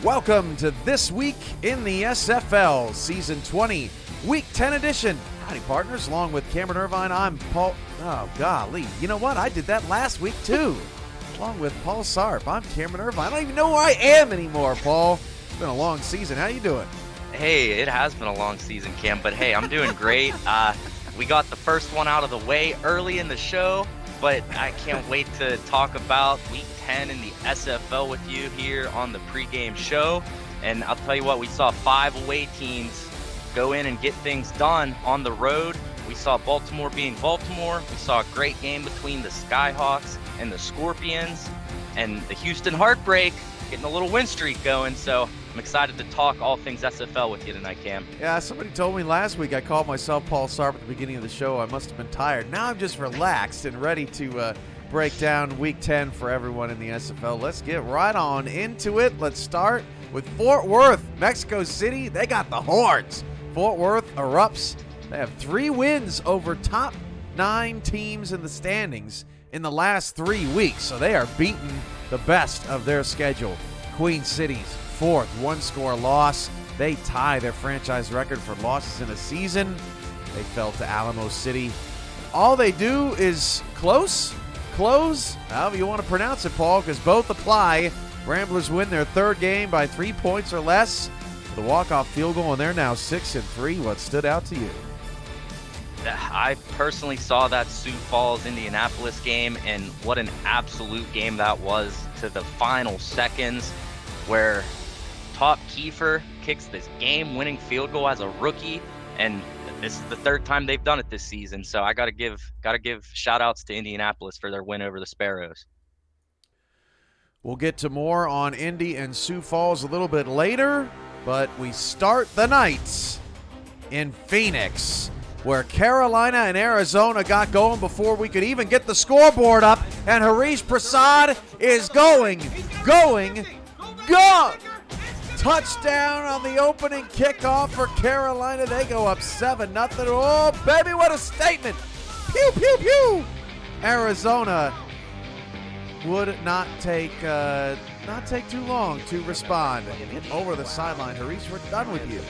Welcome to This Week in the SFL, Season 20, Week 10 edition. Howdy, partners. Along with Cameron Irvine, I'm Paul. Oh, golly. You know what? I did that last week, too. Along with Paul Sarp, I'm Cameron Irvine. I don't even know who I am anymore, Paul. It's been a long season. How you doing? Hey, it has been a long season, Cam, but hey, I'm doing great. We got the first one out of the way early in the show, but I can't wait to talk about Week 10 in the SFL with you here on the pregame show. And I'll tell you what, we saw 5 away teams go in and get things done on the road. We saw Baltimore being Baltimore. We saw a great game between the Skyhawks and the Scorpions, and the Houston Heartbreak getting a little win streak going. So I'm excited to talk all things SFL with you tonight, Cam. Yeah, somebody told me last week I called myself Paul Sarp at the beginning of the show. I must have been tired. Now I'm just relaxed and ready to break down Week 10 for everyone in the SFL. Let's get right on into it. Let's start with Fort Worth, Mexico City. They got the horns. Fort Worth erupts. They have 3 wins over top 9 teams in the standings in the last 3 weeks, so they are beating the best of their schedule. Queen City's 4th, 1-score loss. They tie their franchise record for losses in a season. They fell to Alamo City. All they do is close, however you want to pronounce it, Paul, because both apply. Ramblers win their 3rd game by 3 points or less. The walk-off field goal, and they're now 6-3. What stood out to you? I personally saw that Sioux Falls Indianapolis game, and what an absolute game that was to the final seconds, where Top Kiefer kicks this game-winning field goal as a rookie, and this is the 3rd time they've done it this season. So I gotta give shout-outs to Indianapolis for their win over the Sparrows. We'll get to more on Indy and Sioux Falls a little bit later, but we start the night in Phoenix, where Carolina and Arizona got going before we could even get the scoreboard up, and Harish Prasad is going. Touchdown on the opening kickoff for Carolina. They go up 7-0. Oh, baby, what a statement. Pew, pew, pew. Arizona would not take too long to respond. Over the sideline. Harish, we're done with you.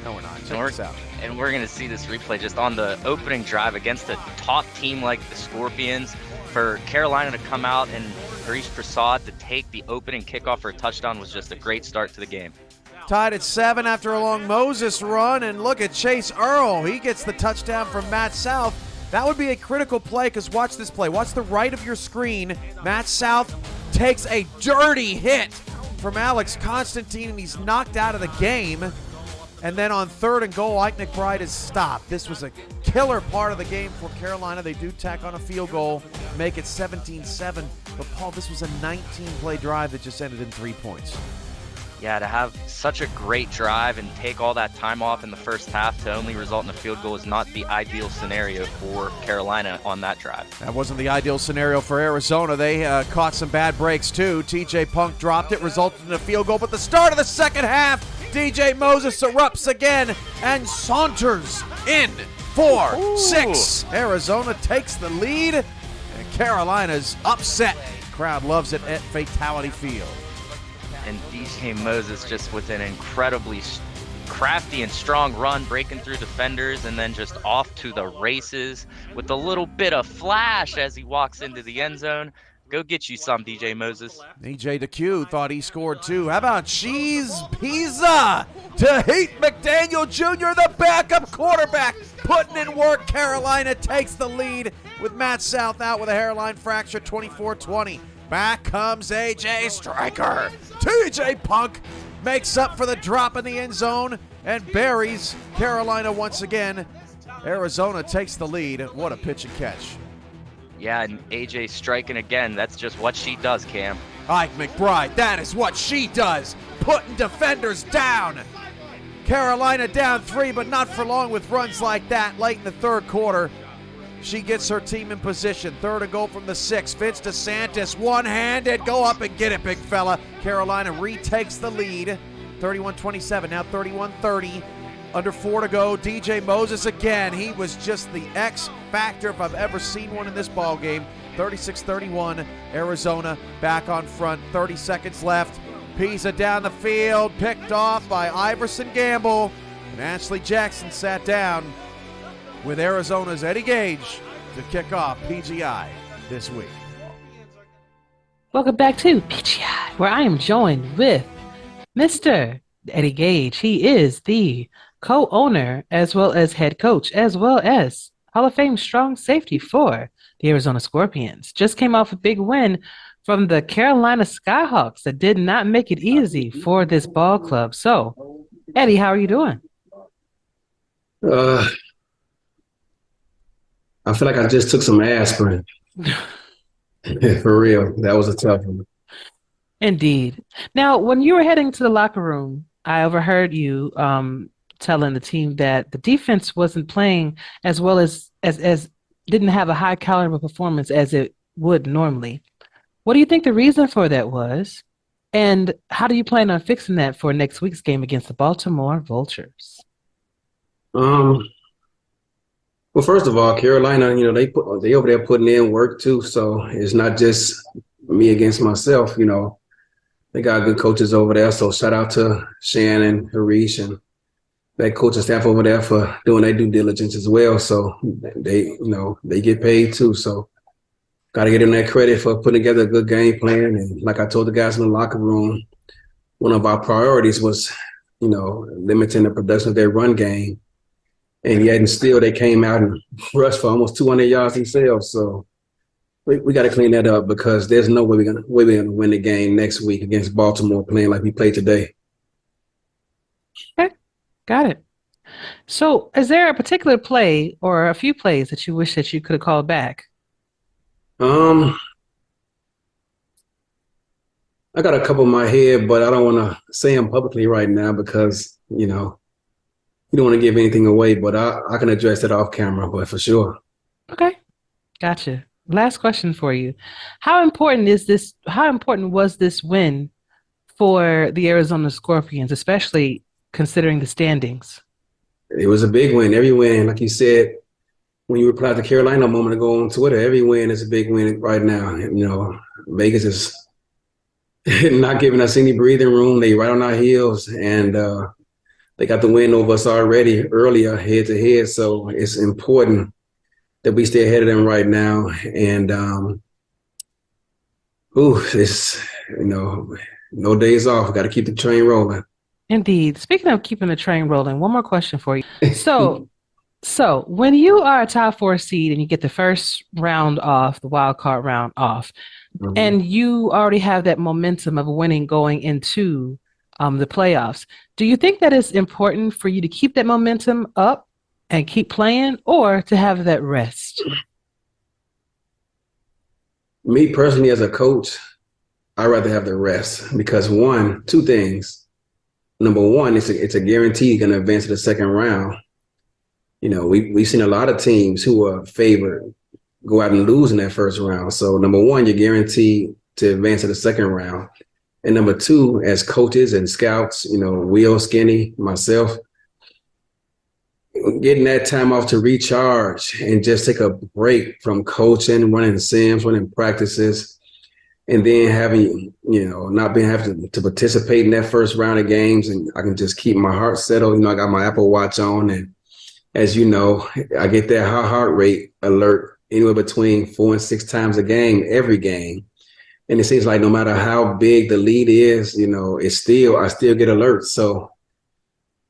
No, we're not. Check this out. And we're going to see this replay just on the opening drive against a top team like the Scorpions. For Carolina to come out and Harish Prasad to take the opening kickoff for a touchdown was just a great start to the game. Tied at 7 after a long Moses run, and look at Chase Earl. He gets the touchdown from Matt South. That would be a critical play, because watch this play. Watch the right of your screen. Matt South takes a dirty hit from Alex Constantine, and he's knocked out of the game. And then on 3rd and goal, Ike McBride is stopped. This was a killer part of the game for Carolina. They do tack on a field goal, make it 17-7. But, Paul, this was a 19-play drive that just ended in 3 points. Yeah, to have such a great drive and take all that time off in the first half to only result in a field goal is not the ideal scenario for Carolina on that drive. That wasn't the ideal scenario for Arizona. They caught some bad breaks, too. TJ Punk dropped it, resulted in a field goal. But the start of the second half, DJ Moses erupts again and saunters in for 6. Arizona takes the lead, and Carolina's upset. Crowd loves it at Fatality Field. And DJ Moses just with an incredibly crafty and strong run, breaking through defenders and then just off to the races with a little bit of flash as he walks into the end zone. Go get you some, DJ Moses. DJ DeQ thought he scored 2. How about Cheese Pizza to Heath McDaniel Jr., the backup quarterback, putting in work. Carolina takes the lead with Matt South out with a hairline fracture, 24-20. Back comes A.J. Stryker. TJ Punk makes up for the drop in the end zone and buries Carolina once again. Arizona takes the lead. What a pitch and catch. Yeah, and A.J. striking again. That's just what she does, Cam. Ike McBride, that is what she does. Putting defenders down. Carolina down 3, but not for long with runs like that late in the 3rd quarter. She gets her team in position. 3rd and goal from the 6. Vince DeSantis, one-handed. Go up and get it, big fella. Carolina retakes the lead. 31-27, now 31-30. Under 4 to go. DJ Moses again. He was just the X factor if I've ever seen one in this ball game. 36-31. Arizona back on front. 30 seconds left. Pisa down the field, picked off by Iverson Gamble. And Ashley Jackson sat down with Arizona's Eddie Gage to kick off PGI this week. Welcome back to PGI, where I am joined with Mr. Eddie Gage. He is the co-owner as well as head coach, as well as Hall of Fame strong safety for the Arizona Scorpions. Just came off a big win from the Carolina Skyhawks that did not make it easy for this ball club. So, Eddie, how are you doing? I feel like I just took some aspirin. For real. That was a tough one. Indeed. Now, when you were heading to the locker room, I overheard you telling the team that the defense wasn't playing as well as didn't have a high caliber performance as it would normally. What do you think the reason for that was? And how do you plan on fixing that for next week's game against the Baltimore Vultures? Well, first of all, Carolina, they over there putting in work too. So it's not just me against myself. They got good coaches over there. So shout out to Shannon, Harish, and that coaching staff over there for doing their due diligence as well. So they get paid too. So got to get them that credit for putting together a good game plan. And like I told the guys in the locker room, one of our priorities was, limiting the production of their run game. And yet and still they came out and rushed for almost 200 yards themselves. So we got to clean that up because there's no way we're gonna win the game next week against Baltimore playing like we played today. Okay, got it. So is there a particular play or a few plays that you wish that you could have called back? I got a couple in my head, but I don't want to say them publicly right now because, you don't want to give anything away, but I can address it off camera, but for sure. Okay, gotcha. Last question for you. How important was this win for the Arizona Scorpions, especially considering the standings? It was a big win. Every win, like you said, when you replied to Carolina a moment ago on Twitter, every win is a big win right now. Vegas is not giving us any breathing room. They right on our heels, and they got the win over us already earlier head to head. So it's important that we stay ahead of them right now. And, it's, no days off. Got to keep the train rolling. Indeed. Speaking of keeping the train rolling, one more question for you. So when you are a top 4 seed and you get the first round off, the wild card round off, and you already have that momentum of winning going into the playoffs, do you think that it's important for you to keep that momentum up and keep playing, or to have that rest? Me personally, as a coach, I'd rather have the rest because two things. Number one, it's a guarantee you're going to advance to the second round. We've seen a lot of teams who are favored go out and lose in that first round. So number one, you're guaranteed to advance to the second round. And number two, as coaches and scouts, Will, Skinny, myself, getting that time off to recharge and just take a break from coaching, running sims, running practices, and then having, not being having to participate in that first round of games. And I can just keep my heart settled. I got my Apple Watch on. And as you know, I get that heart rate alert anywhere between 4 and 6 times a game, every game. And it seems like no matter how big the lead is, I still get alerts. So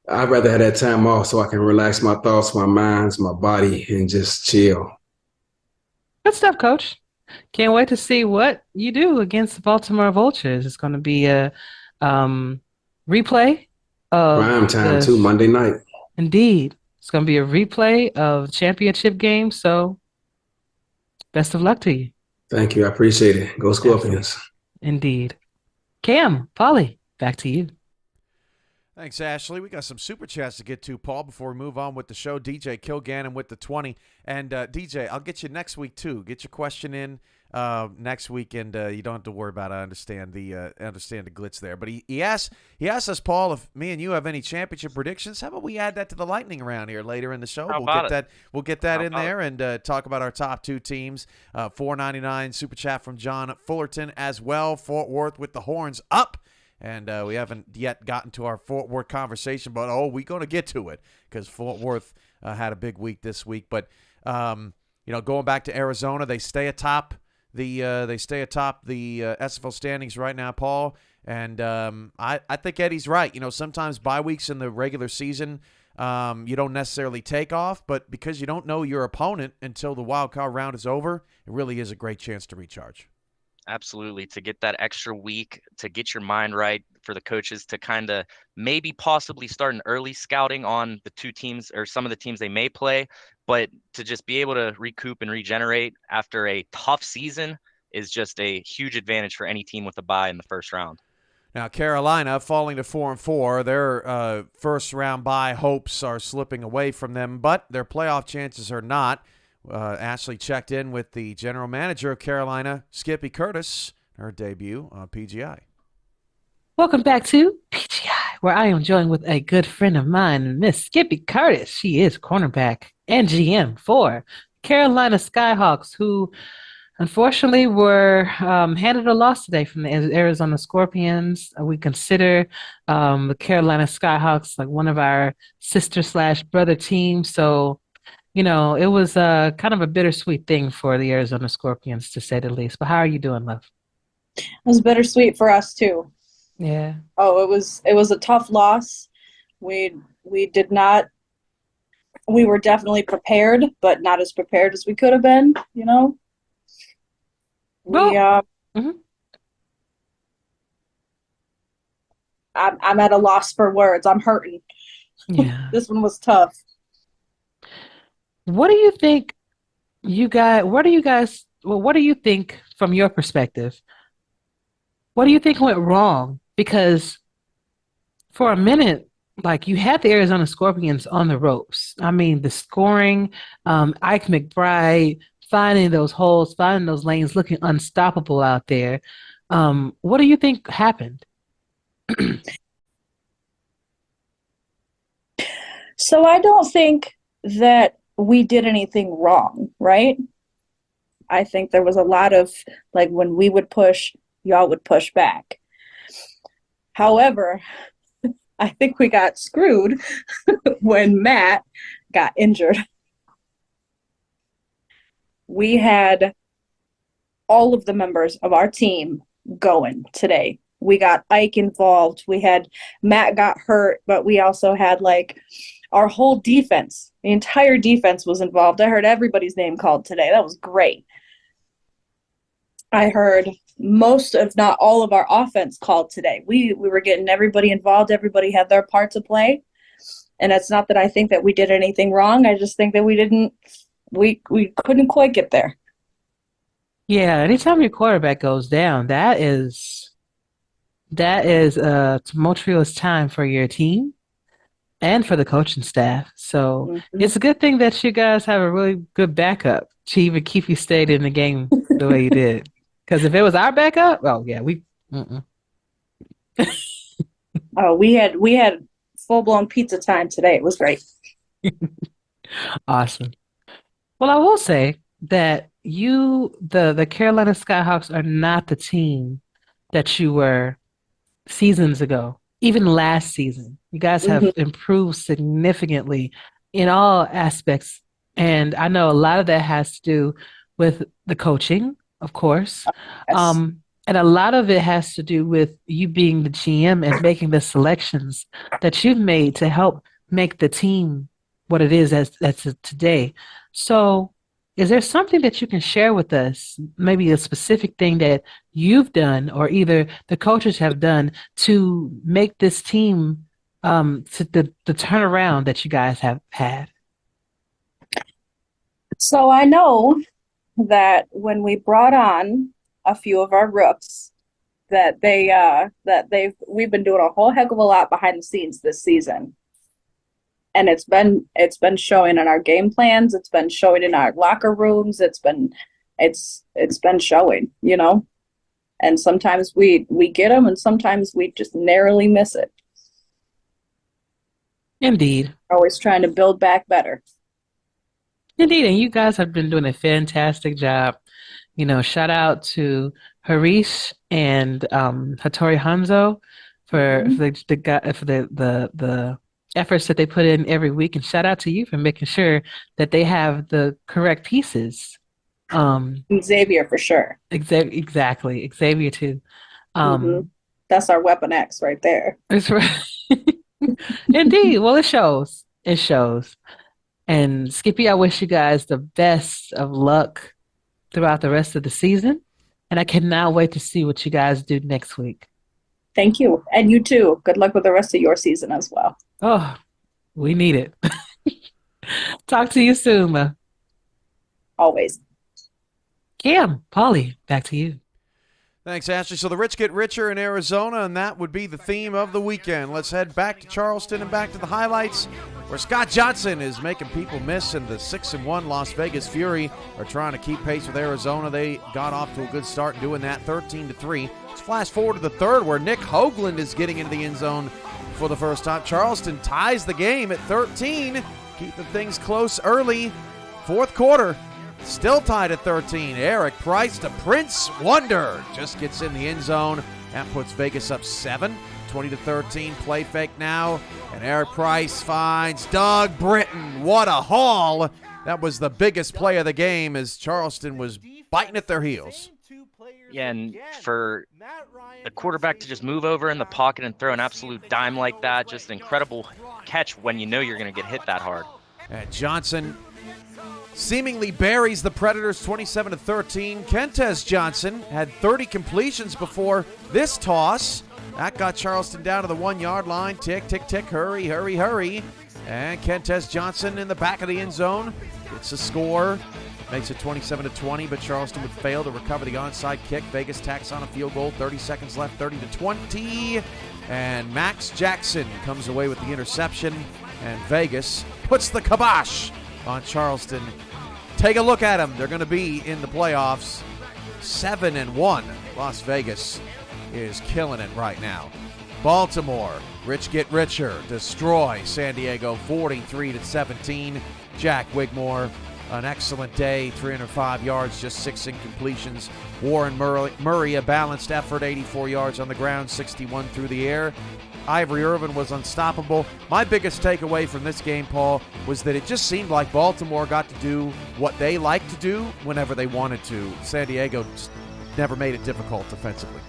I'd rather have that time off so I can relax my thoughts, my minds, my body, and just chill. Good stuff, Coach. Can't wait to see what you do against the Baltimore Vultures. It's going to be a replay of prime time too, Monday night. Indeed. It's going to be a replay of championship game. So best of luck to you. Thank you. I appreciate it. Go Scorpions. Indeed. Cam, Polly, back to you. Thanks, Ashley. We got some super chats to get to, Paul, before we move on with the show. DJ Kilgannon with the 20. And DJ, I'll get you next week, too. Get your question in next week, and you don't have to worry about it. I understand the glitz there. But he asked us, Paul, if me and you have any championship predictions. How about we add that to the lightning round here later in the show? We'll get that in there and talk about our top 2 teams. $4.99 super chat from John Fullerton as well. Fort Worth with the horns up And we haven't yet gotten to our Fort Worth conversation, but we're going to get to it because Fort Worth had a big week this week. But going back to Arizona, they stay atop the SFL standings right now, Paul. And I think Eddie's right. Sometimes bye weeks in the regular season, you don't necessarily take off, but because you don't know your opponent until the wild card round is over, it really is a great chance to recharge. Absolutely. To get that extra week, to get your mind right, for the coaches to kind of maybe possibly start an early scouting on the two teams or some of the teams they may play, but to just be able to recoup and regenerate after a tough season is just a huge advantage for any team with a bye in the first round. Now, Carolina falling to 4-4, their first round bye hopes are slipping away from them, but their playoff chances are not. Ashley checked in with the general manager of Carolina, Skippy Curtis, her debut on PGI. Welcome back to PGI, where I am joined with a good friend of mine, Miss Skippy Curtis. She is cornerback and GM for Carolina Skyhawks, who unfortunately were handed a loss today from the Arizona Scorpions. We consider the Carolina Skyhawks like one of our sister/brother teams, so it was kind of a bittersweet thing for the Arizona Scorpions, to say the least. But how are you doing, love? It was bittersweet for us too. Yeah. Oh, it was a tough loss. We did not. We were definitely prepared, but not as prepared as we could have been. Mm-hmm. I'm at a loss for words. I'm hurting. Yeah. This one was tough. What do you think what do you think from your perspective? What do you think went wrong? Because for a minute, like, you had the Arizona Scorpions on the ropes. I mean, the scoring, Ike McBride finding those holes, finding those lanes, looking unstoppable out there. What do you think happened? So I don't think that we did anything wrong, right? I think there was a lot of, like, when we would push, y'all would push back. However, I think we got screwed when Matt got injured. We had all of the members of our team going today. We got Ike involved. We had Matt got hurt, but we also had, like, our whole defense. The entire defense was involved. I heard everybody's name called today. That was great. I heard most, if not all, of our offense called today. We were getting everybody involved. Everybody had their part to play. And it's not that I think that we did anything wrong. I just think that we couldn't quite get there. Yeah, anytime your quarterback goes down, that is a tumultuous time for your team and for the coaching staff. So It's a good thing that you guys have a really good backup to even keep you stayed in the game the way you did. Because if it was our backup, we we had full-blown pizza time today. It was great. Awesome. Well, I will say that the Carolina Skyhawks are not the team that you were seasons ago, even last season. You guys have improved significantly in all aspects. And I know a lot of that has to do with the coaching, of course. Yes. And a lot of it has to do with you being the GM and making the selections that you've made to help make the team what it is as today. So is there something that you can share with us, maybe a specific thing that you've done or either the coaches have done to make this team to the turnaround that you guys have had? So I know that when we brought on a few of our rooks, that we've been doing a whole heck of a lot behind the scenes this season. And it's been showing in our game plans. It's been showing in our locker rooms. It's been showing, And sometimes we get them, and sometimes we just narrowly miss it. Indeed. Always trying to build back better. Indeed, and you guys have been doing a fantastic job. Shout out to Harish and Hattori Hanzo for the efforts that they put in every week, and shout out to you for making sure that they have the correct pieces. Xavier for sure. Exactly. Xavier too. That's our weapon X right there. That's right. Indeed. Well, it shows. It shows. And Skippy, I wish you guys the best of luck throughout the rest of the season. And I cannot wait to see what you guys do next week. Thank you. And you too. Good luck with the rest of your season as well. Oh, we need it. Talk to you soon, Ma. Always. Cam, Polly, back to you. Thanks, Ashley. So the rich get richer in Arizona, and that would be the theme of the weekend. Let's head back to Charleston and back to the highlights, where Scott Johnson is making people miss, and the 6-1 Las Vegas Fury are trying to keep pace with Arizona. They got off to a good start doing that, 13-3. Let's flash forward to the third, where Nick Hoagland is getting into the end zone for the first time. Charleston ties the game at 13, keeping things close early. Fourth quarter. Still tied at 13. Eric Price to Prince Wonder just gets in the end zone. That puts Vegas up 7, 20-13. Play fake now, and Eric Price finds Doug Britton. What a haul! That was the biggest play of the game as Charleston was biting at their heels. Yeah, and for the quarterback to just move over in the pocket and throw an absolute dime like that, just an incredible catch when you know you're going to get hit that hard. And Johnson seemingly buries the Predators 27-13. Kentez Johnson had 30 completions before this toss. That got Charleston down to the 1-yard line. Tick, tick, tick, hurry, hurry, hurry. And Kentez Johnson in the back of the end zone gets a score. Makes it 27-20, but Charleston would fail to recover the onside kick. Vegas tacks on a field goal. 30 seconds left, 30-20. And Max Jackson comes away with the interception. And Vegas puts the kibosh on Charleston. Take a look at them. They're going to be in the playoffs. 7-1. Las Vegas is killing it right now. Baltimore, rich get richer, destroy San Diego 43-17. Jack Wigmore, an excellent day, 305 yards, just 6 incompletions. Warren Murray, a balanced effort, 84 yards on the ground, 61 through the air. Ivory Irvin was unstoppable. My biggest takeaway from this game, Paul, was that it just seemed like Baltimore got to do what they like to do whenever they wanted to. San Diego just never made it difficult defensively.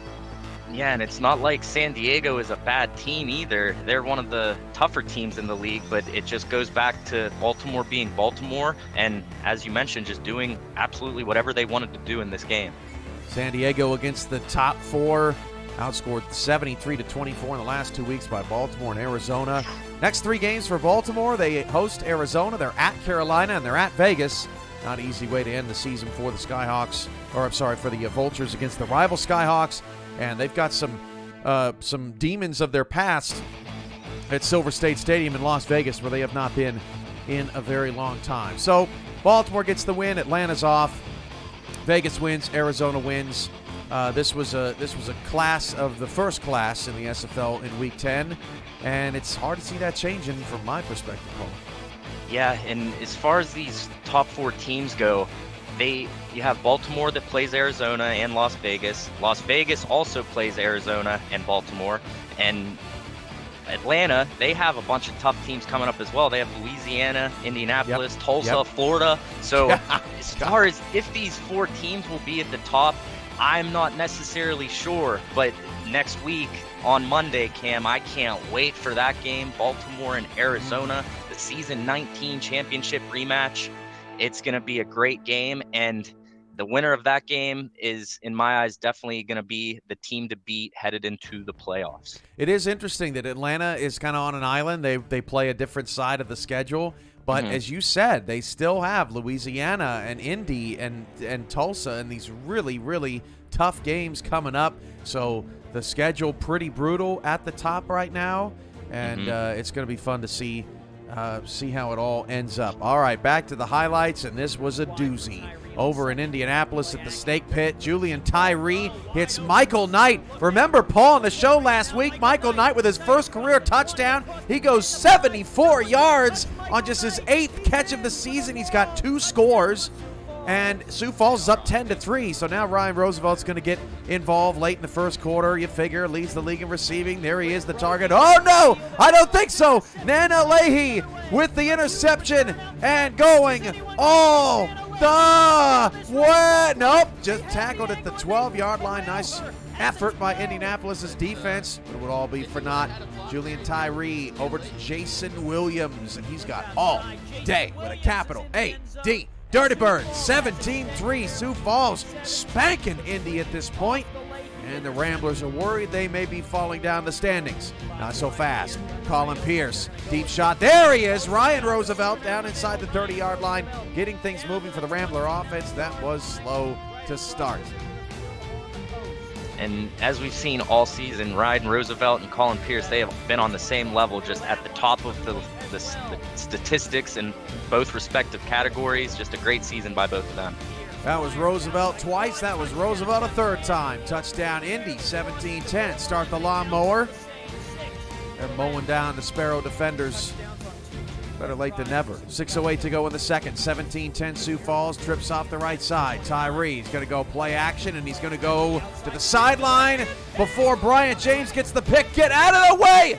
Yeah, and it's not like San Diego is a bad team either. They're one of the tougher teams in the league, but it just goes back to Baltimore being Baltimore, and as you mentioned, just doing absolutely whatever they wanted to do in this game. San Diego against the top 4, outscored 73-24 in the last 2 weeks by Baltimore and Arizona. Next 3 games for Baltimore, they host Arizona, they're at Carolina, and they're at Vegas. Not an easy way to end the season for the Skyhawks, for the Vultures against the rival Skyhawks. And they've got some demons of their past at Silver State Stadium in Las Vegas, where they have not been in a very long time. So Baltimore gets the win, Atlanta's off, Vegas wins, Arizona wins. This was a class of the first class in the SFL in Week 10, and it's hard to see that changing from my perspective, Paul. Yeah, and as far as these top 4 teams go, you have Baltimore that plays Arizona and Las Vegas. Las Vegas also plays Arizona and Baltimore. And Atlanta, they have a bunch of tough teams coming up as well. They have Louisiana, Indianapolis, Tulsa, Florida. So as far as if these 4 teams will be at the top, I'm not necessarily sure. But next week on Monday, Cam, I can't wait for that game. Baltimore and Arizona, the season 19 championship rematch. It's going to be a great game, and the winner of that game is, in my eyes, definitely going to be the team to beat headed into the playoffs. It is interesting that Atlanta is kind of on an island. They play a different side of the schedule, but as you said, they still have Louisiana and Indy and Tulsa and these really, really tough games coming up. So the schedule pretty brutal at the top right now, and it's going to be fun to see how it all ends up. All right, back to the highlights, and this was a doozy. Over in Indianapolis at the Snake Pit, Julian Tyree hits Michael Knight. Remember Paul on the show last week, Michael Knight with his first career touchdown. He goes 74 yards on just his 8th catch of the season. He's got 2 scores. And Sioux Falls is up 10-3, so now Ryan Roosevelt's going to get involved late in the first quarter. You figure leads the league in receiving. There he is, the target. Oh, no, I don't think so. Nana Leahy with the interception and going all the way. Nope, just tackled at the 12-yard line. Nice effort by Indianapolis's defense, but it would all be for naught. Julian Tyree over to Jason Williams, and he's got all day with a capital A-D. Dirty Birds, 17-3. Sioux Falls spanking Indy at this point. And the Ramblers are worried they may be falling down the standings. Not so fast. Colin Pierce, deep shot. There he is. Ryan Roosevelt down inside the 30-yard line, getting things moving for the Rambler offense. That was slow to start. And as we've seen all season, Ryan Roosevelt and Colin Pierce, they have been on the same level, just at the top of the statistics in both respective categories. Just a great season by both of them. That was Roosevelt twice. That was Roosevelt a third time. Touchdown Indy, 17-10. Start the lawnmower. They're mowing down the Sparrow defenders. Better late than never. 6:08 to go in the second. 17-10 Sioux Falls. Trips off the right side. Tyree's going to go play action, and he's going to go to the sideline before Bryant James gets the pick. Get out of the way!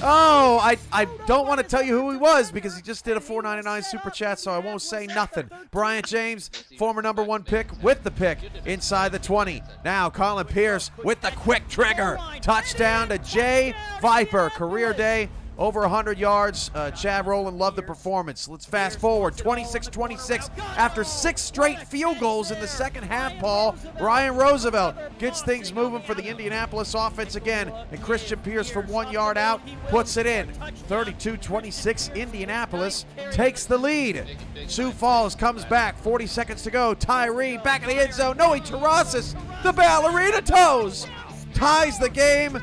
Oh, I don't want to tell you who he was because he just did a $4.99 super chat, so I won't say nothing. Bryant James, former number 1 pick, with the pick inside the 20. Now Colin Pierce with the quick trigger. Touchdown to Jay Viper. Career day. Over 100 yards. Chad Rowland loved the performance. Let's fast forward. 26-26. After 6 straight field goals in the second half, Paul, Ryan Roosevelt gets things moving for the Indianapolis offense again. And Christian Pierce from 1 yard out puts it in. 32-26. Indianapolis takes the lead. Sioux Falls comes back. 40 seconds to go. Tyree back in the end zone. Noe Terrasis, the ballerina toes, ties the game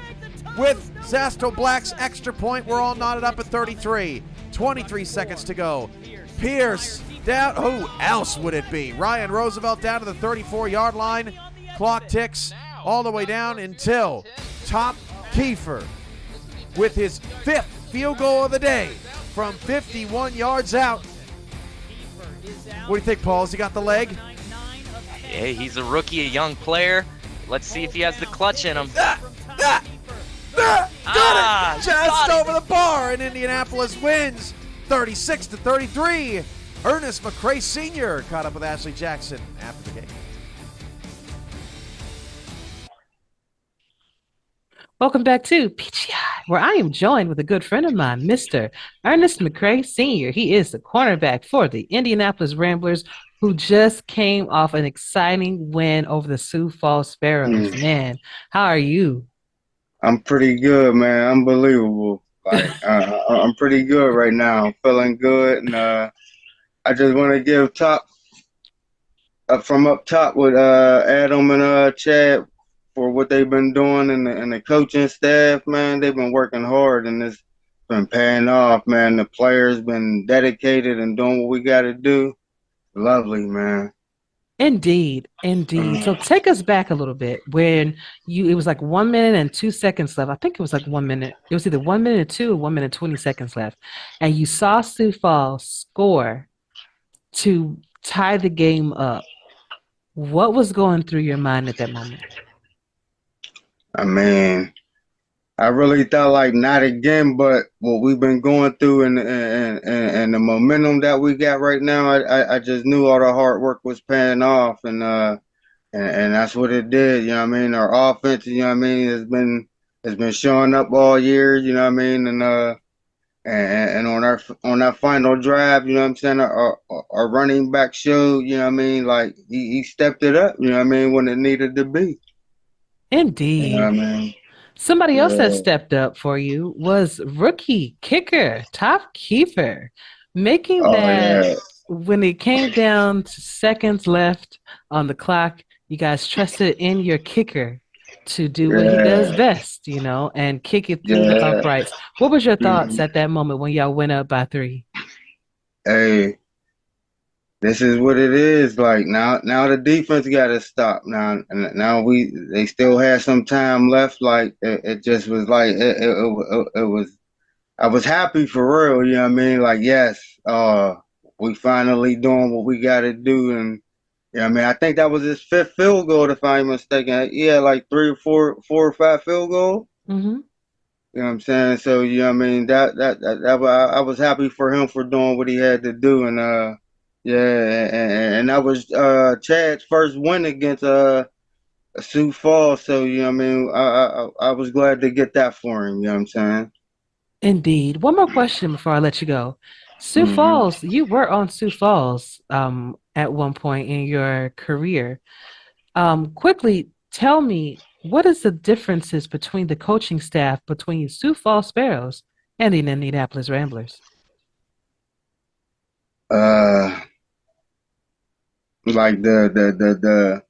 with Zasto Black's extra point. We're all knotted up at 33. 23 seconds to go. Pierce down. Who else would it be? Ryan Roosevelt down to the 34-yard line. Clock ticks all the way down until Top Kiefer with his 5th field goal of the day from 51 yards out. What do you think, Paul? Has he got the leg? Hey, he's a rookie, a young player. Let's see if he has the clutch in him. Got it! Just over the bar, and Indianapolis wins 36-33. Ernest McCray Sr. caught up with Ashley Jackson after the game. Welcome back to PGI, where I am joined with a good friend of mine, Mr. Ernest McCray Sr. He is the cornerback for the Indianapolis Ramblers, who just came off an exciting win over the Sioux Falls Sparrows. Man, how are you? I'm pretty good, man. Unbelievable. Like I'm pretty good right now. I'm feeling good, and I just want to give from up top with Adam and Chad for what they've been doing, and the coaching staff, man. They've been working hard, and it's been paying off, man. The players been dedicated and doing what we got to do. Lovely, man. Indeed. So take us back a little bit when it was like 1 minute and 2 seconds left. I think it was like 1 minute. It was either 1 minute and 2 or 1 minute and 20 seconds left. And you saw Sioux Falls score to tie the game up. What was going through your mind at that moment? I mean, I really thought like not again, but what we've been going through and the momentum that we got right now, I just knew all the hard work was paying off, and that's what it did. You know what I mean? Our offense, you know what I mean, has been showing up all year. You know what I mean? And on our final drive, you know what I'm saying, our running back showed, you know what I mean, like he stepped it up. You know what I mean, when it needed to be. Indeed. You know what I mean? Somebody else that stepped up for you was rookie kicker Top Kiefer, making when it came down to seconds left on the clock, you guys trusted in your kicker to do what he does best, you know, and kick it through the uprights. What was your thoughts at that moment when y'all went up by 3? Hey, this is what it is. Like now the defense got to stop. Now they still had some time left. Like it just was like it was. I was happy for real. You know what I mean? Like yes, we finally doing what we got to do, Yeah, I mean, I think that was his fifth field goal, if I'm mistaken. He had like four or five field goals. Mm-hmm. You know what I'm saying? So, I mean, I was happy for him for doing what he had to do, and yeah, and that was Chad's first win against Sioux Falls. So, I mean, I was glad to get that for him. You know what I'm saying? Indeed. One more question before I let you go. Sioux Hmm. Falls, you were on Sioux Falls at one point in your career. Quickly tell me, what is the differences between the coaching staff between Sioux Falls Sparrows and the Indianapolis Ramblers? Uh, like the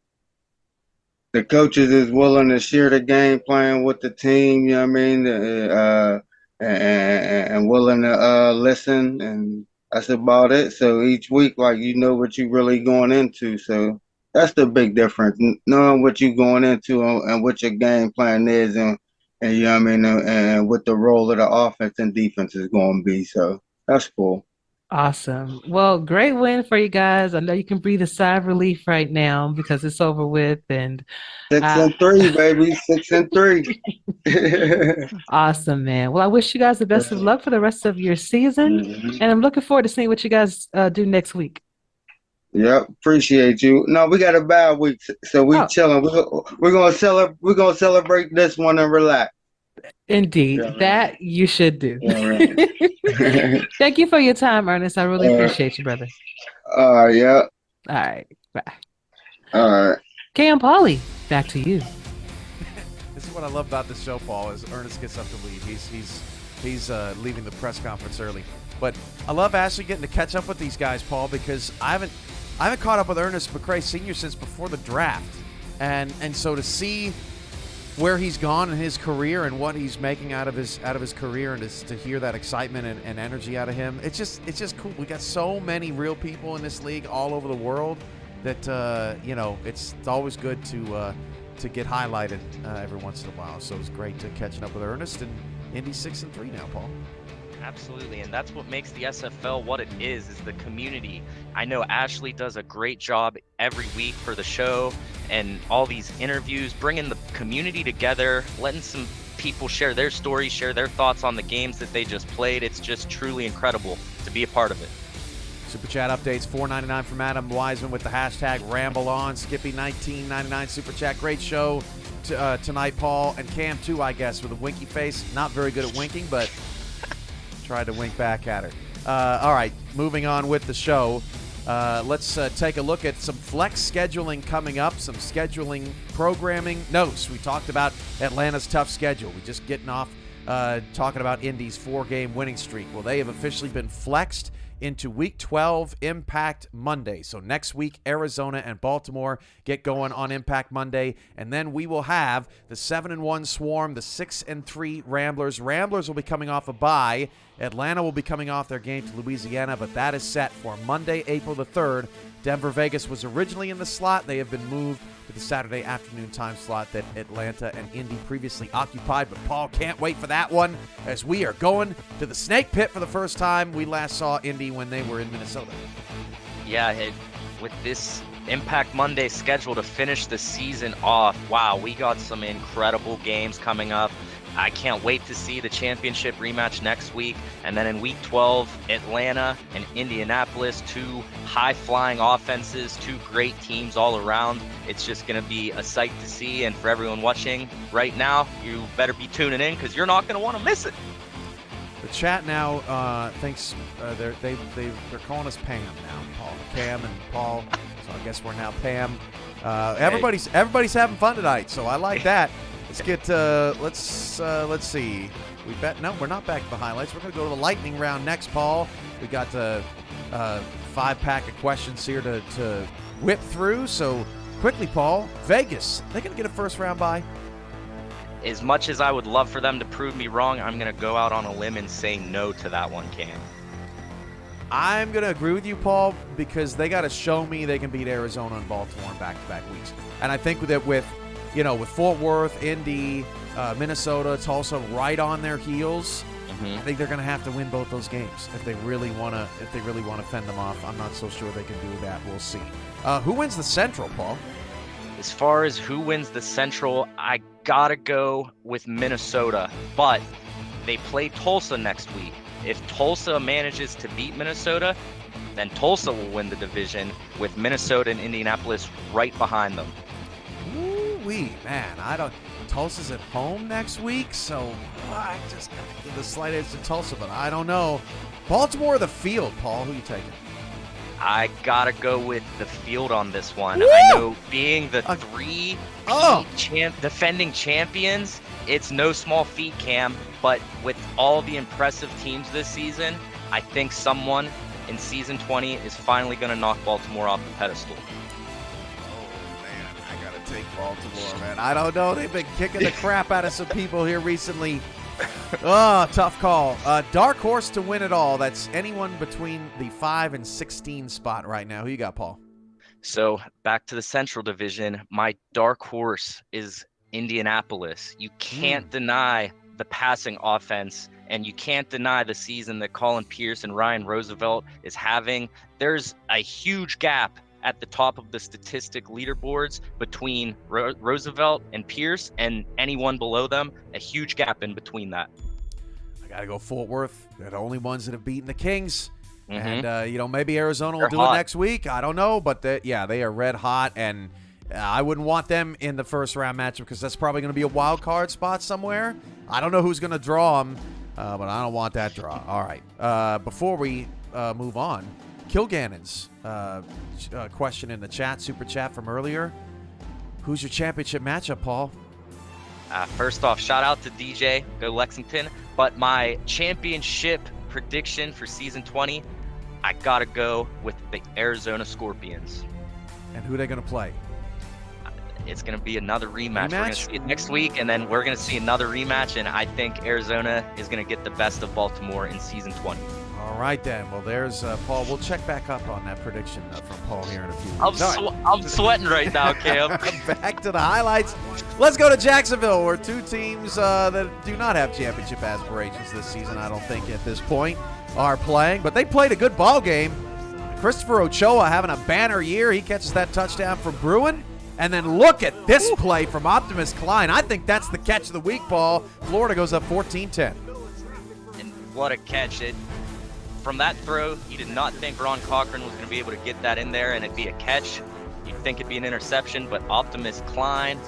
coaches is willing to share the game plan with the team, you know what I mean? And willing to listen, and that's about it. So each week, like, you know what you really going into. So that's the big difference, knowing what you going into, and what your game plan is, and you know what I mean, and what the role of the offense and defense is going to be. So that's cool. Awesome. Well, great win for you guys. I know you can breathe a sigh of relief right now because it's over with. And Six uh, and three, baby. 6-3. awesome, man. Well, I wish you guys the best of luck for the rest of your season. Mhm. And I'm looking forward to seeing what you guys do next week. Yep, appreciate you. No, we got a bad week, so we Oh, chilling. We're gonna celebrate. We're gonna celebrate this one and relax. indeed. Yeah, right. That you should do. Yeah, right. Thank you for your time, Ernest. I really uh, appreciate you, brother. yeah. All right. Bye. All right. Cam Polly, back to you. This is what I love about this show, Paul, is Ernest gets up to leave. He's leaving the press conference early. But I love actually getting to catch up with these guys, Paul, because I haven't caught up with Ernest McCray Sr. since before the draft. And so to see where he's gone in his career and what he's making out of his career, and to hear that excitement and energy out of him, it's just cool. We got so many real people in this league all over the world that it's always good to get highlighted every once in a while. So it's great to catching up with Ernest, and Indy's 6-3 now, Paul. Absolutely, and that's what makes the SFL what it is the community. I know Ashley does a great job every week for the show and all these interviews, bringing the community together, letting some people share their stories, share their thoughts on the games that they just played. It's just truly incredible to be a part of it. Super Chat updates, $4.99 from Adam Wiseman with the hashtag RambleOn. Skippy, $19.99 Super Chat. Great show tonight, Paul. And Cam, too, I guess, with a winky face. Not very good at winking, but tried to wink back at her. All right, moving on with the show. Let's take a look at some flex scheduling coming up, some scheduling programming notes. We talked about Atlanta's tough schedule. We just getting off talking about Indy's 4-game winning streak. Well, they have officially been flexed into Week 12 Impact Monday. So next week, Arizona and Baltimore get going on Impact Monday, and then we will have the 7-1 Swarm, the 6-3 Ramblers. Ramblers will be coming off a bye. Atlanta will be coming off their game to Louisiana, but that is set for Monday, April the 3rd. Denver Vegas was originally in the slot. They have been moved to the Saturday afternoon time slot that Atlanta and Indy previously occupied. But Paul can't wait for that one, as we are going to the Snake Pit for the first time. We last saw Indy when they were in Minnesota. Yeah, with this Impact Monday schedule to finish the season off, wow, we got some incredible games coming up. I can't wait to see the championship rematch next week. And then in Week 12, Atlanta and Indianapolis, two high-flying offenses, two great teams all around. It's just going to be a sight to see. And for everyone watching right now, you better be tuning in because you're not going to want to miss it. The chat now thinks they're calling us Pam now, Paul. Cam and Paul. So I guess we're now Pam. Everybody's having fun tonight, so I like that. Let's get let's see. We're not back to the highlights. We're going to go to the lightning round next, Paul. We got a 5-pack of questions here to whip through. So quickly, Paul, Vegas, they going to get a first round bye? As much as I would love for them to prove me wrong, I'm going to go out on a limb and say no to that one, Cam. I'm going to agree with you, Paul, because they got to show me they can beat Arizona and Baltimore in back-to-back weeks. And I think that with Fort Worth, Indy, Minnesota, Tulsa right on their heels, I think they're going to have to win both those games if they really want to fend them off. I'm not so sure they can do that. We'll see. Who wins the Central, Paul? As far as who wins the Central, I gotta go with Minnesota, but they play Tulsa next week. If Tulsa manages to beat Minnesota, then Tulsa will win the division with Minnesota and Indianapolis right behind them. Ooh-wee, man, Tulsa's at home next week, so I just gotta give the slight edge to Tulsa, but I don't know. Baltimore or the field, Paul? Who you taking? I gotta go with the field on this one. Woo! I know being the defending champions, it's no small feat, Cam, but with all the impressive teams this season, I think someone in season 20 is finally going to knock Baltimore off the pedestal. Oh, man, I got to take Baltimore, man. I don't know. They've been kicking the crap out of some people here recently. Oh, tough call. Dark horse to win it all. That's anyone between the 5 and 16 spot right now. Who you got, Paul? So back to the Central Division. My dark horse is Indianapolis. You can't deny the passing offense, and you can't deny the season that Colin Pierce and Ryan Roosevelt is having. There's a huge gap at the top of the statistic leaderboards between Roosevelt and Pierce and anyone below them, a huge gap in between that. I got to go Fort Worth. They're the only ones that have beaten the Kings. And, maybe Arizona will do it next week. I don't know, but they are red hot, and I wouldn't want them in the first round matchup because that's probably going to be a wild card spot somewhere. I don't know who's going to draw them, but I don't want that draw. All right. Before we move on, Kilgannon's question in the chat, super chat from earlier. Who's your championship matchup, Paul? First off, shout out to DJ, go Lexington. But my championship prediction for season 20, I got to go with the Arizona Scorpions. And who are they going to play? It's going to be another rematch. We're going to see it next week, and then we're going to see another rematch, and I think Arizona is going to get the best of Baltimore in season 20. All right, then. Well, there's Paul. We'll check back up on that prediction from Paul here in a few weeks. I'm sweating right now, Cam. Back to the highlights. Let's go to Jacksonville, where two teams that do not have championship aspirations this season, I don't think, at this point, are playing. But they played a good ball game. Christopher Ochoa having a banner year. He catches that touchdown from Bruin. And then look at this play from Optimus Klein. I think that's the catch of the week, Paul. Florida goes up 14-10. And what a catch. From that throw, you did not think Ron Cochran was going to be able to get that in there and it'd be a catch. You'd think it'd be an interception, but Optimus Klein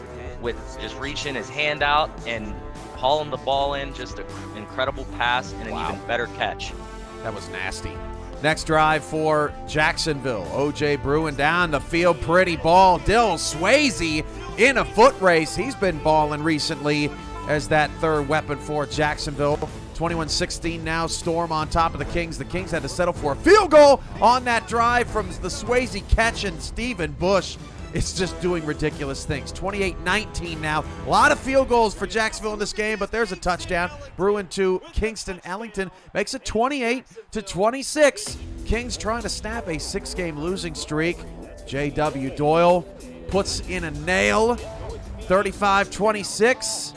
with just reaching his hand out and hauling the ball in, just an incredible pass and an even better catch. That was nasty. Next drive for Jacksonville. O.J. Bruin down the field. Pretty ball. Dill Swayze in a foot race. He's been balling recently as that third weapon for Jacksonville. 21-16 now. Storm on top of the Kings. The Kings had to settle for a field goal on that drive from the Swayze catch, and Stephen Bush is just doing ridiculous things. 28-19 now. A lot of field goals for Jacksonville in this game, but there's a touchdown. Bruin to Kingston. Ellington makes it 28-26. Kings trying to snap a 6-game losing streak. J.W. Doyle puts in a nail. 35-26.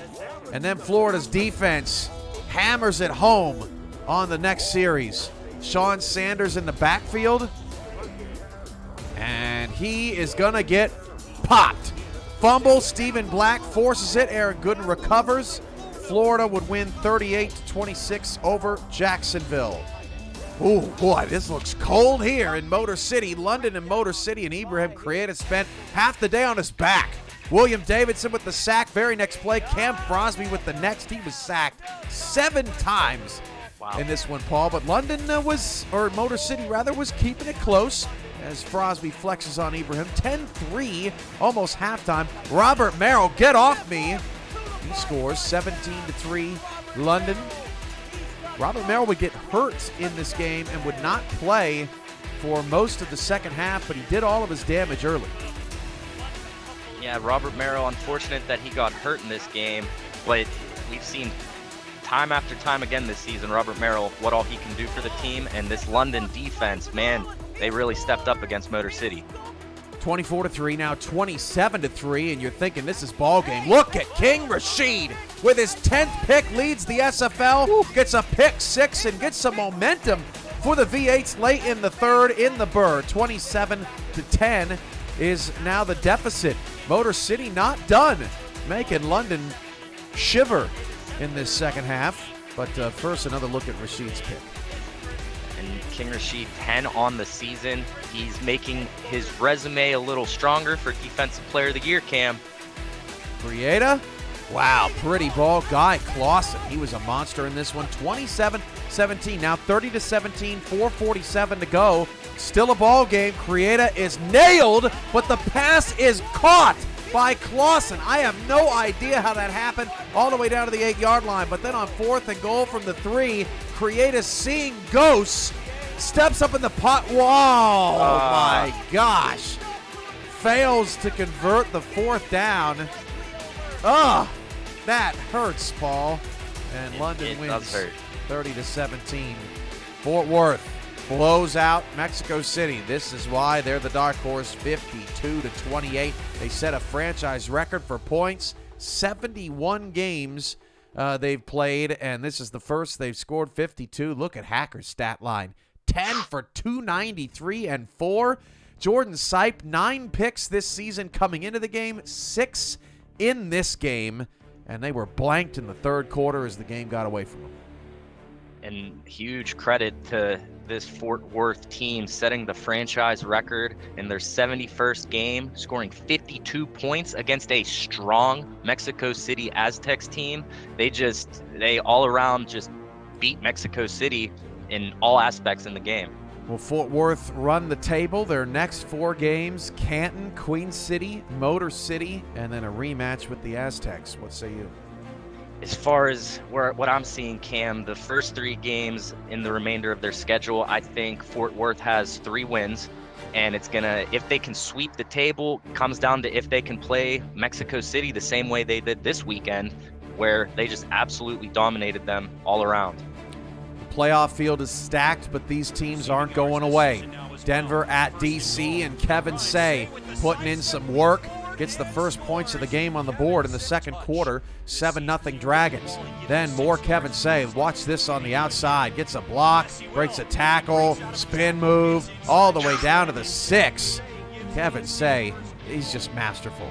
And then Florida's defense hammers it home on the next series. Sean Sanders in the backfield. And he is going to get popped. Fumble. Stephen Black forces it. Aaron Gooden recovers. Florida would win 38-26 over Jacksonville. Oh, boy, this looks cold here in Motor City. London and Motor City, and Ibrahim Created spent half the day on his back. William Davidson with the sack. Very next play, Cam Frosby with the next. He was sacked 7 times in this one, Paul. But London Motor City was keeping it close as Frosby flexes on Ibrahim. 10-3, almost halftime. Robert Merrill, get off me. He scores 17-3 London. Robert Merrill would get hurt in this game and would not play for most of the second half, but he did all of his damage early. Yeah, Robert Merrill, unfortunate that he got hurt in this game, but we've seen time after time again this season, Robert Merrill, what all he can do for the team, and this London defense, man, they really stepped up against Motor City. 24-3, now 27-3, and you're thinking this is ball game. Look at King Rashid with his 10th pick, leads the SFL, gets a pick 6, and gets some momentum for the V8s late in the third in the Burr. 27-10 is now the deficit. Motor City not done, making London shiver in this second half. But first, another look at Rashid's pick. And King Rashid, 10 on the season. He's making his resume a little stronger for Defensive Player of the Year, Cam. Creata, wow, pretty ball. Guy Clausen, he was a monster in this one. 27-17, now 30-17, 4:47 to go. Still a ball game. Creata is nailed, but the pass is caught by Clausen. I have no idea how that happened all the way down to the 8-yard line. But then on 4th and goal from the 3, Creata, seeing ghosts, steps up in the pot. Whoa, my gosh. Fails to convert the 4th down. That hurts, Paul. And London wins 30-17. Fort Worth blows out Mexico City. This is why they're the dark horse, 52-28. They set a franchise record for points. 71 games they've played, and this is the first they've scored 52. Look at Hacker's stat line. 10 for 293 and 4. Jordan Sipe, 9 picks this season coming into the game, 6 in this game, and they were blanked in the third quarter as the game got away from them. And huge credit to this Fort Worth team setting the franchise record in their 71st game, scoring 52 points against a strong Mexico City Aztecs team. They all around just beat Mexico City in all aspects in the game. Will Fort Worth run the table? Their next 4 games, Canton, Queen City, Motor City, and then a rematch with the Aztecs. What say you? As far as what I'm seeing, Cam, the first 3 games in the remainder of their schedule, I think Fort Worth has 3 wins. And it's if they can sweep the table, comes down to if they can play Mexico City the same way they did this weekend, where they just absolutely dominated them all around. The playoff field is stacked, but these teams aren't going away. Denver at DC, and Kevin Say putting in some work. Gets the first points of the game on the board in the second quarter, 7-0 Dragons. Then more Kevin Say. Watch this on the outside. Gets a block, breaks a tackle, spin move, all the way down to the 6. Kevin Say, he's just masterful.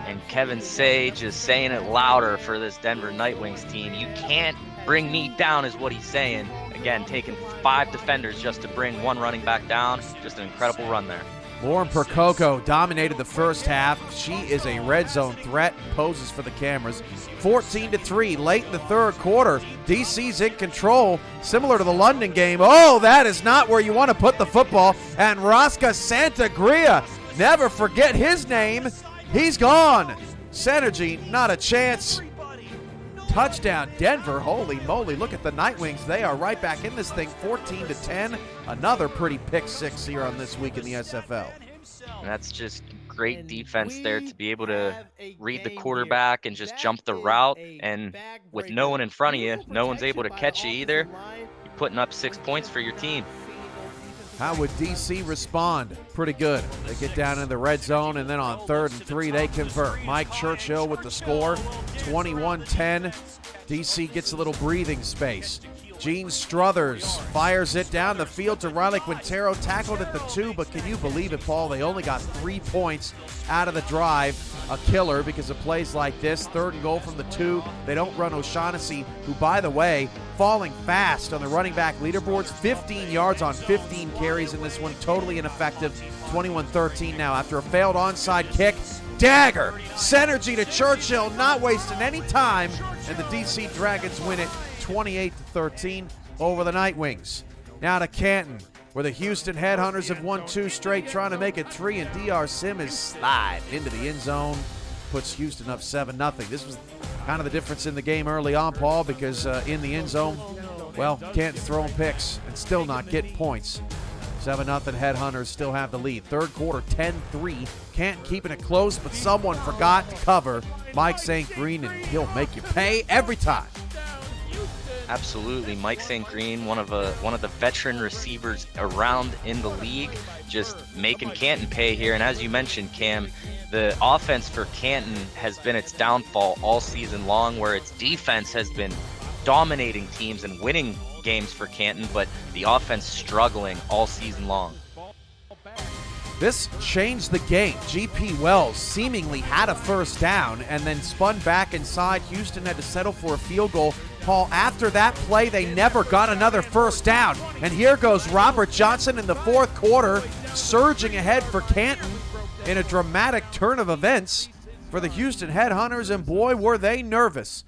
And Kevin Say just saying it louder for this Denver Nightwings team. You can't bring me down is what he's saying. Again, taking 5 defenders just to bring 1 running back down. Just an incredible run there. Lauren Percoco dominated the first half. She is a red zone threat and poses for the cameras. 14-3 late in the third quarter. DC's in control, similar to the London game. Oh, that is not where you want to put the football. And Rosca Santagria, never forget his name. He's gone. Synergy, not a chance. Touchdown, Denver. Holy moly, look at the Nightwings. They are right back in this thing, 14-10. Another pretty pick 6 here on This Week in the SFL. And that's just great defense there to be able to read the quarterback and just jump the route. And with no one in front of you, no one's able to catch you either. You're putting up 6 points for your team. How would DC respond? Pretty good. They get down in the red zone, and then on 3rd and 3, they convert. Mike Churchill with the score, 21-10. DC gets a little breathing space. Gene Struthers fires it down the field to Riley Quintero, tackled at the 2, but can you believe it, Paul? They only got 3 points out of the drive. A killer because of plays like this. 3rd and goal from the 2. They don't run O'Shaughnessy, who, by the way, falling fast on the running back leaderboards. 15 yards on 15 carries in this one. Totally ineffective. 21-13 now after a failed onside kick. Dagger. Synergy to Churchill, not wasting any time. And the DC Dragons win it 28-13 over the Nightwings. Now to Canton, where the Houston Headhunters have won 2 straight, trying to make it 3, and DR Sim is sliding into the end zone, puts Houston up 7-0. This was kind of the difference in the game early on, Paul, because in the end zone, well, Canton's throwing picks and still not getting points. 7-0 Headhunters still have the lead. Third quarter, 10-3. Canton keeping it close, but someone forgot to cover Mike St. Green, and he'll make you pay every time. Absolutely. Mike St. Green, one of the veteran receivers around in the league, just making Canton pay here. And as you mentioned, Cam, the offense for Canton has been its downfall all season long, where its defense has been dominating teams and winning games for Canton, but the offense struggling all season long. This changed the game. GP Wells seemingly had a first down and then spun back inside. Houston had to settle for a field goal. Paul, after that play, they never got another first down. And here goes Robert Johnson in the fourth quarter, surging ahead for Canton in a dramatic turn of events for the Houston Headhunters, and boy, were they nervous.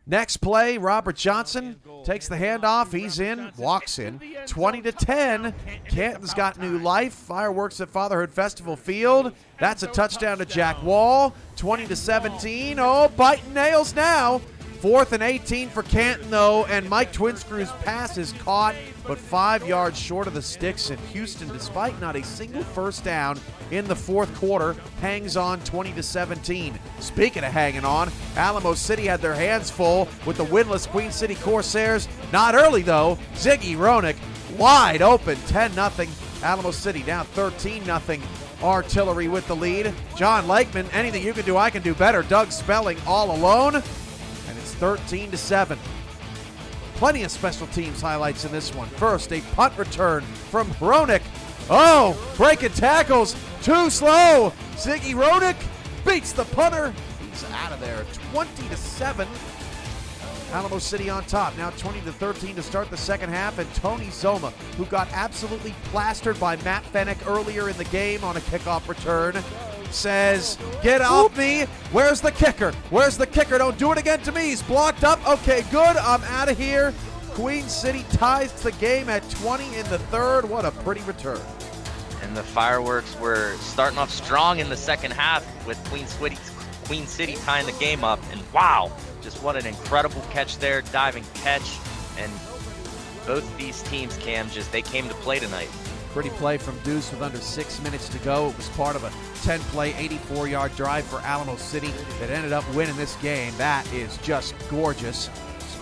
Next play, Robert Johnson takes the handoff. He's in, walks in. 20-10. Canton's got new life. Fireworks at Fatherhood Festival Field. That's a touchdown to Jack Wall. 20-17. Oh, biting nails now. 4th and 18 for Canton, though, and Mike Twinscrew's pass is caught, but 5 yards short of the sticks, and Houston, despite not a single first down in the fourth quarter, hangs on 20-17. Speaking of hanging on, Alamo City had their hands full with the winless Queen City Corsairs. Not early, though. Ziggy Ronick wide open, 10-0. Alamo City down 13-0. Artillery with the lead. John Lakeman, anything you can do, I can do better. Doug Spelling all alone. 13-7. Plenty of special teams highlights in this one. First, a punt return from Ronick. Oh, breaking tackles. Too slow. Ziggy Ronick beats the punter. He's out of there. 20-7. Alamo City on top. Now 20-13 to start the second half. And Tony Zoma, who got absolutely plastered by Matt Fennick earlier in the game on a kickoff return, says, get off me. Where's the kicker? Where's the kicker? Don't do it again to me. He's blocked up. Okay, good. I'm out of here. Queen City ties the game at 20 in the third. What a pretty return. And the fireworks were starting off strong in the second half with Queen City tying the game up. And wow, just what an incredible catch there, diving catch. And both these teams, Cam, they came to play tonight. Pretty play from Deuce with under 6 minutes to go. It was part of a 10-play, 84-yard drive for Alamo City that ended up winning this game. That is just gorgeous.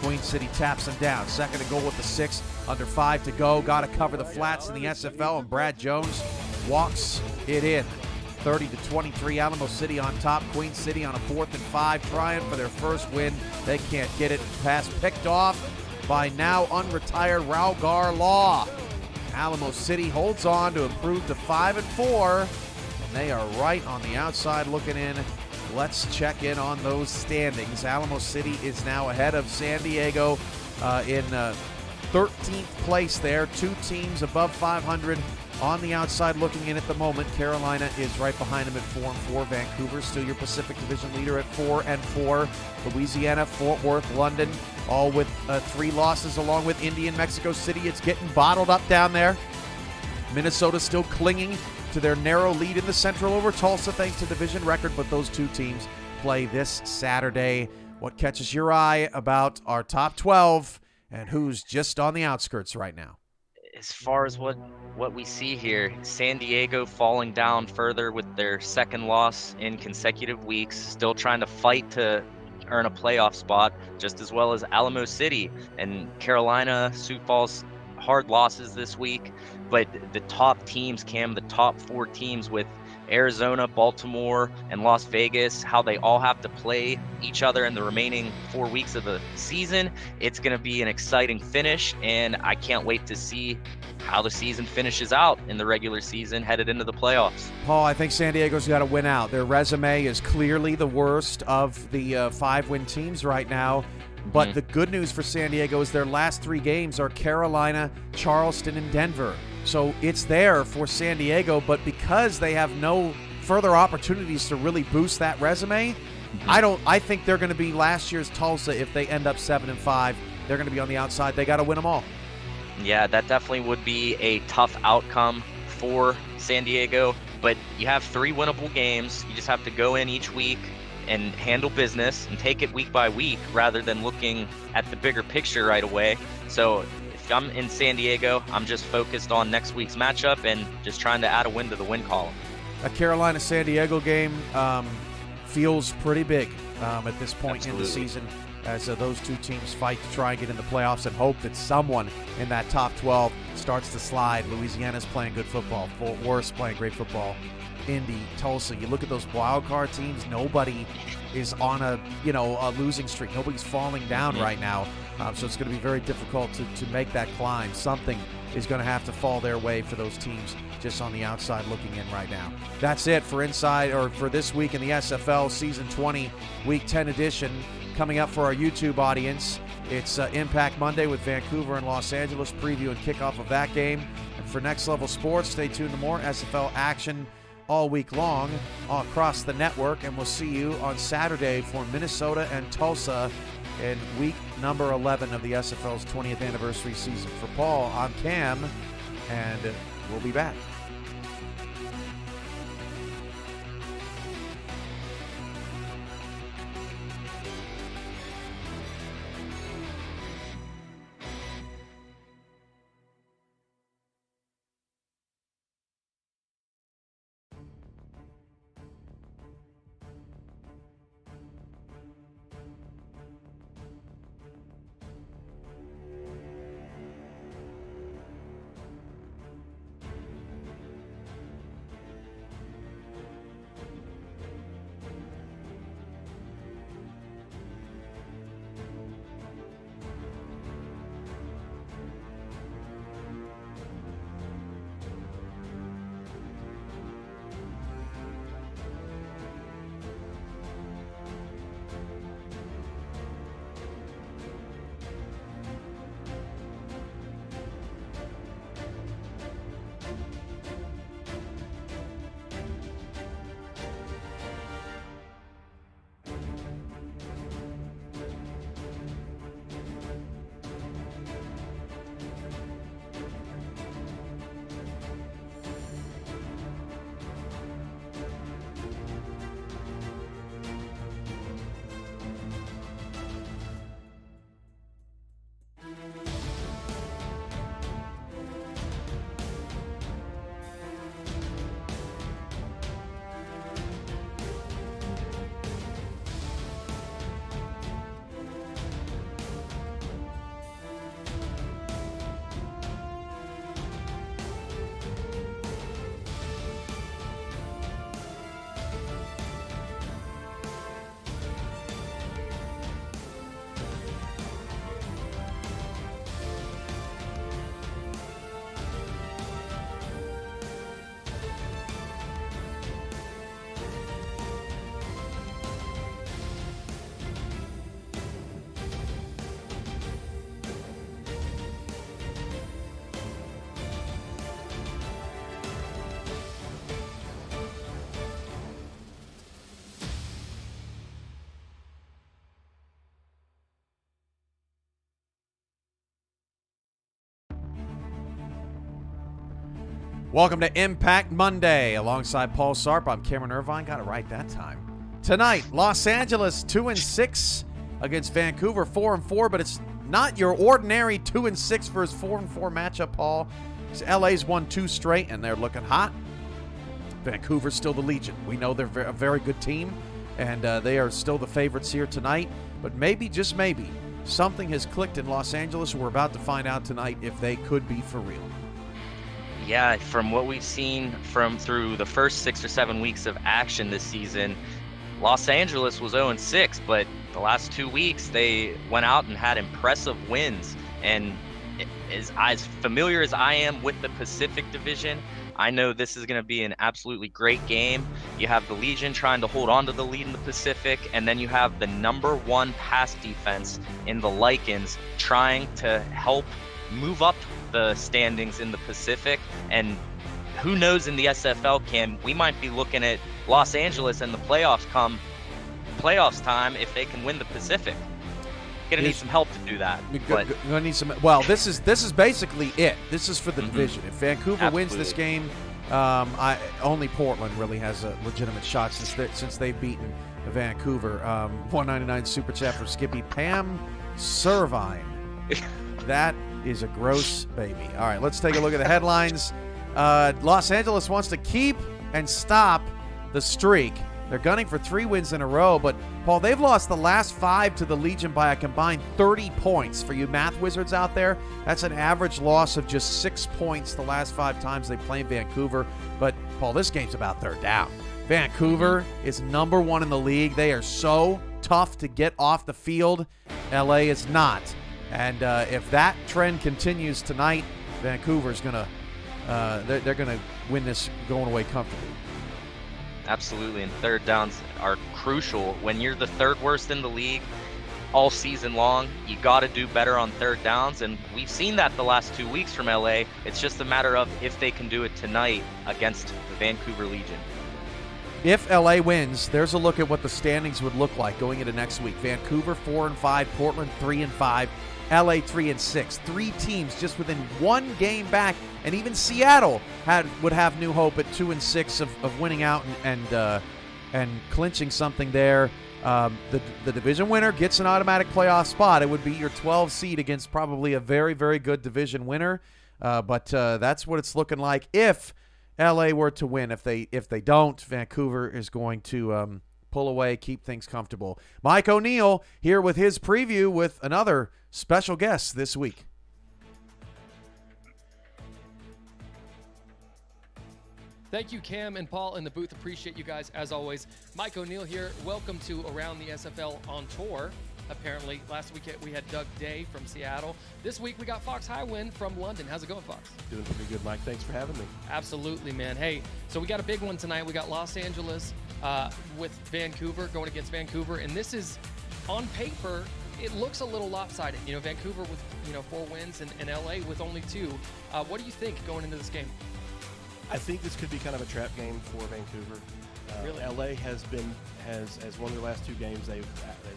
Queen City taps them down. Second and goal with the 6, under 5 to go. Got to cover the flats in the SFL, and Brad Jones walks it in. 30-23, Alamo City on top. Queen City on a 4th and 5, trying for their first win. They can't get it. Pass picked off by now unretired Raugar Law. Alamo City holds on to improve to 5-4, and they are right on the outside looking in. Let's check in on those standings. Alamo City is now ahead of San Diego in 13th place there. 2 teams above 500 on the outside looking in at the moment. Carolina is right behind them at 4-4. Vancouver, still your Pacific Division leader at 4-4. Louisiana, Fort Worth, London, all with 3 losses, along with Indy and Mexico City. It's getting bottled up down there. Minnesota still clinging to their narrow lead in the Central over Tulsa thanks to division record, but those 2 teams play this Saturday. What catches your eye about our top 12 and who's just on the outskirts right now? As far as what we see here, San Diego falling down further with their second loss in consecutive weeks, still trying to fight to earn a playoff spot, just as well as Alamo City and Carolina. Sioux Falls, hard losses this week, but the top teams, Cam, the top 4 teams with Arizona, Baltimore, and Las Vegas, how they all have to play each other in the remaining 4 weeks of the season. It's going to be an exciting finish, and I can't wait to see how the season finishes out in the regular season headed into the playoffs. Paul, I think San Diego's got to win out. Their resume is clearly the worst of the 5-win teams right now. But the good news for San Diego is their last 3 games are Carolina, Charleston, and Denver. So it's there for San Diego, but because they have no further opportunities to really boost that resume, I think they're going to be last year's Tulsa if they end up 7-5. They're going to be on the outside. They got to win them all. Yeah, that definitely would be a tough outcome for San Diego, but you have 3 winnable games. You just have to go in each week and handle business and take it week by week rather than looking at the bigger picture right away. So if I'm in San Diego, I'm just focused on next week's matchup and just trying to add a win to the win column. A Carolina-San Diego game feels pretty big at this point in the season. as those two teams fight to try and get in the playoffs and hope that someone in that top 12 starts to slide. Louisiana's playing good football. Fort Worth's playing great football. Indy, Tulsa. You look at those wild card teams. Nobody is on a losing streak. Nobody's falling down right now. So it's going to be very difficult to make that climb. Something is going to have to fall their way for those teams just on the outside looking in right now. That's it for for this week in the SFL Season 20 Week 10 edition. Coming up for our YouTube audience, it's Impact Monday with Vancouver and Los Angeles, preview and kickoff of that game. And for Next Level Sports, stay tuned to more SFL action all week long all across the network, and we'll see you on Saturday for Minnesota and Tulsa in week number 11 of the SFL's 20th anniversary season. For Paul, I'm Cam, and we'll be back. Welcome to Impact Monday. Alongside Paul Sarp, I'm Cameron Irvine. Got it right that time. Tonight, Los Angeles 2-6 against Vancouver 4-4, but it's not your ordinary 2-6 versus 4-4 matchup, Paul. LA's won 2 straight, and they're looking hot. Vancouver's still the Legion. We know they're a very good team, and they are still the favorites here tonight. But maybe, just maybe, something has clicked in Los Angeles. We're about to find out tonight if they could be for real. Yeah, from what we've seen through the first 6 or 7 weeks of action this season, Los Angeles was 0-6, but the last 2 weeks they went out and had impressive wins. And as familiar as I am with the Pacific Division, I know this is going to be an absolutely great game. You have the Legion trying to hold on to the lead in the Pacific, and then you have the #1 pass defense in the Lycans trying to help move up the standings in the Pacific. And who knows, in the SFL, Cam, we might be looking at Los Angeles in the playoffs come playoffs time if they can win the Pacific. Gonna need some help to do that. Gonna need some. Well, this is basically it. This is for the division. If Vancouver wins this game, only Portland really has a legitimate shot since they've beaten Vancouver. 199 super chat for Skippy Pam Servine. That is a gross baby. All right, let's take a look at the headlines. Los Angeles wants to keep and stop the streak They're gunning for 3 wins in a row, but, Paul, they've lost the last 5 to the Legion by a combined 30 points. For you math wizards out there, that's an average loss of just 6 points the last 5 times they play Vancouver. But, Paul, this game's about third down. Vancouver is number 1 in the league. They are so tough to get off the field. LA is not. And if that trend continues tonight, Vancouver's going to they're going to win this going away comfortably. Absolutely, and third downs are crucial. When you're the 3rd worst in the league all season long, you got to do better on third downs, and we've seen that the last 2 weeks from LA. It's just a matter of if they can do it tonight against the Vancouver Legion. If LA wins, there's a look at what the standings would look like going into next week. Vancouver 4-5, Portland 3-5, LA 3-6. 3 teams just within 1 game back, and even Seattle would have new hope at 2-6 of winning out and clinching something there. The division winner gets an automatic playoff spot. It would be your 12 seed against probably a very, very good division winner. But that's what it's looking like if LA were to win. If they don't, Vancouver is going to pull away, keep things comfortable. Mike O'Neill here with his preview with another special guest this week. Thank you, Cam and Paul in the booth. Appreciate you guys as always. Mike O'Neill here. Welcome to Around the SFL on tour. Apparently, last week we had Doug Day from Seattle. This week we got Fox Highwind from London. How's it going, Fox? Doing pretty good, Mike. Thanks for having me. Absolutely, man. Hey, so we got a big one tonight. We got Los Angeles with Vancouver going against Vancouver, and this is on paper. It looks a little lopsided. You know, Vancouver with 4 wins and LA with only 2. What do you think going into this game? I think this could be kind of a trap game for Vancouver. Really? LA has won their last 2 games. They've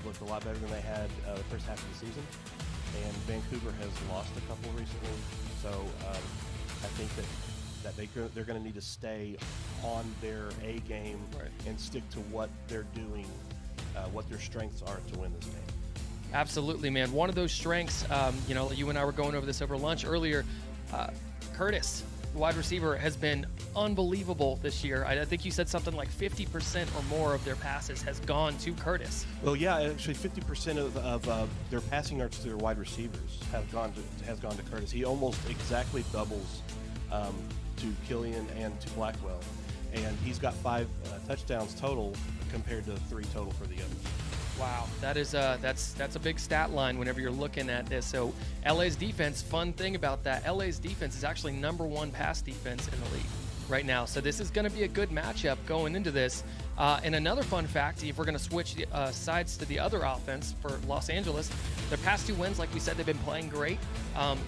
looked a lot better than they had the first half of the season, and Vancouver has lost a couple recently. So I think that they're going to need to stay on their A game and stick to what they're doing, what their strengths are to win this game. Absolutely, man. One of those strengths, you and I were going over this over lunch earlier. Curtis, the wide receiver, has been unbelievable this year. I think you said something like 50% or more of their passes has gone to Curtis. Well, yeah, actually 50% of their passing yards to their wide receivers has gone to Curtis. He almost exactly doubles to Killian and to Blackwell, and he's got 5 touchdowns total compared to 3 total for the others. Wow, that's a big stat line whenever you're looking at this. So LA's defense, fun thing about that, LA's defense is actually #1 pass defense in the league right now. So this is going to be a good matchup going into this. And another fun fact, if we're going to switch sides to the other offense for Los Angeles, their past 2 wins, like we said, they've been playing great.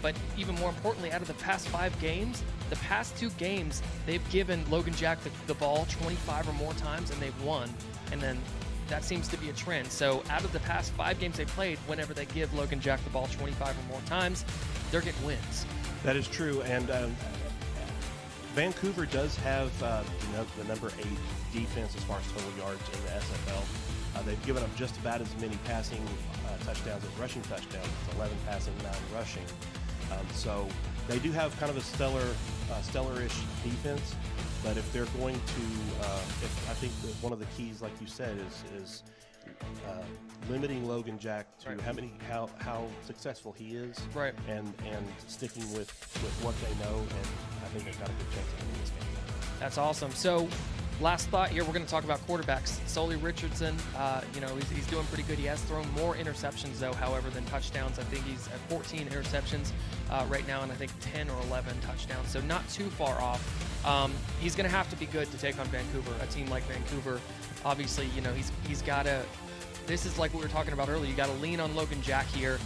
But even more importantly, out of the past 5 games, the past 2 games, they've given Logan Jack the ball 25 or more times, and they've won. And then that seems to be a trend. So out of the past 5 games they played, whenever they give Logan Jack the ball 25 or more times, they're getting wins. That is true, and Vancouver does have the #8 defense as far as total yards in the SFL. They've given up just about as many passing touchdowns as rushing touchdowns. It's 11 passing, 9 rushing. So they do have kind of a stellar-ish defense. But if they're going to, I think that one of the keys, like you said, is limiting Logan Jack to how successful he is, and sticking with what they know, and I think they've got a good chance of winning this game. That's awesome. So, last thought here, we're going to talk about quarterbacks. Sully Richardson, he's doing pretty good. He has thrown more interceptions, though, however, than touchdowns. I think he's at 14 interceptions right now, and I think 10 or 11 touchdowns, so not too far off. He's going to have to be good to take on Vancouver, a team like Vancouver. Obviously, he's got to – this is like what we were talking about earlier. You got to lean on Logan Jack here.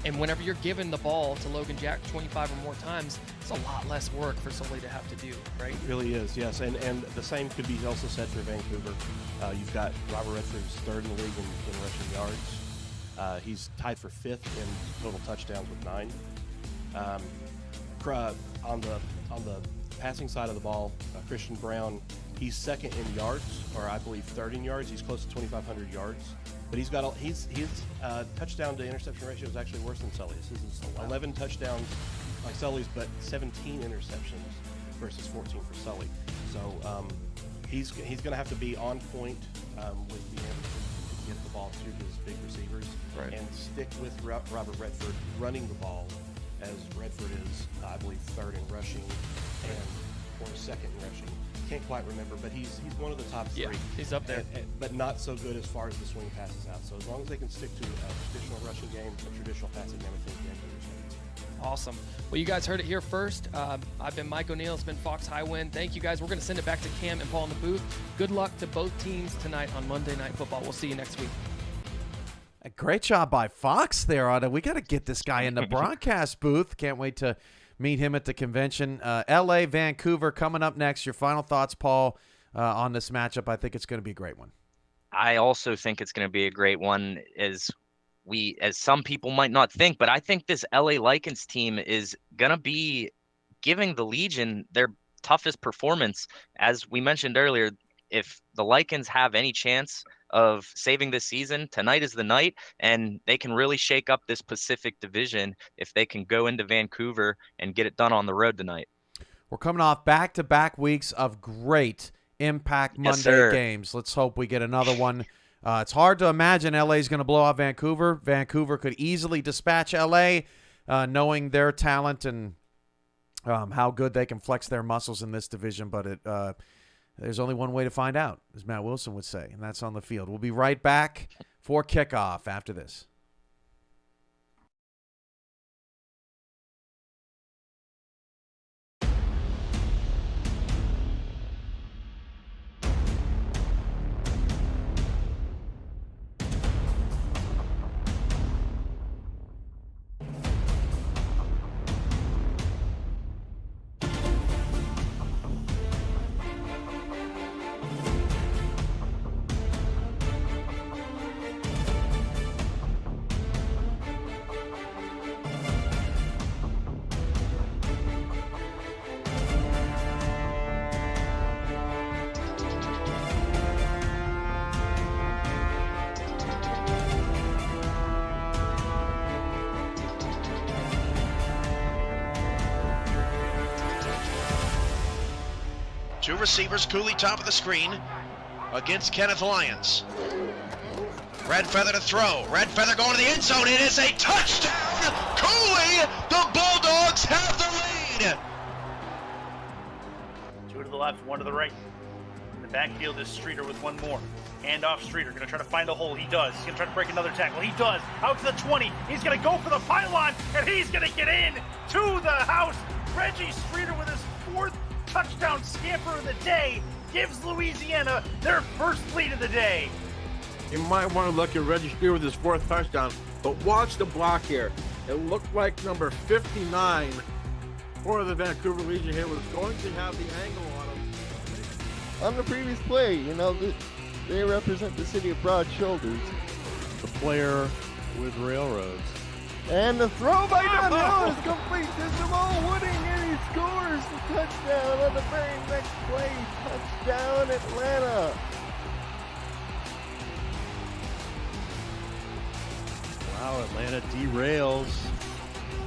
And whenever you're giving the ball to Logan Jack 25 or more times, it's a lot less work for Sully to have to do, right? It really is, yes. And the same could be also said for Vancouver. You've got Robert Redford, who's 3rd in the league in rushing yards. He's tied for 5th in total touchdowns with 9. On the passing side of the ball, Christian Brown, he's 2nd in yards, or I believe 3rd in yards. He's close to 2,500 yards. But his touchdown to interception ratio is actually worse than Sully's. This is 11 touchdowns like Sully's, but 17 interceptions versus 14 for Sully. So he's going to have to be on point with being able to get the ball to his big receivers and stick with Robert Redford running the ball, as Redford is, I believe, third in rushing or second in rushing. Can't quite remember, but he's one of the top three. Yeah, he's up there. But not so good as far as the swing passes out. So as long as they can stick to a traditional rushing game, a traditional passing game, I think the Vancouver's. Awesome. Well, you guys heard it here first. I've been Mike O'Neill. It's been Fox Highwind. Thank you, guys. We're going to send it back to Cam and Paul in the booth. Good luck to both teams tonight on Monday Night Football. We'll see you next week. A great job by Fox there, Otto. We got to get this guy in the broadcast booth. Can't wait to meet him at the convention. LA, Vancouver coming up next. Your final thoughts, Paul, on this matchup. I think it's going to be a great one. I also think it's going to be a great one, as some people might not think, but I think this LA Lycans team is going to be giving the Legion their toughest performance. As we mentioned earlier, if the Lycans have any chance of saving this season, tonight is the night, and they can really shake up this Pacific Division if they can go into Vancouver and get it done on the road tonight. We're coming off back-to-back weeks of great Impact Monday games. Let's hope we get another one. It's hard to imagine LA is going to blow out Vancouver. Vancouver could easily dispatch LA, knowing their talent and how good they can flex their muscles in this division, but there's only one way to find out, as Matt Wilson would say, and that's on the field. We'll be right back for kickoff after this. Two receivers, Cooley top of the screen against Kenneth Lyons. Red Feather to throw. Red Feather going to the end zone. It is a touchdown. Cooley, the Bulldogs have the lead. Two to the left, one to the right. In the backfield is Streeter with one more. Hand off Streeter, going to try to find a hole. He does. He's going to try to break another tackle. He does. Out to the 20. He's going to go for the pylon, and he's going to get in to the house. Reggie Streeter with his fourth touchdown scamper of the day gives Louisiana their first lead of the day. You might want to look at Reggie Streeter with his fourth touchdown, but watch the block here. It looked like number 59 for the Vancouver Legion here was going to have the angle on him. On the previous play, you know, they represent the city of Broad Shoulders. The player with railroads. And the throw by Dunhill is complete to Jamal Wooding, and he scores the touchdown on the very next play. Touchdown, Atlanta. Wow, Atlanta derails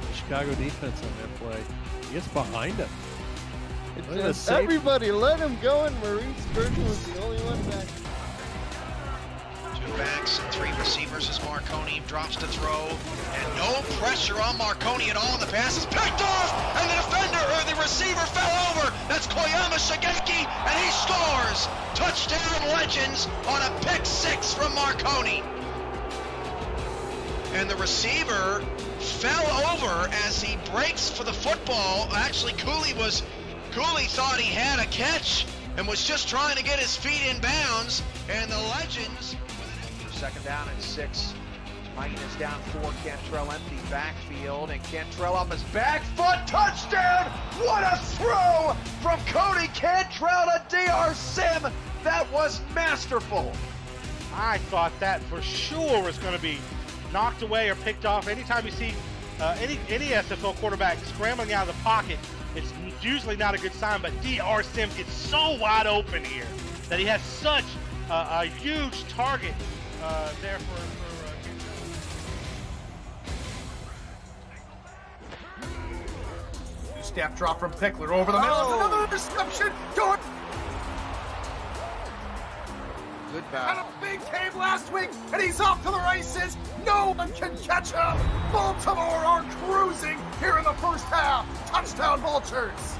the Chicago defense on that play. He gets behind him. Everybody let him go, and Maurice Spurgeon was the only one back. Two backs and three receivers as Marconi drops to throw, and no pressure on Marconi at all. The pass is picked off, and the defender or the receiver fell over. That's Koyama Shigeki, and he scores. Touchdown Legends on a pick six from Marconi. And the receiver fell over as he breaks for the football. Actually, Cooley thought he had a catch and was just trying to get his feet in bounds, and the Legends. Second down and 6. Mighty is down 4. Cantrell empty backfield, and Cantrell off his back foot. Touchdown! What a throw from Cody Cantrell to DR Sim. That was masterful. I thought that for sure was going to be knocked away or picked off. Anytime you see any SFL quarterback scrambling out of the pocket, it's usually not a good sign, but DR Sim gets so wide open here that he has such a huge target there for Two-step drop from Pickler over the middle. Another interception. Good Had battle. a big game last week, and he's off to the races. No one can catch him. Baltimore are cruising here in the first half. Touchdown, Vultures.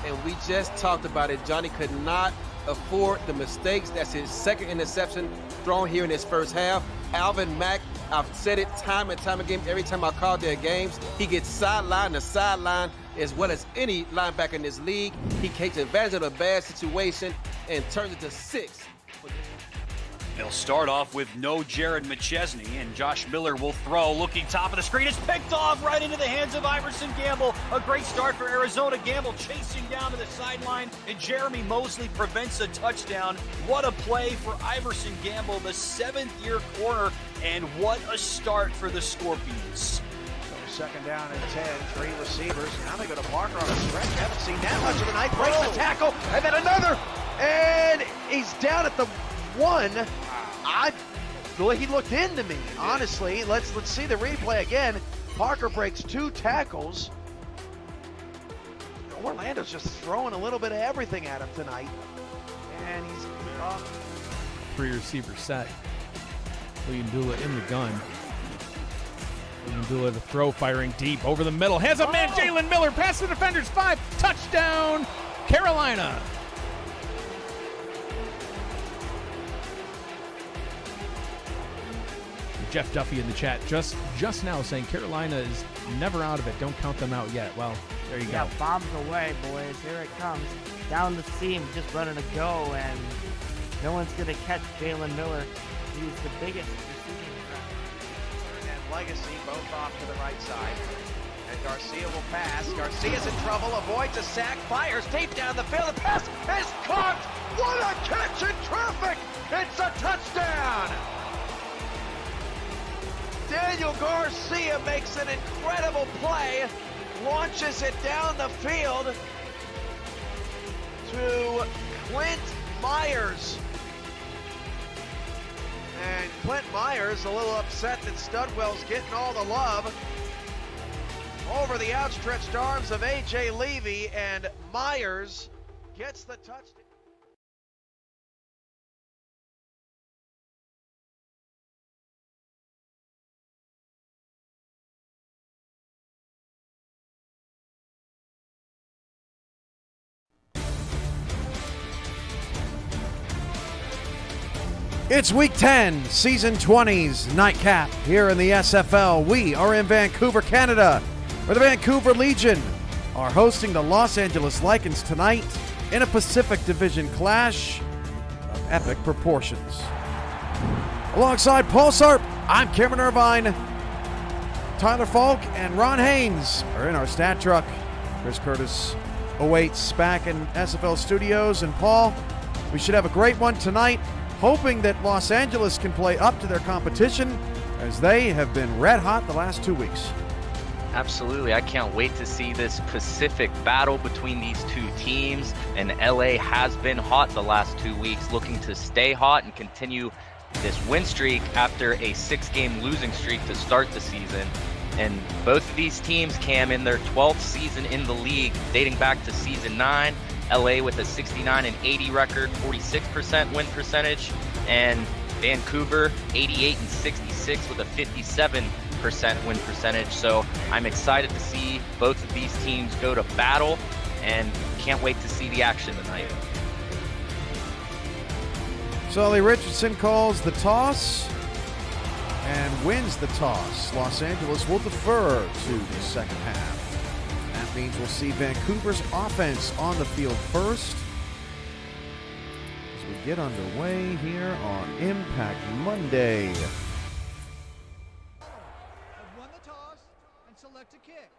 And we just talked about it. Johnny could not afford the mistakes. That's his second interception thrown here in his first half. Alvin Mack, I've said it time and time again, every time I call their games, he gets sidelined to sideline as well as any linebacker in this league. He takes advantage of a bad situation and turns it to 6. They'll start off with no Jared McChesney, and Josh Miller will throw. Looking top of the screen, it's picked off right into the hands of Iverson Gamble. A great start for Arizona. Gamble chasing down to the sideline, and Jeremy Mosley prevents a touchdown. What a play for Iverson Gamble, the 7th-year corner, and what a start for the Scorpions. So 2nd down and 10, 3 receivers. Now they go to Parker on a stretch. Haven't seen that much of the night. Breaks the tackle, and then another, and he's down at the 1. He looked into me, honestly. Let's see the replay again. Parker breaks 2 tackles. Orlando's just throwing a little bit of everything at him tonight. And he's off. 3 receiver set. William Dula in the gun. William Dula to throw, firing deep over the middle. Has a man, Jalen Miller, past the defenders, 5, touchdown, Carolina. Jeff Duffy in the chat just now saying Carolina is never out of it. Don't count them out yet. Well, there you go. Bombs away, boys. Here it comes. Down the seam, just running to go, and no one's going to catch Jalen Miller. He's the biggest receiving threat. And Legacy both off to the right side. And Garcia will pass. Garcia's in trouble, avoids a sack, fires deep down the field. The pass is caught. What a catch in traffic! It's a touchdown! Daniel Garcia makes an incredible play, launches it down the field to Clint Myers. And Clint Myers a little upset that Studwell's getting all the love. Over the outstretched arms of A.J. Levy, and Myers gets the touchdown. It's Week 10, Season 20's nightcap here in the SFL. We are in Vancouver, Canada, where the Vancouver Legion are hosting the Los Angeles Lycans tonight in a Pacific Division clash of epic proportions. Alongside Paul Sarp, I'm Cameron Irvine. Tyler Falk and Ron Haynes are in our stat truck. Chris Curtis awaits back in SFL studios. And Paul, we should have a great one tonight, hoping that Los Angeles can play up to their competition, as they have been red hot the last 2 weeks. Absolutely. I can't wait to see this Pacific battle between these two teams. And LA has been hot the last 2 weeks, looking to stay hot and continue this win streak after a 6-game losing streak to start the season. And both of these teams, Cam, in their 12th season in the league, dating back to season 9. LA with a 69-80 record, 46% win percentage, and Vancouver 88-66 with a 57% win percentage. So I'm excited to see both of these teams go to battle, and can't wait to see the action tonight. Sully Richardson calls the toss and wins the toss. Los Angeles will defer to the second half. That means we'll see Vancouver's offense on the field first as we get underway here on Impact Monday. Won the toss and select a kick.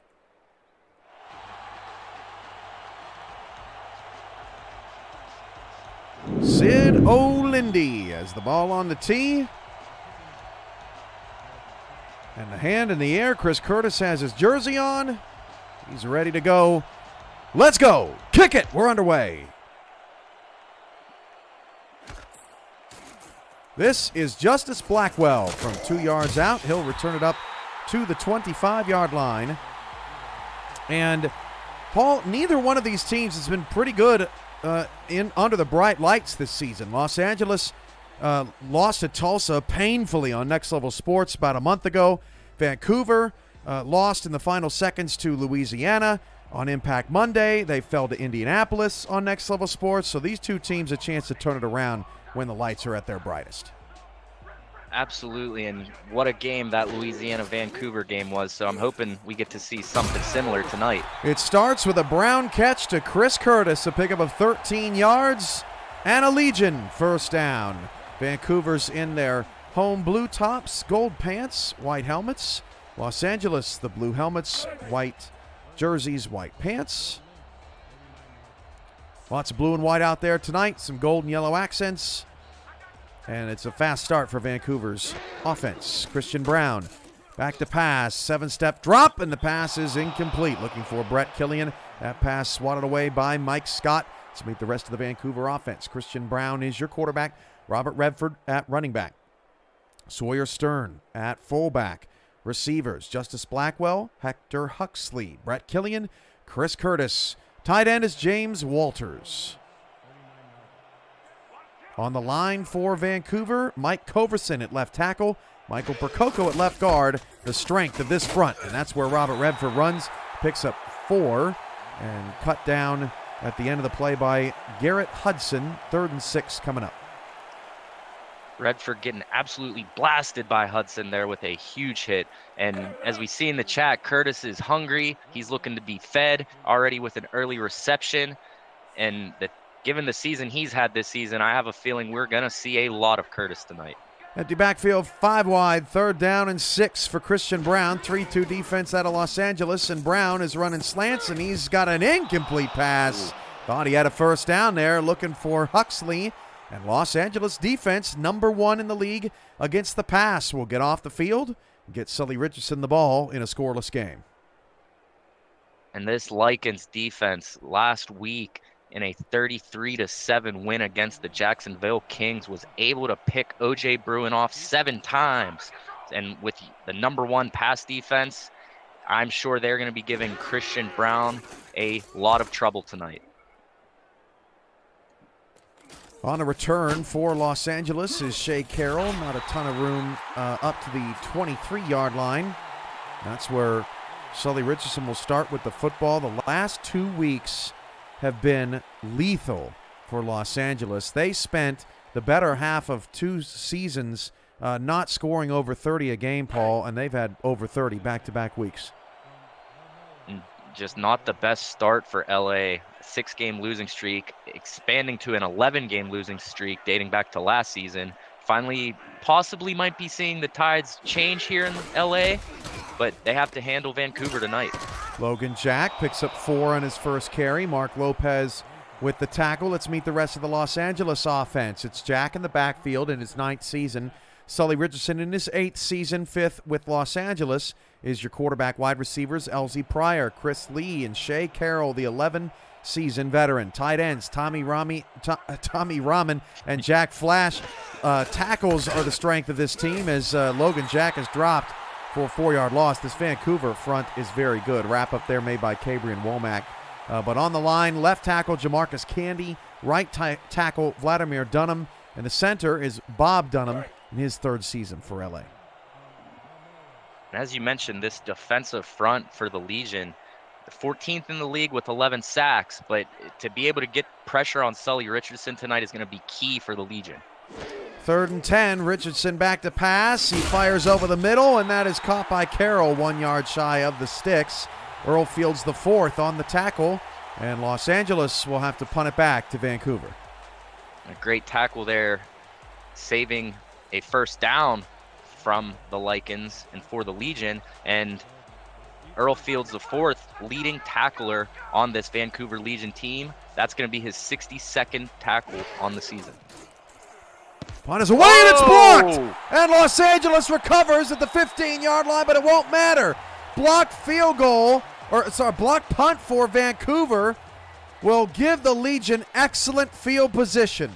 Sid O'Lindy as the ball on the tee. And the hand in the air. Chris Curtis has his jersey on. He's ready to go. Let's go. Kick it. We're underway. This is Justice Blackwell from 2 yards out. He'll return it up to the 25-yard line. And, Paul, neither one of these teams has been pretty good in under the bright lights this season. Los Angeles lost to Tulsa painfully on Next Level Sports about a month ago. Vancouver lost in the final seconds to Louisiana on Impact Monday. They fell to Indianapolis on Next Level Sports. So these two teams a chance to turn it around when the lights are at their brightest. Absolutely, and what a game that Louisiana-Vancouver game was, so I'm hoping we get to see something similar tonight. It starts with a Brown catch to Chris Curtis, a pickup of 13 yards, and a Legion first down. Vancouver's in their home blue tops, gold pants, white helmets. Los Angeles, the blue helmets, white jerseys, white pants. Lots of blue and white out there tonight, some gold and yellow accents. And it's a fast start for Vancouver's offense. Christian Brown back to pass, 7-step drop, and the pass is incomplete. Looking for Brett Killian. That pass swatted away by Mike Scott to meet the rest of the Vancouver offense. Christian Brown is your quarterback. Robert Redford at running back. Sawyer Stern at fullback. Receivers, Justice Blackwell, Hector Huxley, Brett Killian, Chris Curtis. Tight end is James Walters. On the line for Vancouver, Mike Coverson at left tackle, Michael Percoco at left guard, the strength of this front. And that's where Robert Redford runs, picks up 4, and cut down at the end of the play by Garrett Hudson. 3rd and 6 coming up. Redford getting absolutely blasted by Hudson there with a huge hit. And as we see in the chat, Curtis is hungry. He's looking to be fed already with an early reception. And given the season he's had this season, I have a feeling we're going to see a lot of Curtis tonight. Empty backfield, 5 wide, 3rd down and 6 for Christian Brown. 3-2 defense out of Los Angeles, and Brown is running slants, and he's got an incomplete pass. Thought he had a first down there, looking for Huxley. And Los Angeles defense, number 1 in the league against the pass, will get off the field and get Sully Richardson the ball in a scoreless game. And this Lycans defense last week in a 33-7 win against the Jacksonville Kings was able to pick O.J. Bruin off 7 times. And with the number 1 pass defense, I'm sure they're going to be giving Christian Brown a lot of trouble tonight. On a return for Los Angeles is Shea Carroll. Not a ton of room up to the 23-yard line. That's where Sully Richardson will start with the football. The last 2 weeks have been lethal for Los Angeles. They spent the better half of 2 seasons not scoring over 30 a game, Paul, and they've had over 30 back-to-back weeks. Just not the best start for LA. 6-game losing streak, expanding to an 11-game losing streak dating back to last season. Finally, possibly might be seeing the tides change here in LA, but they have to handle Vancouver tonight. Logan Jack picks up 4 on his first carry. Mark Lopez with the tackle. Let's meet the rest of the Los Angeles offense. It's Jack in the backfield in his 9th season. Sully Richardson in his 8th season, 5th with Los Angeles, is your quarterback. Wide receivers, Elsie Pryor, Chris Lee, and Shea Carroll, the 11-season veteran. Tight ends, Tommy Rahman and Jack Flash. Tackles are the strength of this team as Logan Jack is dropped for a 4-yard loss. This Vancouver front is very good. Wrap up there made by Cabrian Womack. But on the line, left tackle Jamarcus Candy, right tackle Vladimir Dunham, and the center is Bob Dunham in his 3rd season for LA. And as you mentioned, this defensive front for the Legion, 14th in the league with 11 sacks, but to be able to get pressure on Sully Richardson tonight is going to be key for the Legion. 3rd and 10, Richardson back to pass. He fires over the middle, and that is caught by Carroll 1 yard shy of the sticks. Earl Fields the 4th on the tackle, and Los Angeles will have to punt it back to Vancouver. A great tackle there, saving a first down from the Lycans and for the Legion, and Earl Fields the 4th, leading tackler on this Vancouver Legion team. That's going to be his 62nd tackle on the season. Punt is away, and it's blocked! And Los Angeles recovers at the 15-yard line, but it won't matter. Blocked blocked punt for Vancouver will give the Legion excellent field position.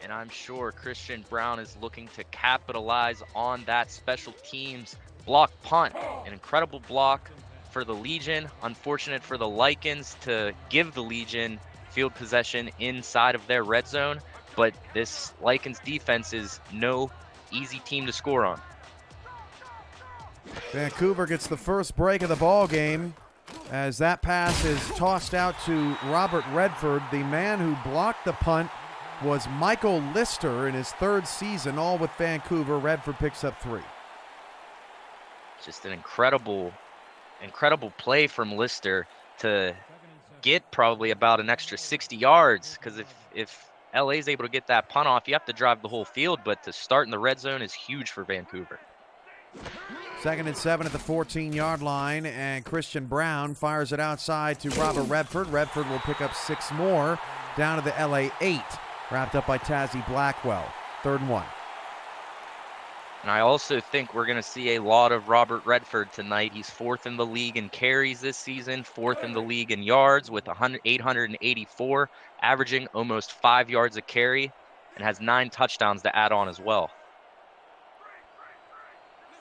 And I'm sure Christian Brown is looking to capitalize on that special teams block punt. An incredible block for the Legion. Unfortunate for the Lycans to give the Legion field possession inside of their red zone. but this Lycans defense is no easy team to score on. Vancouver gets the first break of the ball game as that pass is tossed out to Robert Redford. The man who blocked the punt was Michael Lister in his third season, all with Vancouver. Redford picks up 3. Just an incredible play from Lister to get probably about an extra 60 yards, because if LA is able to get that punt off, you have to drive the whole field, but to start in the red zone is huge for Vancouver. 2nd and 7 at the 14-yard line, and Christian Brown fires it outside to Robert Redford. Redford will pick up 6 more down to the LA 8, wrapped up by Tazzy Blackwell. 3rd and 1. And I also think we're going to see a lot of Robert Redford tonight. He's 4th in the league in carries this season, 4th in the league in yards with 884, averaging almost 5 yards a carry, and has 9 touchdowns to add on as well.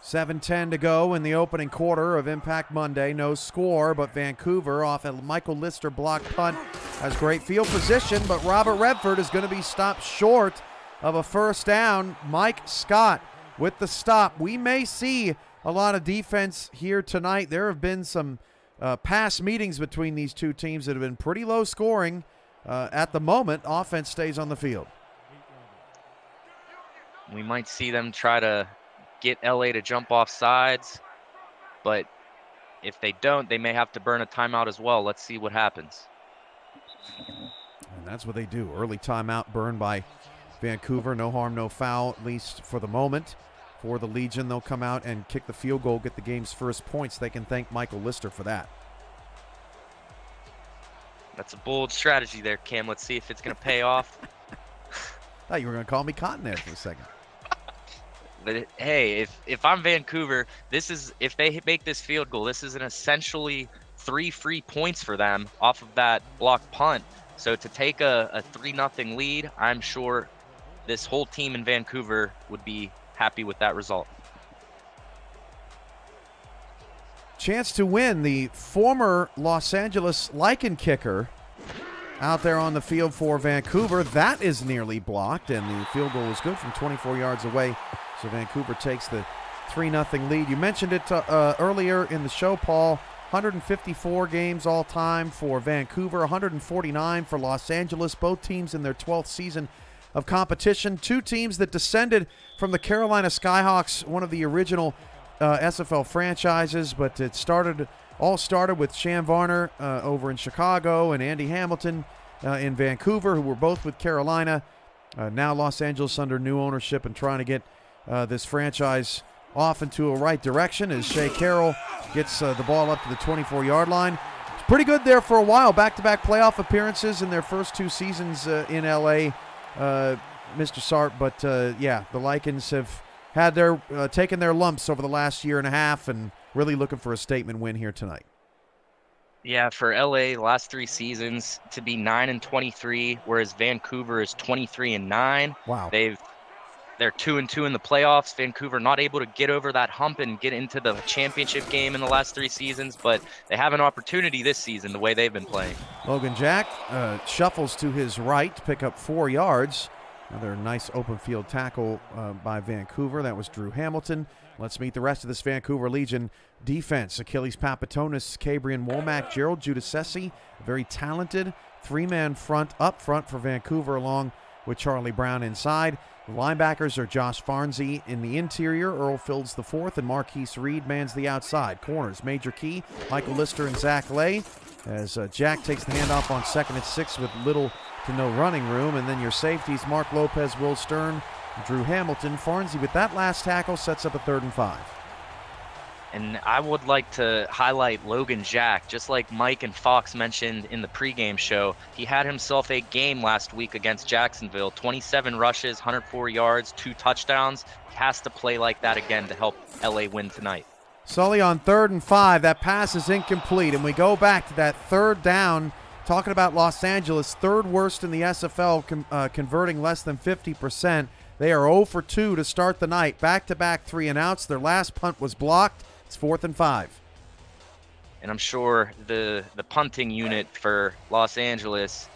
7:10 to go in the opening quarter of Impact Monday. No score, but Vancouver off a Michael Lister block punt has great field position, but Robert Redford is going to be stopped short of a first down. Mike Scott with the stop. We may see a lot of defense here tonight. There have been some past meetings between these two teams that have been pretty low scoring. At the moment, offense stays on the field. We might see them try to get LA to jump off sides, but if they don't, they may have to burn a timeout as well. Let's see what happens. And that's what they do. Early timeout burned by Vancouver. No harm, no foul, at least for the moment. For the Legion, they'll come out and kick the field goal, get the game's first points. They can thank Michael Lister for that. That's a bold strategy there, Cam. Let's see if it's going to pay off. Thought you were going to call me Cotton there for a second. But hey, if I'm Vancouver, if they make this field goal, this is an essentially 3 free points for them off of that block punt. So to take a 3-0 lead, I'm sure this whole team in Vancouver would be happy with that result. Chance to win. The former Los Angeles Lycan kicker out there on the field for Vancouver. That is nearly blocked, and the field goal was good from 24 yards away. So Vancouver takes the 3-0 lead. You mentioned it earlier in the show, Paul. 154 games all time for Vancouver, 149 for Los Angeles. Both teams in their 12th season of competition. 2 teams that descended from the Carolina Skyhawks, one of the original SFL franchises, but it all started with Shan Varner over in Chicago and Andy Hamilton in Vancouver, who were both with Carolina. Now Los Angeles under new ownership and trying to get this franchise off into a right direction as Shea Carroll gets the ball up to the 24-yard line. It's pretty good there for a while. Back-to-back playoff appearances in their first 2 seasons in L.A., Mr. Sarp. But, yeah, the Lycans have had taken their lumps over the last year and a half and really looking for a statement win here tonight. Yeah, for LA, last 3 seasons to be 9-23, whereas Vancouver is 23-9. Wow. They're 2-2 in the playoffs. Vancouver not able to get over that hump and get into the championship game in the last 3 seasons, but they have an opportunity this season the way they've been playing. Logan Jack shuffles to his right to pick up 4 yards. Another nice open field tackle by Vancouver. That was Drew Hamilton. Let's meet the rest of this Vancouver Legion defense. Achilles Papatonis, Cabrian Womack, Gerald Giudice, very talented 3-man front up front for Vancouver along with Charlie Brown inside. The linebackers are Josh Farnsey in the interior, Earl Fields the fourth, and Marquise Reed mans the outside. Corners, Major Key, Michael Lister, and Zach Lay, as Jack takes the handoff on 2nd and 6 with little to no running room. And then your safeties, Mark Lopez, Will Stern, Drew Hamilton. Farnsey with that last tackle sets up a 3rd and 5. And I would like to highlight Logan Jack. Just like Mike and Fox mentioned in the pregame show, he had himself a game last week against Jacksonville. 27 rushes, 104 yards, 2 touchdowns. He has to play like that again to help LA win tonight. Sully on 3rd and 5. That pass is incomplete. And we go back to that 3rd down, talking about Los Angeles, 3rd worst in the SFL, converting less than 50%. They are 0 for 2 to start the night. Back-to-back 3-and-outs. Their last punt was blocked. It's 4th and 5. And I'm sure the punting unit for Los Angeles,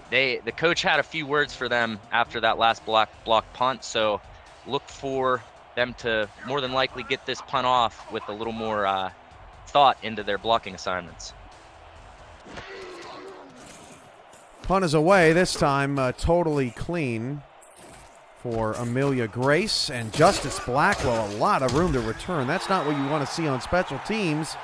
the coach had a few words for them after that last block punt, so look for them to more than likely get this punt off with a little more thought into their blocking assignments. Punt is away, this time totally clean for Amelia Grace and Justice Blackwell. A lot of room to return. That's not what you want to see on special teams.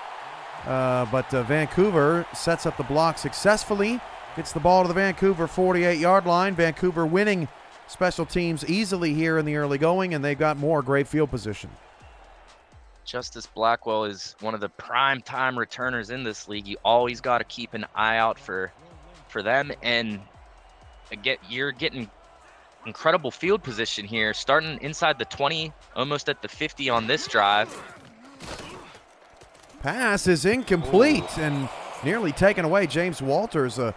But Vancouver sets up the block successfully. Gets the ball to the Vancouver 48-yard line. Vancouver winning special teams easily here in the early going, and they've got more great field position. Justice Blackwell is one of the prime time returners in this league. You always got to keep an eye out for them, and you're getting incredible field position here, starting inside the 20, almost at the 50 on this drive. Pass is incomplete and nearly taken away. James Walters, a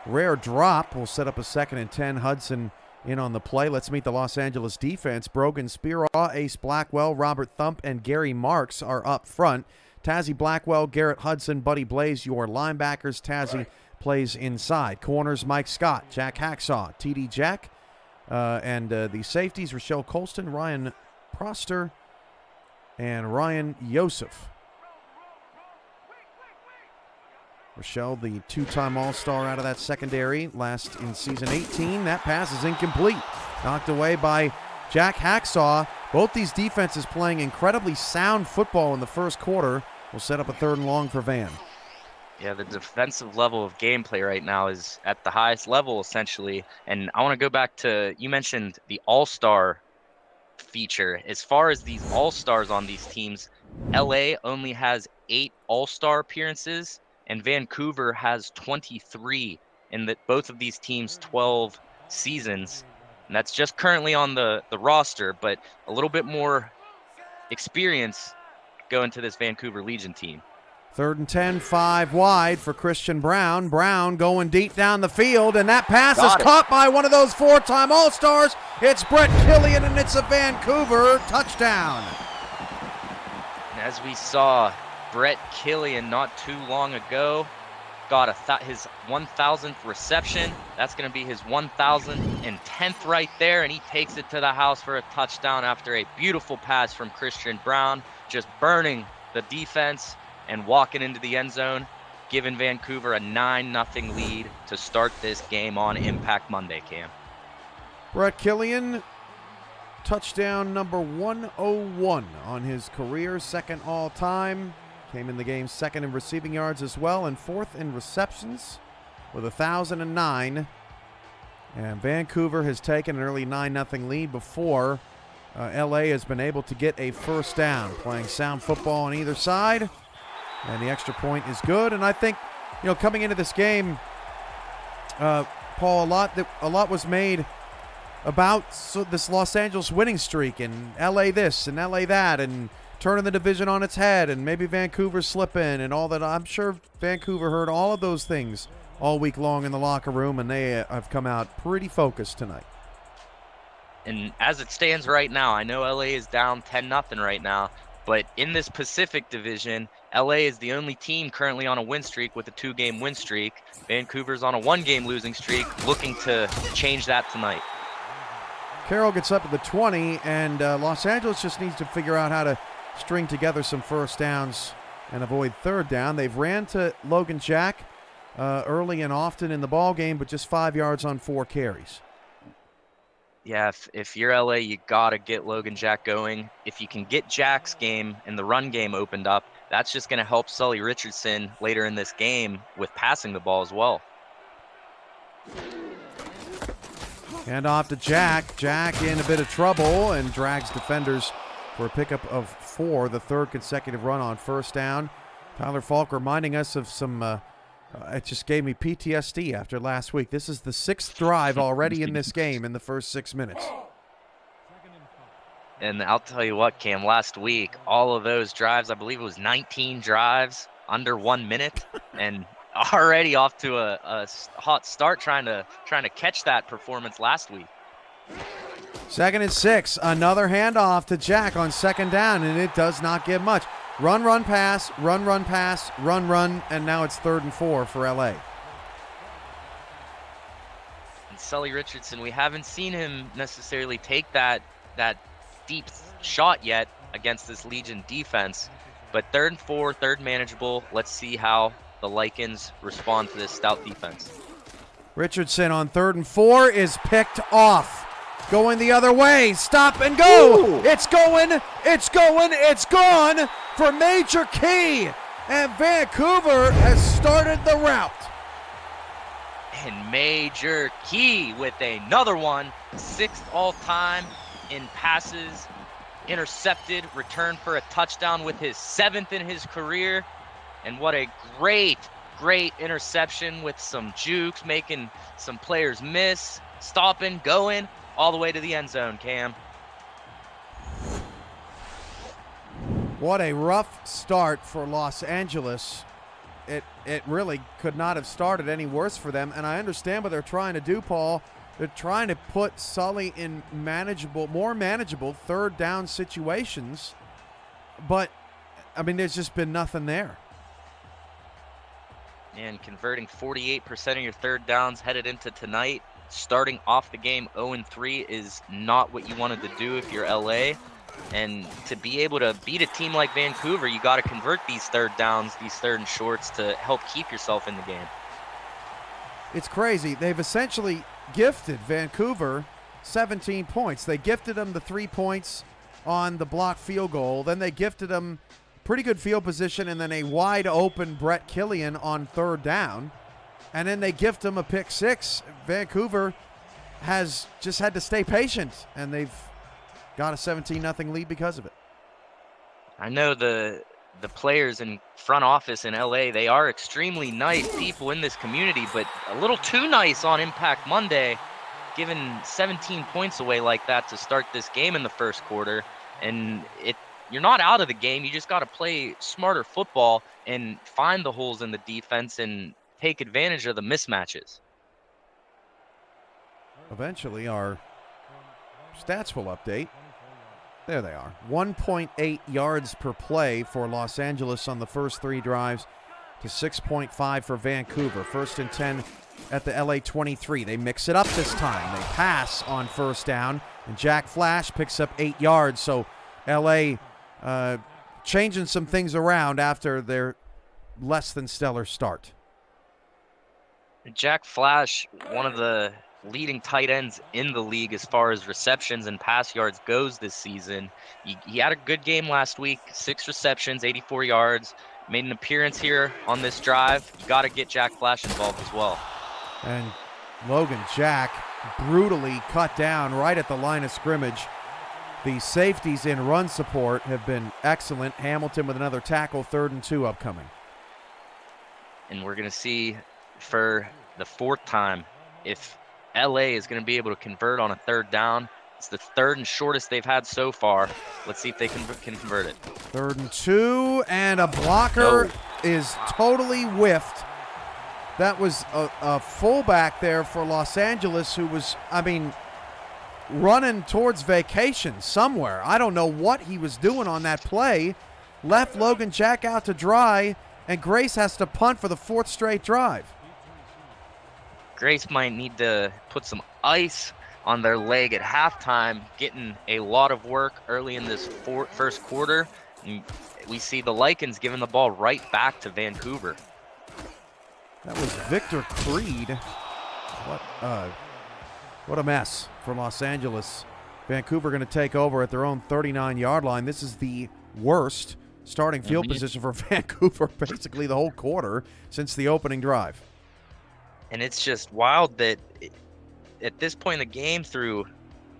rare drop, will set up a 2nd and 10. Hudson in on the play. Let's meet the Los Angeles defense. Brogan Spiraw, Ace Blackwell, Robert Thump, and Gary Marks are up front. Tazzy Blackwell, Garrett Hudson, Buddy Blaze, your linebackers. Tazzy plays inside. Corners, Mike Scott, Jack Hacksaw, TD Jack, and the safeties, Rochelle Colston, Ryan Proster, and Ryan Yosef. Rochelle, the two-time All-Star out of that secondary last in season 18. That pass is incomplete. Knocked away by Jack Hacksaw. Both these defenses playing incredibly sound football in the first quarter. Will set up a 3rd and long for Van. Yeah, the defensive level of gameplay right now is at the highest level, essentially. And I want to go back to, you mentioned the All-Star feature. As far as these All-Stars on these teams, LA only has 8 All-Star appearances, and Vancouver has 23 in both of these teams' 12 seasons. And that's just currently on the roster, but a little bit more experience going to this Vancouver Legion team. 3rd and 10, 5 wide for Christian Brown. Brown going deep down the field, and that pass is caught by one of those 4-time All-Stars. It's Brett Killian, and it's a Vancouver touchdown. And as we saw, Brett Killian not too long ago got his 1,000th reception. That's going to be his 1,010th right there, and he takes it to the house for a touchdown after a beautiful pass from Christian Brown, just burning the defense and walking into the end zone, giving Vancouver a 9-0 lead to start this game on Impact Monday, Cam. Brett Killian, touchdown number 101 on his career, 2nd all-time. Came in the game 2nd in receiving yards as well, and 4th in receptions with 1,009. And Vancouver has taken an early 9-0 lead before LA has been able to get a first down, playing sound football on either side. And the extra point is good. And I think, coming into this game, Paul, a lot was made about this Los Angeles winning streak, and LA this and LA that, and turning the division on its head, and maybe Vancouver slipping and all that. I'm sure Vancouver heard all of those things all week long in the locker room, and they have come out pretty focused tonight. And as it stands right now, I know LA is down 10-0 right now, but in this Pacific Division, LA is the only team currently on a win streak with a 2-game win streak. Vancouver's on a 1-game losing streak, looking to change that tonight. Carroll gets up to the 20, and Los Angeles just needs to figure out how to string together some first downs and avoid 3rd down. They've ran to Logan Jack early and often in the ball game, but just 5 yards on 4 carries. Yeah, if you're LA, you got to get Logan Jack going. If you can get Jack's game and the run game opened up, that's just going to help Sully Richardson later in this game with passing the ball as well. Hand off to Jack. Jack in a bit of trouble and drags defenders for a pickup of 4, the 3rd consecutive run on first down. Tyler Falk reminding us of some, it just gave me PTSD after last week. This is the 6th drive already in this game in the first 6 minutes. And I'll tell you what, Cam, last week, all of those drives, I believe it was 19 drives under 1 minute, and already off to a hot start trying to catch that performance last week. 2nd and 6, another handoff to Jack on 2nd down, and it does not give much. Run, run, pass, run, run, pass, run, run, and now it's 3rd and 4 for LA. Sully Richardson, we haven't seen him necessarily take that deep shot yet against this Legion defense. But 3rd and 4, 3rd manageable. Let's see how the Lycans respond to this stout defense. Richardson on 3rd and 4 is picked off. Going the other way. Stop and go. Ooh. It's going. It's gone for Major Key. And Vancouver has started the route. And Major Key with another one. 6th all-time in passes intercepted. Returned for a touchdown with his 7th in his career. And what a great interception with some jukes, making some players miss, stopping, going, all the way to the end zone, Cam. What a rough start for Los Angeles. It really could not have started any worse for them, and I understand what they're trying to do, Paul. They're trying to put Sully in more manageable 3rd down situations, but, I mean, there's just been nothing there. And converting 48% of your 3rd downs headed into tonight, starting off the game 0-3 is not what you wanted to do if you're LA. And to be able to beat a team like Vancouver, you got to convert these 3rd downs, these 3rd and shorts to help keep yourself in the game. It's crazy. They've essentially gifted Vancouver 17 points. They gifted them the 3 points on the blocked field goal. Then they gifted them pretty good field position and then a wide open Brett Killian on 3rd down. And then they gift them a pick 6. Vancouver has just had to stay patient, and they've got a 17-0 lead because of it. I know the players in front office in LA, they are extremely nice people in this community, but a little too nice on Impact Monday, giving 17 points away like that to start this game in the 1st quarter. And you're not out of the game. You just got to play smarter football and find the holes in the defense and take advantage of the mismatches. Eventually, our stats will update. There they are. 1.8 yards per play for Los Angeles on the first 3 drives to 6.5 for Vancouver. 1st and 10 at the LA 23. They mix it up this time. They pass on 1st down, and Jack Flash picks up 8 yards. So LA changing some things around after their less than stellar start. Jack Flash, one of the leading tight ends in the league as far as receptions and pass yards goes this season. He had a good game last week, 6 receptions, 84 yards, made an appearance here on this drive. You got to get Jack Flash involved as well. And Logan Jack brutally cut down right at the line of scrimmage. The safeties in run support have been excellent. Hamilton with another tackle, 3rd and 2 upcoming. And we're going to see for the 4th time if LA is going to be able to convert on a 3rd down. It's the 3rd and shortest they've had so far. Let's see if they can convert it. 3rd and 2, and a blocker is totally whiffed. That was a fullback there for Los Angeles who was, running towards vacation somewhere. I don't know what he was doing on that play. Left Logan Jack out to dry, and Grace has to punt for the 4th straight drive. Grace might need to put some ice on their leg at halftime, getting a lot of work early in this 1st quarter. And we see the Lycans giving the ball right back to Vancouver. That was Victor Creed. What a mess for Los Angeles. Vancouver going to take over at their own 39-yard line. This is the worst starting field position for Vancouver basically the whole quarter since the opening drive. And it's just wild that at this point in the game, through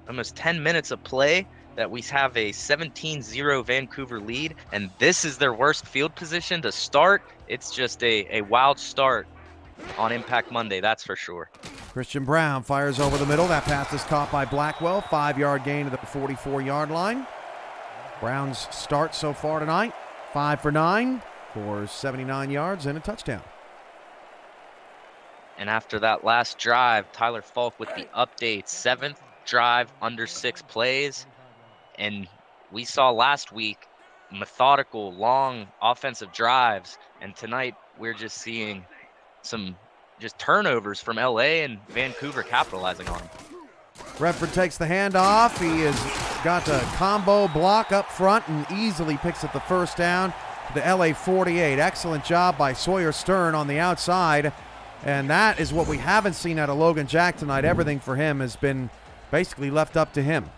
almost 10 minutes of play, that we have a 17-0 Vancouver lead, and this is their worst field position to start. It's just a wild start on Impact Monday, that's for sure. Christian Brown fires over the middle. That pass is caught by Blackwell. 5-yard gain to the 44-yard line. Brown's start so far tonight, 5 for 9 for 79 yards and a touchdown. And after that last drive, Tyler Falk with the update. 7th drive, under 6 plays. And we saw last week methodical, long offensive drives. And tonight we're just seeing some just turnovers from LA and Vancouver capitalizing on them. Redford takes the handoff. He has got a combo block up front and easily picks up the first down to the LA 48. Excellent job by Sawyer Stern on the outside. And that is what we haven't seen out of Logan Jack tonight. Everything for him has been basically left up to him.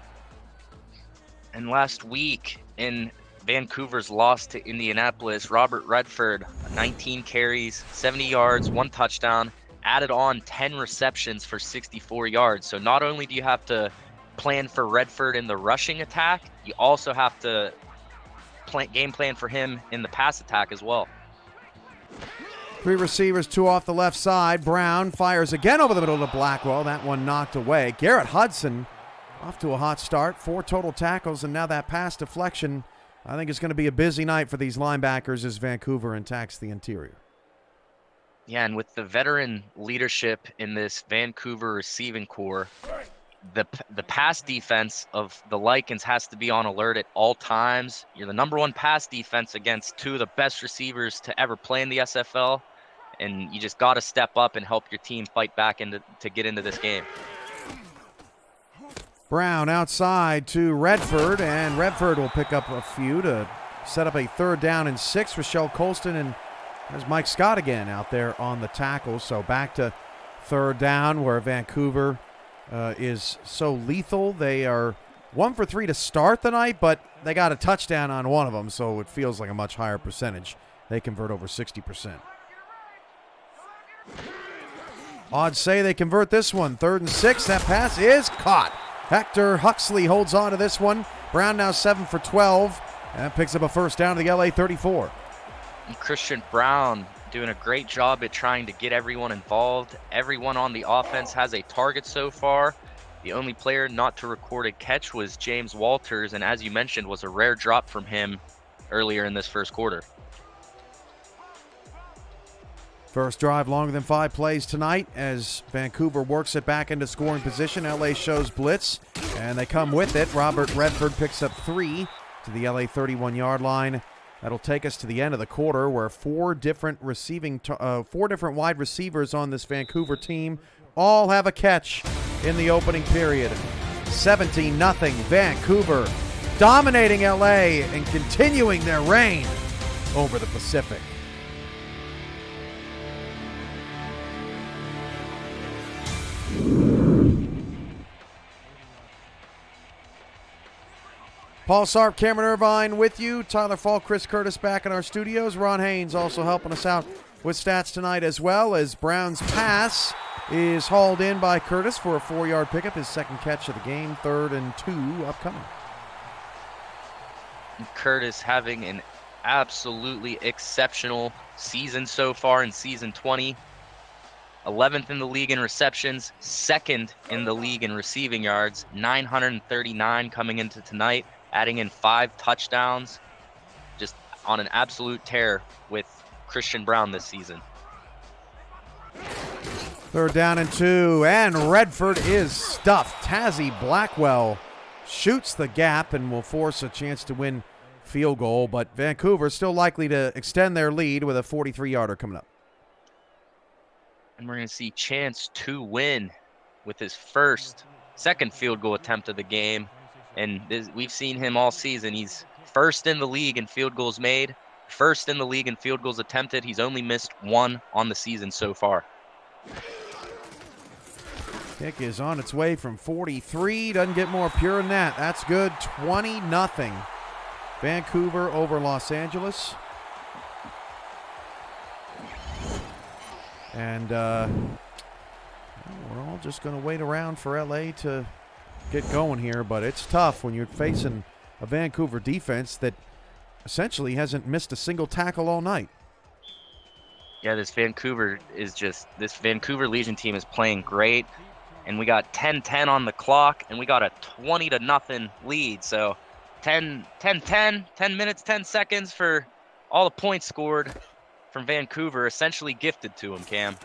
And last week in Vancouver's loss to Indianapolis, Robert Redford, 19 carries, 70 yards, 1 touchdown, added on 10 receptions for 64 yards. So not only do you have to plan for Redford in the rushing attack, you also have to game plan for him in the pass attack as well. 3 receivers, 2 off the left side. Brown fires again over the middle to Blackwell. That one knocked away. Garrett Hudson off to a hot start. 4 total tackles, and now that pass deflection. I think it's going to be a busy night for these linebackers as Vancouver attacks the interior. Yeah, and with the veteran leadership in this Vancouver receiving core, the pass defense of the Lycans has to be on alert at all times. You're the number 1 pass defense against 2 of the best receivers to ever play in the SFL, and you just got to step up and help your team fight back to get into this game. Brown outside to Redford, and Redford will pick up a few to set up a 3rd down and 6. Rochelle Colston, and there's Mike Scott again out there on the tackle. So back to 3rd down where Vancouver is so lethal. They are 1 for 3 to start the night, but they got a touchdown on one of them, so it feels like a much higher percentage. They convert over 60%. Odds say they convert this one. 3rd and 6. That pass is caught. Hector Huxley holds on to this one. Brown now 7 for 12 and picks up a 1st down to the LA 34. And Christian Brown doing a great job at trying to get everyone involved. Everyone on the offense has a target so far. The only player not to record a catch was James Walters, and as you mentioned, was a rare drop from him earlier in this first quarter. First drive longer than 5 plays tonight as Vancouver works it back into scoring position. LA shows blitz, and they come with it. Robert Redford picks up 3 to the LA 31-yard line. That'll take us to the end of the quarter where 4 different wide receivers on this Vancouver team all have a catch in the opening period. 17-0 Vancouver dominating LA and continuing their reign over the Pacific. Paul Sarp, Cameron Irvine with you. Tyler Falk, Chris Curtis back in our studios. Ron Haynes also helping us out with stats tonight as well, as Brown's pass is hauled in by Curtis for a 4-yard pickup, his 2nd catch of the game. 3rd and 2 upcoming. Curtis having an absolutely exceptional season so far in season 20. 11th in the league in receptions, 2nd in the league in receiving yards, 939 coming into tonight, adding in 5 touchdowns, just on an absolute tear with Christian Brown this season. 3rd down and 2, and Redford is stuffed. Tazzy Blackwell shoots the gap and will force a chance to win field goal, but Vancouver still likely to extend their lead with a 43-yarder coming up. And we're going to see Chance to win with his second field goal attempt of the game. And we've seen him all season. He's 1st in the league in field goals made, 1st in the league in field goals attempted. He's only missed 1 on the season so far. Kick is on its way from 43. Doesn't get more pure than that. That's good. 20-0. Vancouver over Los Angeles. And we're all just going to wait around for LA to get going here, but it's tough when you're facing a Vancouver defense that essentially hasn't missed a single tackle all night. Yeah, this Vancouver Legion team is playing great, and we got 10-10 on the clock, and we got a 20-0 lead. So 10 minutes, 10 seconds for all the points scored from Vancouver, essentially gifted to him, Cam.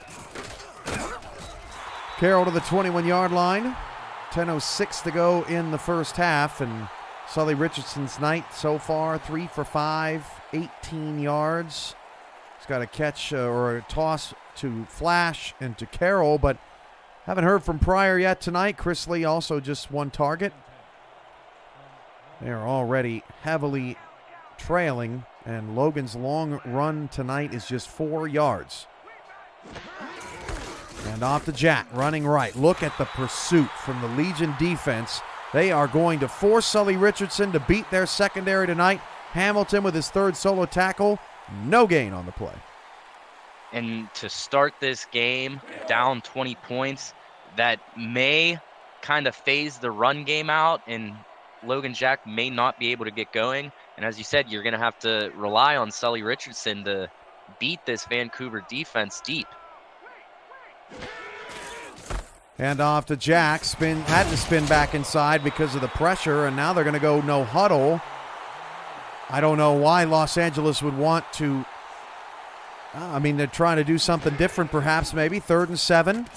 Carroll to the 21-yard line. 10:06 to go in the first half, and Sully Richardson's night so far, 3 for 5, 18 yards. He's got a catch or a toss to Flash and to Carroll, but haven't heard from Pryor yet tonight. Chris Lee also just one target. They are already heavily trailing, and Logan's long run tonight is just 4 yards. And off to Jack, running right. Look at the pursuit from the Legion defense. They are going to force Sully Richardson to beat their secondary tonight. Hamilton with his third solo tackle. No gain on the play. And to start this game down 20 points, that may kind of phase the run game out, and Logan Jack may not be able to get going. And as you said, you're going to have to rely on Sully Richardson to beat this Vancouver defense deep. And off to Jack. Had to spin back inside because of the pressure, and now they're going to go no huddle. I don't know why Los Angeles would want to. They're trying to do something different perhaps, maybe. 3rd and 7.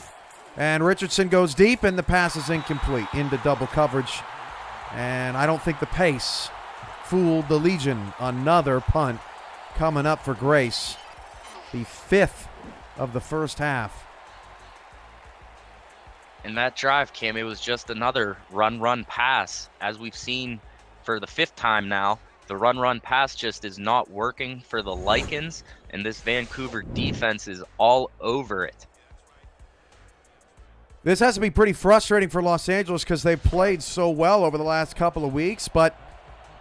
And Richardson goes deep, and the pass is incomplete into double coverage. And I don't think the pace fooled the Legion. Another punt coming up for Grace. The 5th of the first half. In that drive, Cam, it was just another run pass. As we've seen for the 5th time now, the run pass just is not working for the Lycans, and this Vancouver defense is all over it. This has to be pretty frustrating for Los Angeles because they've played so well over the last couple of weeks, but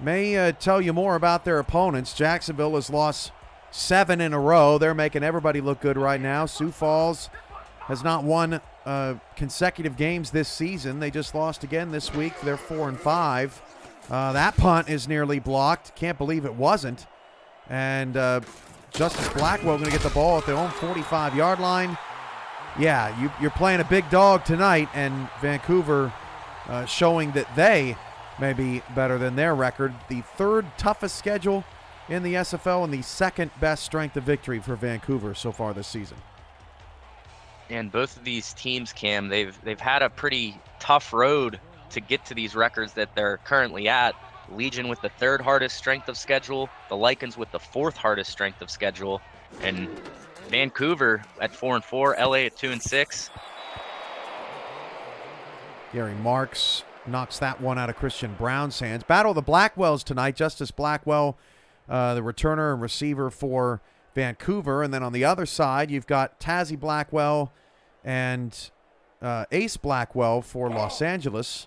may tell you more about their opponents. Jacksonville has lost 7 in a row. They're making everybody look good right now. Sioux Falls has not won consecutive games this season. They just lost again this week. They're 4-5. That punt is nearly blocked. Can't believe it wasn't. And Justice Blackwell going to get the ball at their own 45-yard line. Yeah, you're playing a big dog tonight, and Vancouver showing that they may be better than their record. The 3rd toughest schedule in the SFL and the 2nd best strength of victory for Vancouver so far this season. And both of these teams, Cam, they've had a pretty tough road to get to these records that they're currently at. Legion with the 3rd hardest strength of schedule, the Lycans with the 4th hardest strength of schedule, and Vancouver at 4-4, LA at 2-6. Gary Marks knocks that one out of Christian Brown's hands. Battle of the Blackwells tonight. Justice Blackwell, the returner and receiver for Vancouver. And then on the other side, you've got Tazzy Blackwell and Ace Blackwell for Los Angeles.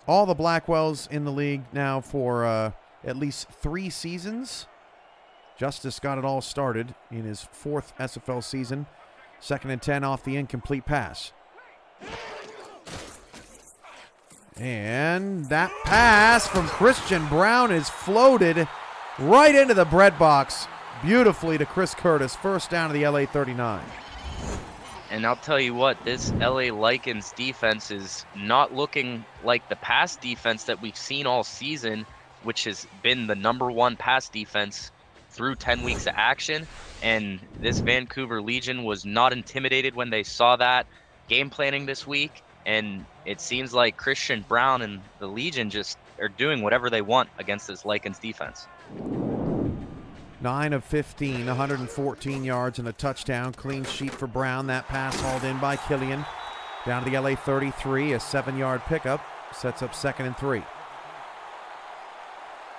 All the Blackwells in the league now for at least 3 seasons. Justice got it all started in his 4th SFL season. 2nd and 10 off the incomplete pass. And that pass from Christian Brown is floated right into the bread box beautifully to Chris Curtis. First down to the LA 39. And I'll tell you what, this LA Lycans defense is not looking like the pass defense that we've seen all season, which has been the #1 pass defense through 10 weeks of action. And this Vancouver Legion was not intimidated when they saw that game planning this week. And it seems like Christian Brown and the Legion just are doing whatever they want against this Lycans defense. 9 of 15, 114 yards and a touchdown. Clean sheet for Brown. That pass hauled in by Killian. Down to the LA 33, a 7-yard pickup. Sets up 2nd and 3.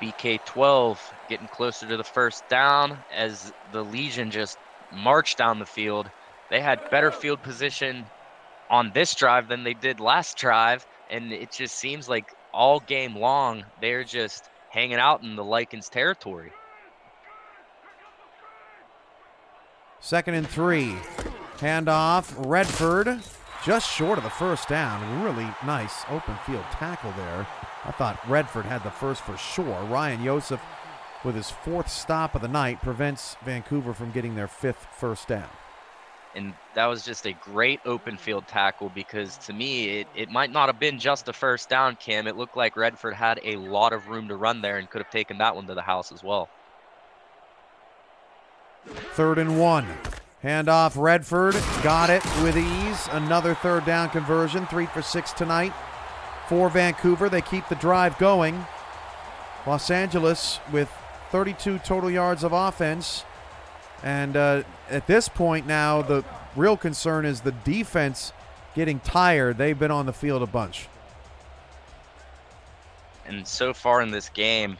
BK12 getting closer to the first down as the Legion just marched down the field. They had better field position on this drive than they did last drive, and it just seems like all game long they're just hanging out in the Lycans territory. 2nd and 3. Handoff. Redford just short of the first down. Really nice open field tackle there. I thought Redford had the first for sure. Ryan Yosef, with his 4th stop of the night, prevents Vancouver from getting their 5th first down. And that was just a great open field tackle because to me, it might not have been just a first down, Cam. It looked like Redford had a lot of room to run there and could have taken that one to the house as well. 3rd and 1. Handoff. Redford got it with ease. Another 3rd down conversion. 3 for 6 tonight for Vancouver. They keep the drive going. Los Angeles with 32 total yards of offense. And at this point now, the real concern is the defense getting tired. They've been on the field a bunch. And so far in this game,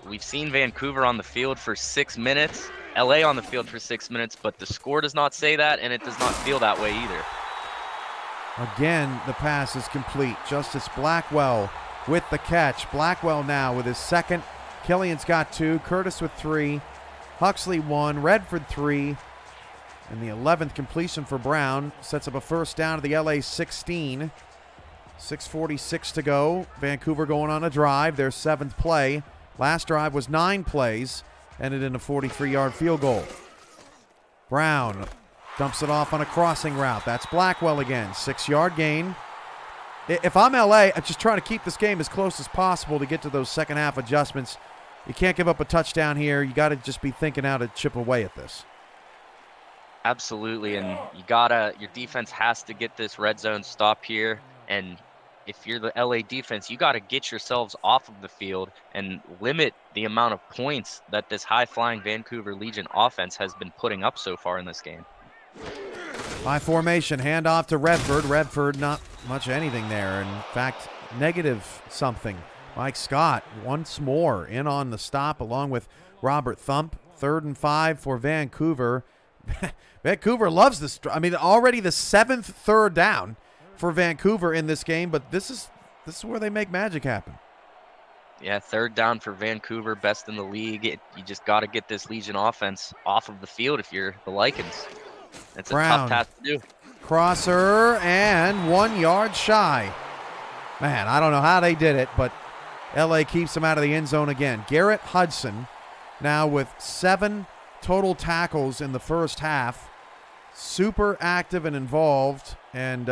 we've seen Vancouver on the field for 6 minutes, LA on the field for 6 minutes, but the score does not say that, and it does not feel that way either. Again, the pass is complete. Justice Blackwell with the catch. Blackwell now with his second. Killian's got 2. Curtis with 3. Huxley 1. Redford 3. And the 11th completion for Brown sets up a first down to the LA 16. 6:46 to go. Vancouver going on a drive. Their 7th play. Last drive was 9 plays. Ended in a 43-yard field goal. Brown dumps it off on a crossing route. That's Blackwell again. 6-yard gain. If I'm LA, I'm just trying to keep this game as close as possible to get to those second half adjustments. You can't give up a touchdown here. You got to just be thinking how to chip away at this. Absolutely, and your defense has to get this red zone stop here. And if you're the LA defense, you got to get yourselves off of the field and limit the amount of points that this high-flying Vancouver Legion offense has been putting up so far in this game. High formation, handoff to Redford. Redford, not much anything there. In fact, negative something. Mike Scott once more in on the stop along with Robert Thump. 3rd and 5 for Vancouver. Vancouver loves this. I mean, already the 7th third down for Vancouver in this game, but this is where they make magic happen. Yeah, 3rd down for Vancouver, best in the league. You just got to get this Legion offense off of the field if you're the Lycans. It's Brown, a tough task to do. Crosser, and 1 yard shy. Man, I don't know how they did it, but LA keeps them out of the end zone again. Garrett Hudson now with 7 total tackles in the first half. Super active and involved. And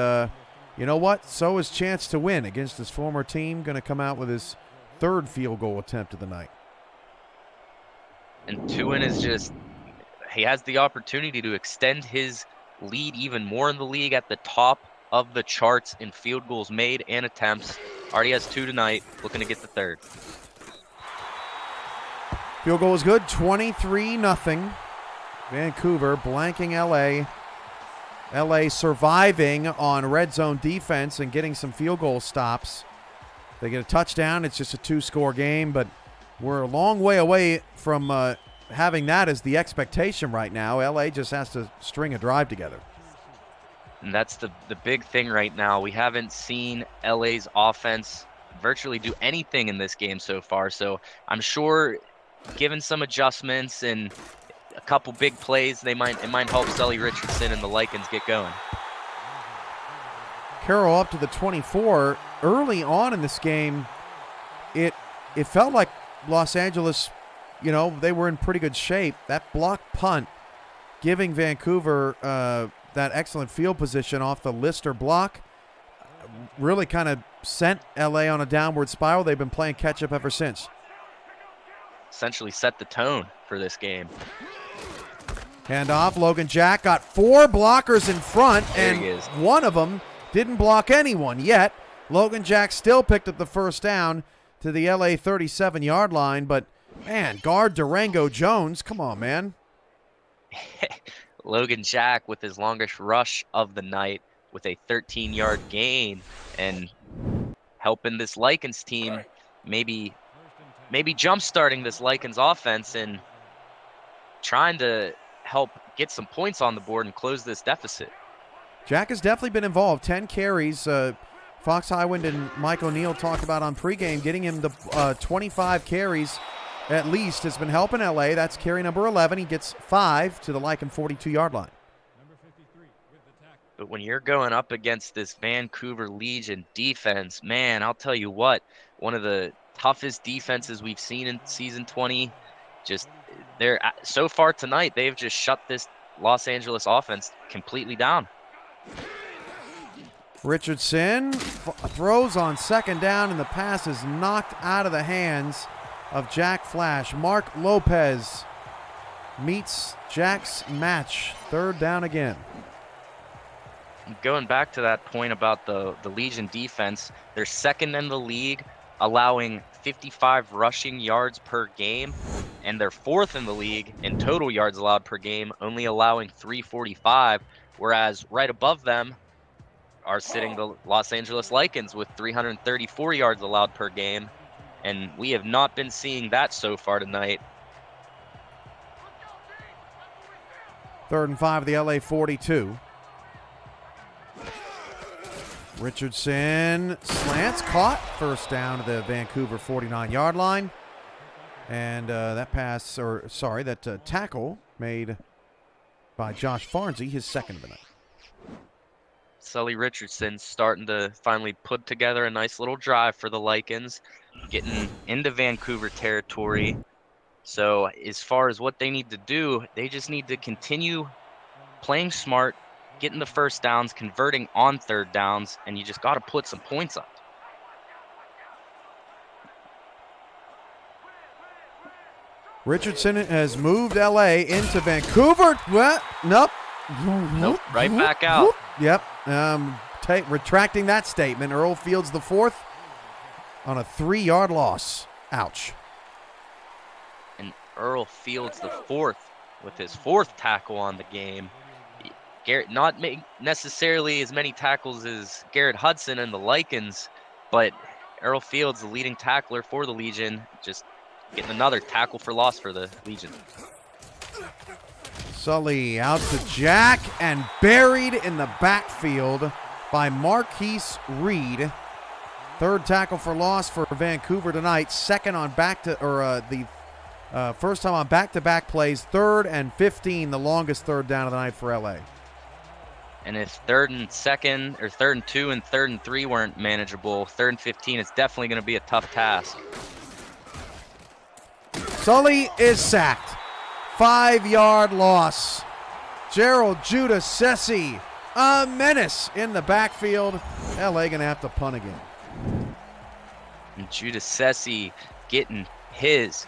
you know what? So is chance to win against his former team. Going to come out with his 3rd field goal attempt of the night. And Tuin is he has the opportunity to extend his lead even more in the league at the top of the charts in field goals made and attempts. Already has 2 tonight, looking to get the 3rd. Field goal is good, 23-0. Vancouver blanking LA. LA surviving on red zone defense and getting some field goal stops. They get a touchdown, it's just a 2-score game, but we're a long way away from having that as the expectation right now. LA just has to string a drive together. And that's the big thing right now. We haven't seen LA's offense virtually do anything in this game so far. So I'm sure given some adjustments and a couple big plays, it might help Sully Richardson and the Lycans get going. Carroll up to the 24. Early on in this game, it felt like Los Angeles, they were in pretty good shape. That block punt giving Vancouver that excellent field position off the Lister block really kind of sent LA on a downward spiral. They've been playing catch-up ever since. Essentially set the tone for this game. Handoff, Logan Jack got 4 blockers in front, and one of them didn't block anyone yet. Logan Jack still picked up the first down to the LA 37-yard line, but man, guard Durango Jones, come on, man. Logan Jack with his longest rush of the night with a 13-yard gain and helping this Lycans team maybe jump-starting this Lycans offense and trying to help get some points on the board and close this deficit. Jack has definitely been involved. 10 carries. Fox Highwind and Mike O'Neill talked about on pregame, getting him the 25 carries at least has been helping LA. That's carry number 11. He gets 5 to the Lycan 42-yard line. But when you're going up against this Vancouver Legion defense, man, I'll tell you what, one of the toughest defenses we've seen in season 20. They're so far tonight, they've just shut this Los Angeles offense completely down. Richardson throws on second down, and the pass is knocked out of the hands of Jack Flash. Mark Lopez meets Jack's match. 3rd down again. Going back to that point about the Legion defense, they're 2nd in the league, allowing 55 rushing yards per game. and they're 4th in the league in total yards allowed per game, only allowing 345, whereas right above them are sitting the Los Angeles Lycans with 334 yards allowed per game, and we have not been seeing that so far tonight. 3rd and 5 of the LA 42. Richardson slants, caught, first down to the Vancouver 49-yard line. And that tackle made by Josh Farnsey, his second of the night. Sully Richardson starting to finally put together a nice little drive for the Lycans, getting into Vancouver territory. So as far as what they need to do, they just need to continue playing smart, getting the first downs, converting on 3rd downs, and you just got to put some points up. Richardson has moved LA into Vancouver. What? Nope. Nope. Right back out. Yep. Retracting that statement. Earl Fields the 4th on a 3-yard loss. Ouch. And Earl Fields the 4th with his 4th tackle on the game. Garrett not necessarily as many tackles as Garrett Hudson and the Lycans, but Earl Fields, the leading tackler for the Legion, just getting another tackle for loss for the Legion. Sully out to Jack and buried in the backfield by Marquise Reed. 3rd tackle for loss for Vancouver tonight. Second on first time on back-to-back plays. 3rd and 15, the longest 3rd down of the night for LA. And if 3rd and 2nd or 3rd and 2 and 3rd and 3 weren't manageable, 3rd and 15 is definitely going to be a tough task. Sully is sacked. 5-yard loss. Gerald Judas Sessi, a menace in the backfield. LA going to have to punt again. And Judas Sessi getting his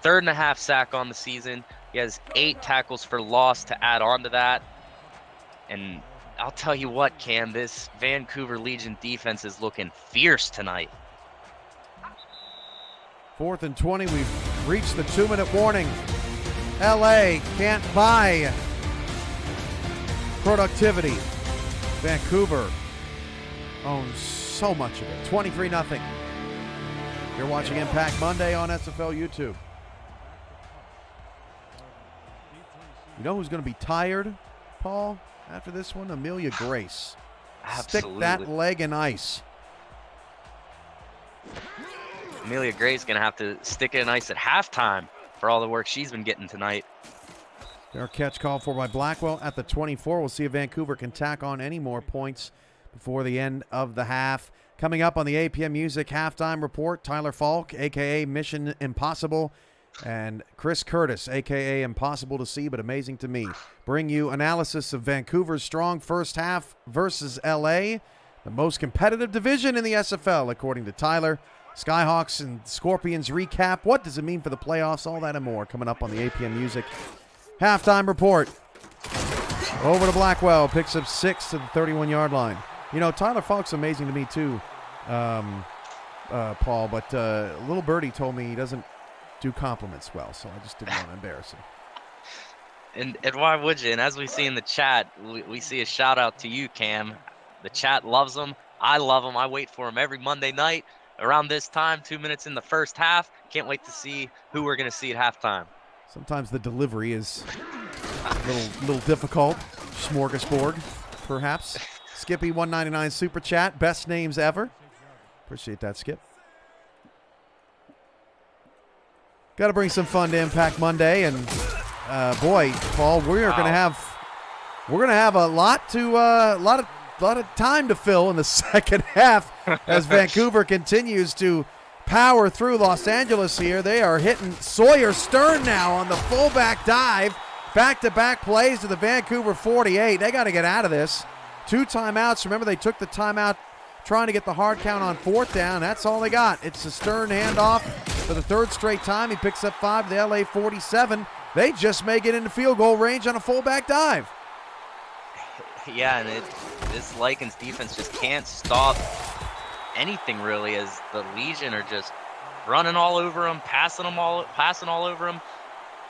3rd and 1/2 sack on the season. He has 8 tackles for loss to add on to that. And I'll tell you what, Cam, this Vancouver Legion defense is looking fierce tonight. 4th and 20. We've reached the 2-minute warning. LA can't buy productivity. Vancouver owns so much of it. 23-0. You're watching Impact Monday on SFL YouTube. You know who's going to be tired, Paul, after this one? Amelia Grace. Absolutely. Stick that leg in ice. Amelia Gray's going to have to stick it in ice at halftime for all the work she's been getting tonight. Fair catch called for by Blackwell at the 24. We'll see if Vancouver can tack on any more points before the end of the half. Coming up on the APM Music halftime report, Tyler Falk, a.k.a. Mission Impossible, and Chris Curtis, a.k.a. Impossible to See but Amazing to Me, bring you analysis of Vancouver's strong first half versus L.A., the most competitive division in the SFL, according to Tyler. Skyhawks and Scorpions recap. What does it mean for the playoffs? All that and more coming up on the APM Music halftime report. Over to Blackwell. Picks up 6 to the 31-yard line. You know, Tyler Falk's amazing to me too, Paul, but Little Birdie told me he doesn't do compliments well, so I just didn't want to embarrass him. And why would you? And as we see in the chat, we see a shout-out to you, Cam. The chat loves him. I love him. I wait for him every Monday night. Around this time, 2 minutes in the first half. Can't wait to see who we're going to see at halftime. Sometimes the delivery is a little difficult. Smorgasbord, perhaps. Skippy 199 Super Chat. Best names ever. Appreciate that, Skip. Got to bring some fun to Impact Monday, and boy, Paul, we're gonna have a lot of time to fill in the second half as Vancouver continues to power through Los Angeles here. They are hitting Sawyer Stern now on the fullback dive. Back-to-back plays to the Vancouver 48. They got to get out of this. 2 timeouts. Remember, they took the timeout trying to get the hard count on 4th down. That's all they got. It's a Stern handoff for the 3rd straight time. He picks up 5 to the LA 47. They just may get into field goal range on a fullback dive. Yeah, and this Lycans defense just can't stop anything really, as the Legion are just running all over them, passing all over them,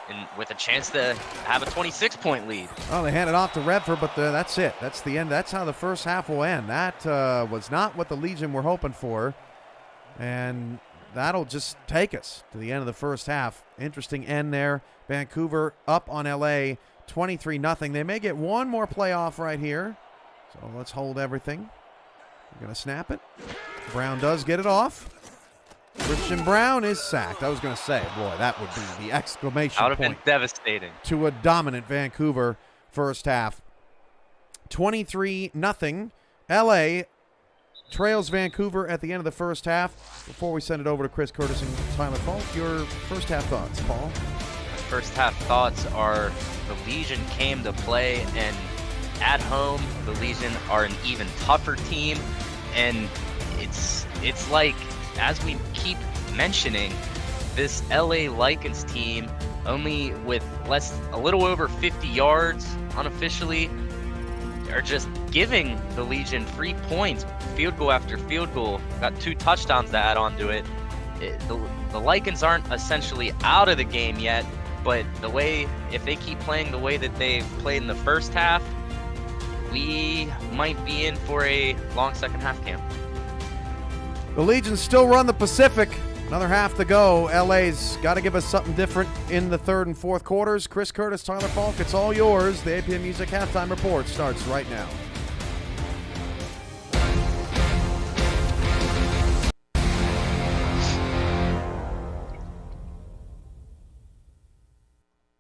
and with a chance to have a 26-point lead. Oh, they hand it off to Redford, but that's it. That's the end. That's how the first half will end. That was not what the Legion were hoping for, and that'll just take us to the end of the first half. Interesting end there. Vancouver up on LA 23-0. They may get one more playoff right here, so let's hold everything. We're going to snap it. Brown does get it off. Christian Brown is sacked. I was going to say, boy, that would be the exclamation That would have point been devastating. to a dominant Vancouver first half. 23-0. LA trails Vancouver at the end of the first half. Before we send it over to Chris Curtis and Tyler Falk, your first half thoughts, Paul? My first half thoughts are the Legion came to play, and at home, the Legion are an even tougher team, and it's like, as we keep mentioning, this LA Lycans team, only with a little over 50 yards unofficially, are just giving the Legion 3 points, field goal after field goal. Got 2 touchdowns to add on to it. The Lycans aren't essentially out of the game yet, but if they keep playing the way that they've played in the first half, we might be in for a long second half, Cam. The Legions still run the Pacific. Another half to go. LA's got to give us something different in the third and fourth quarters. Chris Curtis, Tyler Falk, it's all yours. The APM Music Halftime Report starts right now.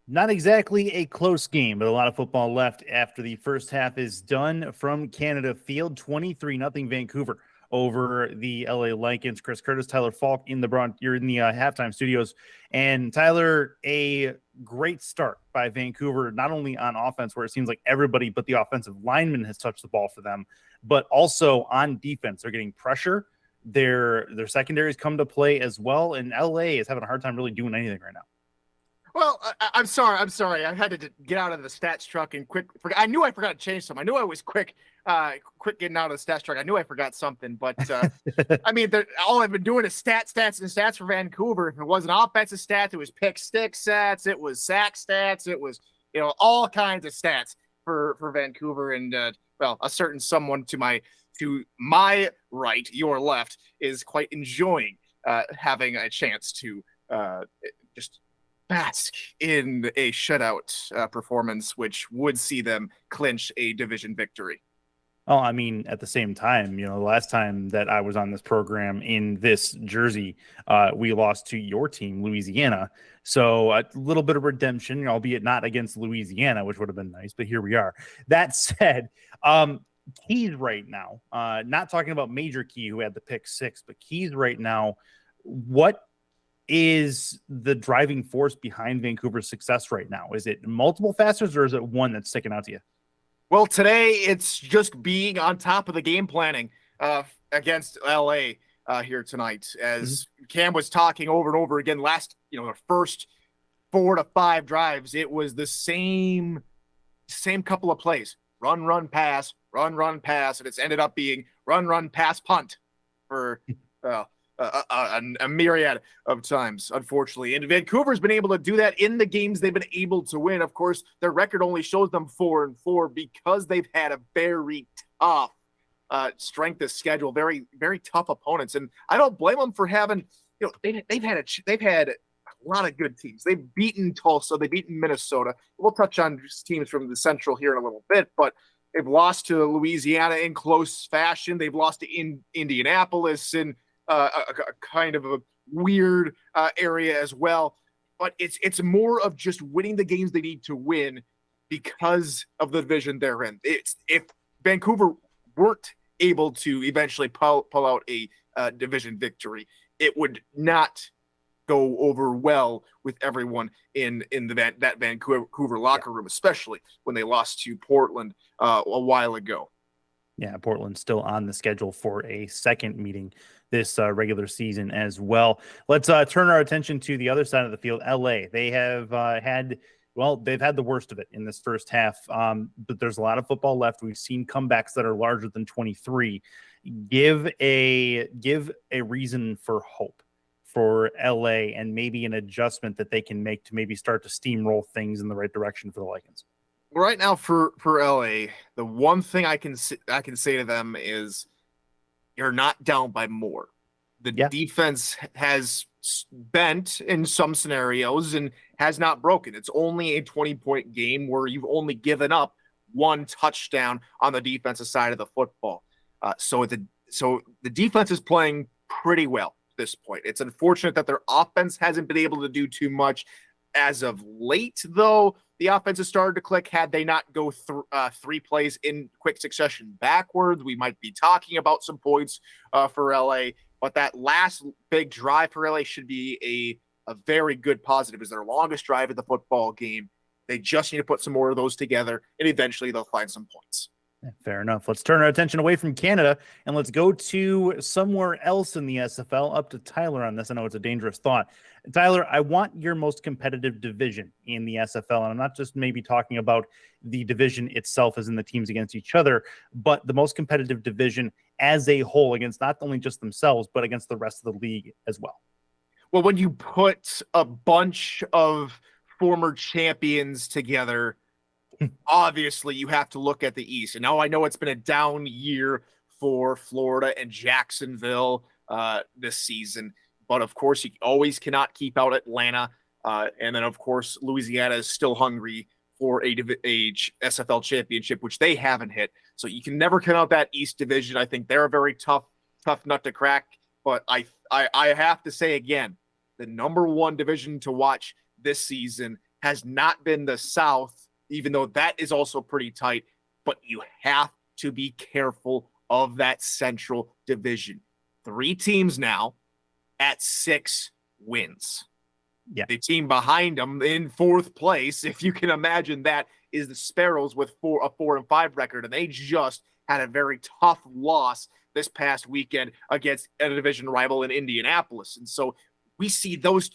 Not exactly a close game, but a lot of football left after the first half is done from Canada Field. 23-0 Vancouver over the LA Lycans. Chris Curtis, Tyler Falk you're in the halftime studios. And Tyler, a great start by Vancouver, not only on offense, where it seems like everybody but the offensive lineman has touched the ball for them, but also on defense. They're getting pressure. Their secondaries come to play as well, and LA is having a hard time really doing anything right now. Well, I'm sorry. I had to get out of the stats truck and quick. I knew I forgot to change something. I knew I was quick getting out of the stats truck. I knew I forgot something, but I mean, all I've been doing is stats for Vancouver. If it wasn't offensive stats, it was pick stick stats, it was sack stats, it was all kinds of stats for Vancouver. And well, a certain someone to my right, your left, is quite enjoying having a chance to just bask in a shutout performance, which would see them clinch a division victory. Oh, I mean, at the same time, the last time that I was on this program in this jersey, we lost to your team, Louisiana. So a little bit of redemption, albeit not against Louisiana, which would have been nice, but here we are. That said, Keys right now, not talking about Major Key, who had the pick 6, but Keys right now, what is the driving force behind Vancouver's success right now? Is it multiple factors, or is it one that's sticking out to you? Well, today it's just being on top of the game planning against LA here tonight. As Cam was talking over and over again, the first 4 to 5 drives, it was the same couple of plays: run, pass, run, pass, and it's ended up being run, pass, punt for a myriad of times, unfortunately. And Vancouver's been able to do that in the games they've been able to win. Of course, their record only shows them 4-4 because they've had a very tough strength of schedule, very, very tough opponents. And I don't blame them for having, they've had a lot of good teams. They've beaten Tulsa, they've beaten Minnesota. We'll touch on teams from the Central here in a little bit, but they've lost to Louisiana in close fashion. They've lost to Indianapolis in a kind of a weird area as well. But it's more of just winning the games they need to win because of the division they're in. If Vancouver weren't able to eventually pull out a division victory, it would not go over well with everyone in that Vancouver locker room, especially when they lost to Portland a while ago. Yeah, Portland's still on the schedule for a second meeting this regular season as well. Let's turn our attention to the other side of the field. LA, they have they've had the worst of it in this first half, but there's a lot of football left. We've seen comebacks that are larger than 23. Give a reason for hope for LA and maybe an adjustment that they can make to maybe start to steamroll things in the right direction for the Lycans? Right now for LA, the one thing I can say to them is you're not down by more. The defense has bent in some scenarios and has not broken. It's only a 20-point game where you've only given up one touchdown on the defensive side of the football. So the defense is playing pretty well at this point. It's unfortunate that their offense hasn't been able to do too much as of late, though. The offense has started to click. Had they not go through 3 plays in quick succession backwards, we might be talking about some points for LA. But that last big drive for LA should be a very good positive. It's their longest drive of the football game. They just need to put some more of those together, and eventually they'll find some points. Fair enough. Let's turn our attention away from Canada and let's go to somewhere else in the SFL. Up to Tyler on this. I know it's a dangerous thought. Tyler, I want your most competitive division in the SFL. And I'm not just maybe talking about the division itself as in the teams against each other, but the most competitive division as a whole against not only just themselves, but against the rest of the league as well. Well, when you put a bunch of former champions together, obviously you have to look at the East. And now I know it's been a down year for Florida and Jacksonville this season, but of course you always cannot keep out Atlanta. And then of course Louisiana is still hungry for a SFL championship, which they haven't hit. So you can never count out that East division. I think they're a very tough nut to crack. But I have to say again, the number one division to watch this season has not been the South, even though that is also pretty tight, but you have to be careful of that Central Division. 3 teams now at 6 wins. Yeah. The team behind them in 4th place, if you can imagine that, is the Sparrows with a 4-5 record, and they just had a very tough loss this past weekend against a division rival in Indianapolis. And so we see those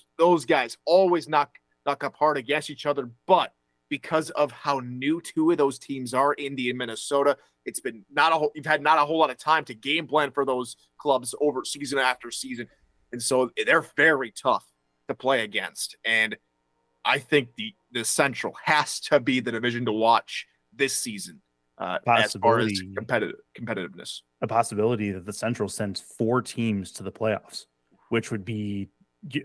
guys always knock up hard against each other, but because of how new 2 of those teams are, Indy and Minnesota, it's been you've had not a whole lot of time to game plan for those clubs over season after season. And so they're very tough to play against. And I think the Central has to be the division to watch this season as far as competitiveness. A possibility that the Central sends 4 teams to the playoffs, which would be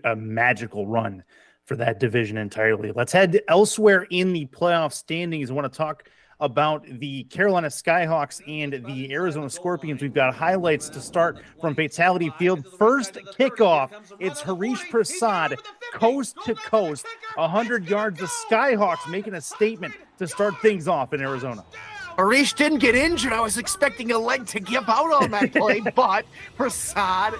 a magical run for that division entirely. Let's head elsewhere in the playoff standings. I want to talk about the Carolina Skyhawks and the Arizona Scorpions. We've got highlights to start from Fatality Field. First kickoff, it's Harish Prasad, coast to coast, 100 yards. The Skyhawks making a statement to start things off in Arizona. Harish didn't get injured. I was expecting a leg to give out on that play, but Prasad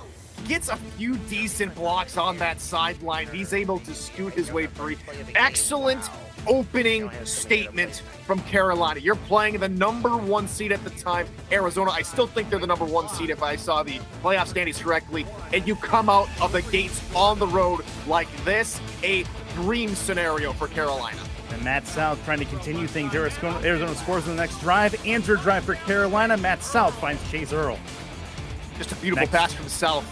gets a few decent blocks on that sideline. He's able to scoot his way free. Excellent opening statement from Carolina. You're playing the number 1 seed at the time, Arizona. I still think they're the number 1 seed if I saw the playoff standings correctly. And you come out of the gates on the road like this, a dream scenario for Carolina. And Matt South trying to continue things. Arizona scores on the next drive. Answer drive for Carolina. Matt South finds Chase Earl. Just a beautiful pass from South.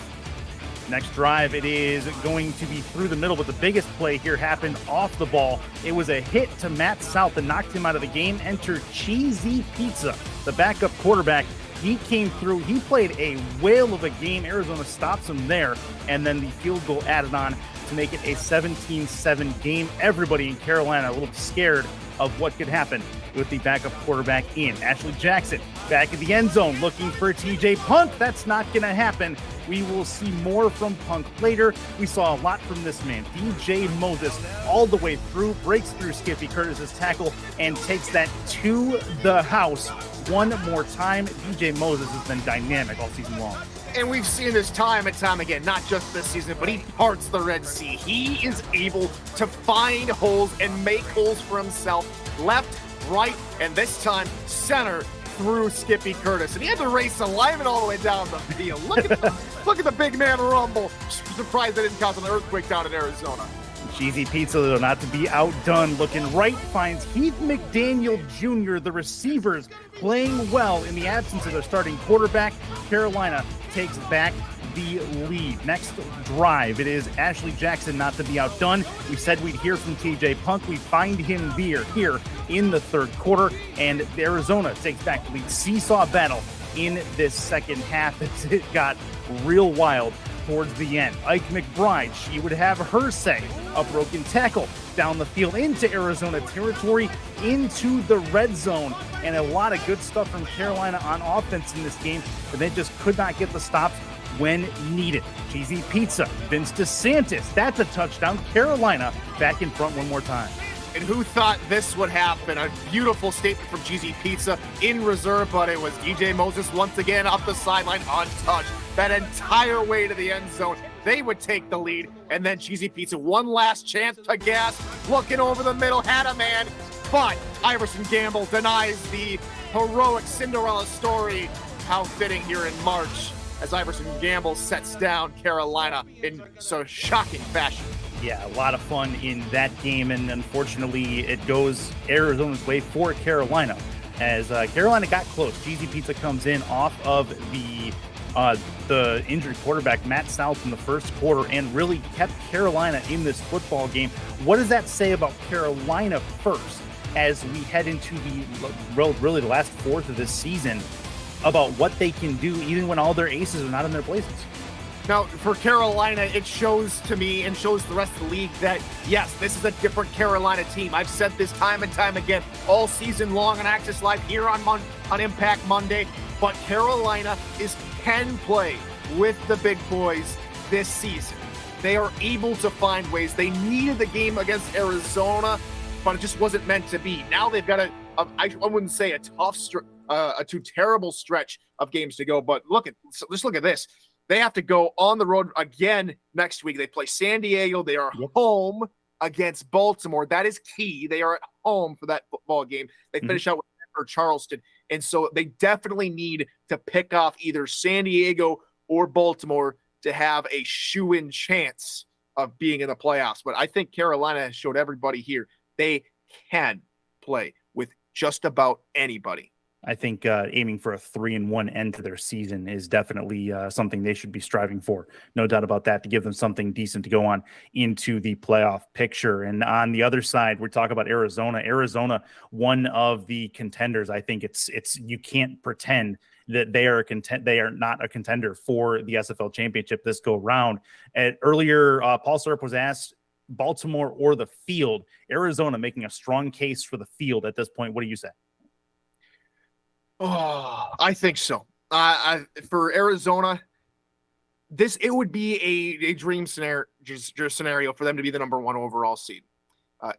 Next drive, it is going to be through the middle, but the biggest play here happened off the ball. It was a hit to Matt South that knocked him out of the game. Enter Cheesy Pizza, the backup quarterback. He came through. He played a whale of a game. Arizona stops him there, and then the field goal added on to make it a 17-7 game. Everybody in Carolina a little scared of what could happen with the backup quarterback in. Ashley Jackson back at the end zone looking for TJ Punk. That's not going to happen. We will see more from Punk later. We saw a lot from this man. DJ Moses all the way through, breaks through Skippy Curtis's tackle, and takes that to the house one more time. DJ Moses has been dynamic all season long. And we've seen this time and time again, not just this season, but he parts the Red Sea. He is able to find holes and make holes for himself, left, right, and this time center through Skippy Curtis. And he had to race a lineman all the way down the field. Look at the big man rumble. Surprised they didn't cause an earthquake down in Arizona. Cheesy Pizza, though, not to be outdone, looking right, finds Heath McDaniel Jr., the receivers playing well in the absence of their starting quarterback. Carolina takes back the lead. Next drive, it is Ashley Jackson, not to be outdone. We said we'd hear from TJ Punk. We find him here in the third quarter, and Arizona takes back the lead. Seesaw battle in this second half as it got real wild towards the end. Ike McBride, she would have her say. A broken tackle down the field into Arizona territory, into the red zone, and a lot of good stuff from Carolina on offense in this game, but they just could not get the stops when needed. Cheesy Pizza, Vince DeSantis, that's a touchdown. Carolina back in front one more time. And who thought this would happen? A beautiful statement from Cheesy Pizza in reserve, but it was DJ Moses once again up the sideline untouched. That entire way to the end zone. They would take the lead, and then Cheesy Pizza, one last chance to gas, looking over the middle, had a man, but Iverson Gamble denies the heroic Cinderella story. How fitting here in March as Iverson Gamble sets down Carolina in so shocking fashion. Yeah, a lot of fun in that game, and unfortunately it goes Arizona's way for Carolina as Carolina got close. Cheesy Pizza comes in off of the injured quarterback Matt South in the first quarter and really kept Carolina in this football game. What does that say about Carolina first as we head into really the last fourth of this season about what they can do even when all their aces are not in their places? Now, for Carolina, it shows to me and shows the rest of the league that, yes, this is a different Carolina team. I've said this time and time again all season long on Access Live here on Impact Monday, but Carolina can play with the big boys this season. They are able to find ways. They needed the game against Arizona, but it just wasn't meant to be. Now they've got I wouldn't say a too terrible stretch of games to go, but just look at this. They have to go on the road again next week. They play San Diego. They are home against Baltimore. That is key. They are at home for that football game. They finish out with Denver, Charleston. And so they definitely need to pick off either San Diego or Baltimore to have a shoe-in chance of being in the playoffs. But I think Carolina has showed everybody here they can play with just about anybody. I think aiming for a 3-1 end to their season is definitely something they should be striving for. No doubt about that, to give them something decent to go on into the playoff picture. And on the other side, we're talking about Arizona. Arizona, one of the contenders. I think it's you can't pretend that they are not a contender for the SFL championship this go round. Earlier, Paul Serp was asked Baltimore or the field. Arizona making a strong case for the field at this point. What do you say? Oh, I think so. For Arizona, it would be a dream scenario for them to be the number one overall seed,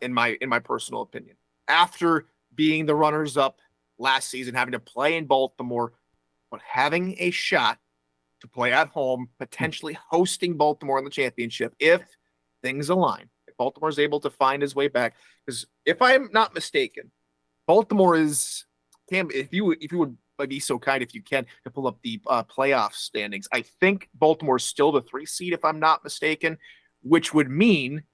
in my personal opinion. After being the runners-up last season, having to play in Baltimore, but having a shot to play at home, potentially hosting Baltimore in the championship if things align. If Baltimore is able to find his way back, because if I'm not mistaken, Baltimore is. Cam, if you would be so kind, if you can, to pull up the playoff standings. I think Baltimore is still the 3 seed, if I'm not mistaken, which would mean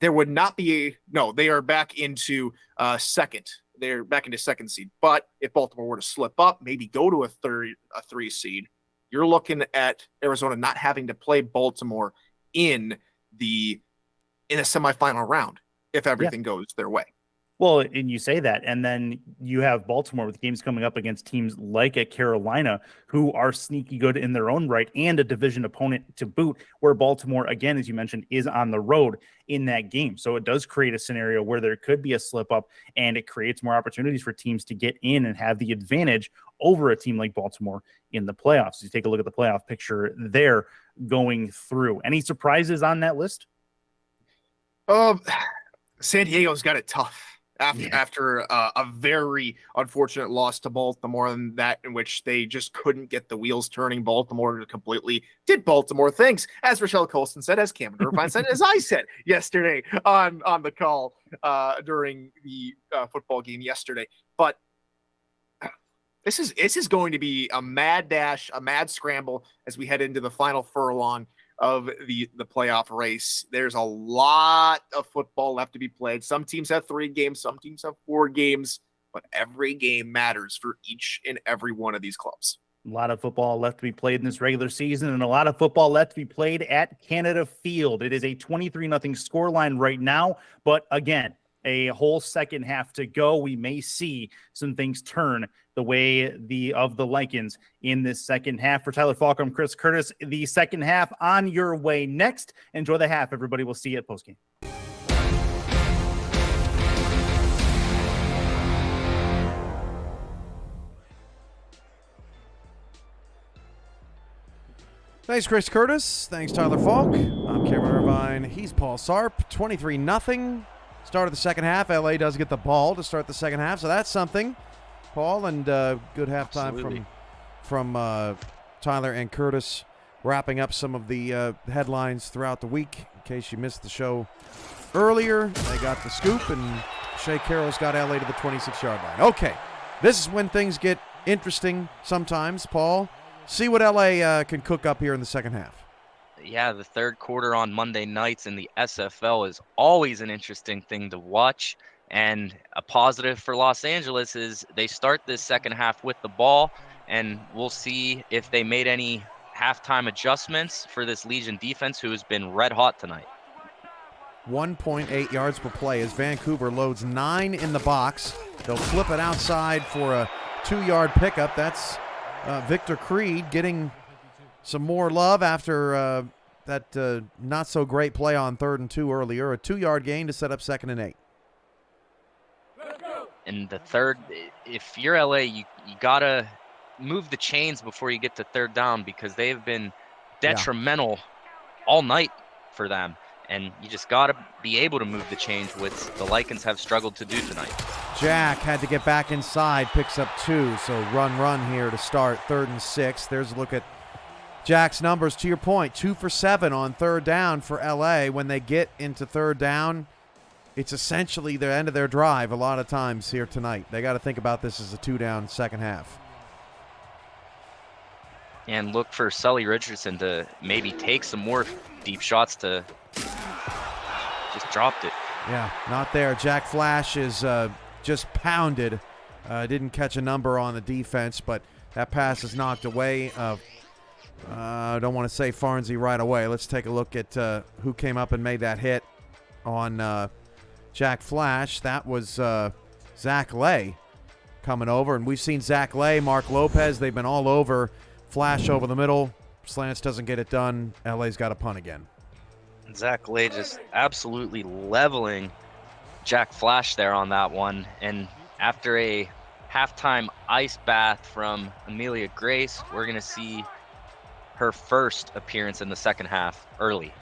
there would not be they are back into second. They're back into second seed. But if Baltimore were to slip up, maybe go to a 3 seed, you're looking at Arizona not having to play Baltimore in a semifinal round if everything goes their way. Well, and you say that, and then you have Baltimore with games coming up against teams like at Carolina, who are sneaky good in their own right, and a division opponent to boot, where Baltimore, again, as you mentioned, is on the road in that game. So it does create a scenario where there could be a slip up, and it creates more opportunities for teams to get in and have the advantage over a team like Baltimore in the playoffs. You take a look at the playoff picture there going through. Any surprises on that list? San Diego's got it tough. After a very unfortunate loss to Baltimore, and that in which they just couldn't get the wheels turning. Baltimore completely did Baltimore things, as Rochelle Colston said, as Cameron Irvine said, as I said yesterday on the call during the football game yesterday. But this is going to be a mad dash, a mad scramble as we head into the final furlong of the playoff race. There's a lot of football left to be played. Some teams have 3 games, some teams have 4 games, but every game matters for each and every one of these clubs. A lot of football left to be played in this regular season, and a lot of football left to be played at Canada Field. It is a 23-0 scoreline right now, but again, a whole second half to go. We may see some things turn the way of the Lycans in this second half. For Tyler Falk, I'm Chris Curtis. The second half on your way next. Enjoy the half, everybody. We'll see you at postgame. Thanks, Chris Curtis. Thanks, Tyler Falk. I'm Cameron Irvine. He's Paul Sarp. 23-0. Start of the second half. LA does get the ball to start the second half, so that's something. Paul, and good halftime from Tyler and Curtis, wrapping up some of the headlines throughout the week. In case you missed the show earlier, they got the scoop, and Shea Carroll's got LA to the 26-yard line. Okay, this is when things get interesting sometimes, Paul. See what LA can cook up here in the second half. Yeah, the third quarter on Monday nights in the SFL is always an interesting thing to watch. And a positive for Los Angeles is they start this second half with the ball, and we'll see if they made any halftime adjustments for this Legion defense, who has been red hot tonight. 1.8 yards per play as Vancouver loads 9 in the box. They'll flip it outside for a 2-yard pickup. That's Victor Creed getting some more love after that not-so-great play on 3rd and 2 earlier. A 2-yard gain to set up 2nd and 8. And the third, if you're LA, you got to move the chains before you get to third down, because they have been detrimental all night for them. And you just got to be able to move the chains, which the Lycans have struggled to do tonight. Jack had to get back inside, picks up 2. So run here to start 3rd and 6. There's a look at Jack's numbers. To your point, 2 for 7 on 3rd down for LA. When they get into 3rd down, it's essentially the end of their drive a lot of times here tonight. They got to think about this as a 2-down second half. And look for Sully Richardson to maybe take some more deep shots to just dropped it. Yeah, not there. Jack Flash is just pounded. Didn't catch a number on the defense, but that pass is knocked away. I don't want to say Farnsey right away. Let's take a look at who came up and made that hit on Jack Flash. That was Zach Lay coming over, and we've seen Zach Lay, Mark Lopez. They've been all over. Flash over the middle. Slants doesn't get it done. LA's got a punt again. Zach Lay just absolutely leveling Jack Flash there on that one. And after a halftime ice bath from Amelia Grace, we're going to see her first appearance in the second half early.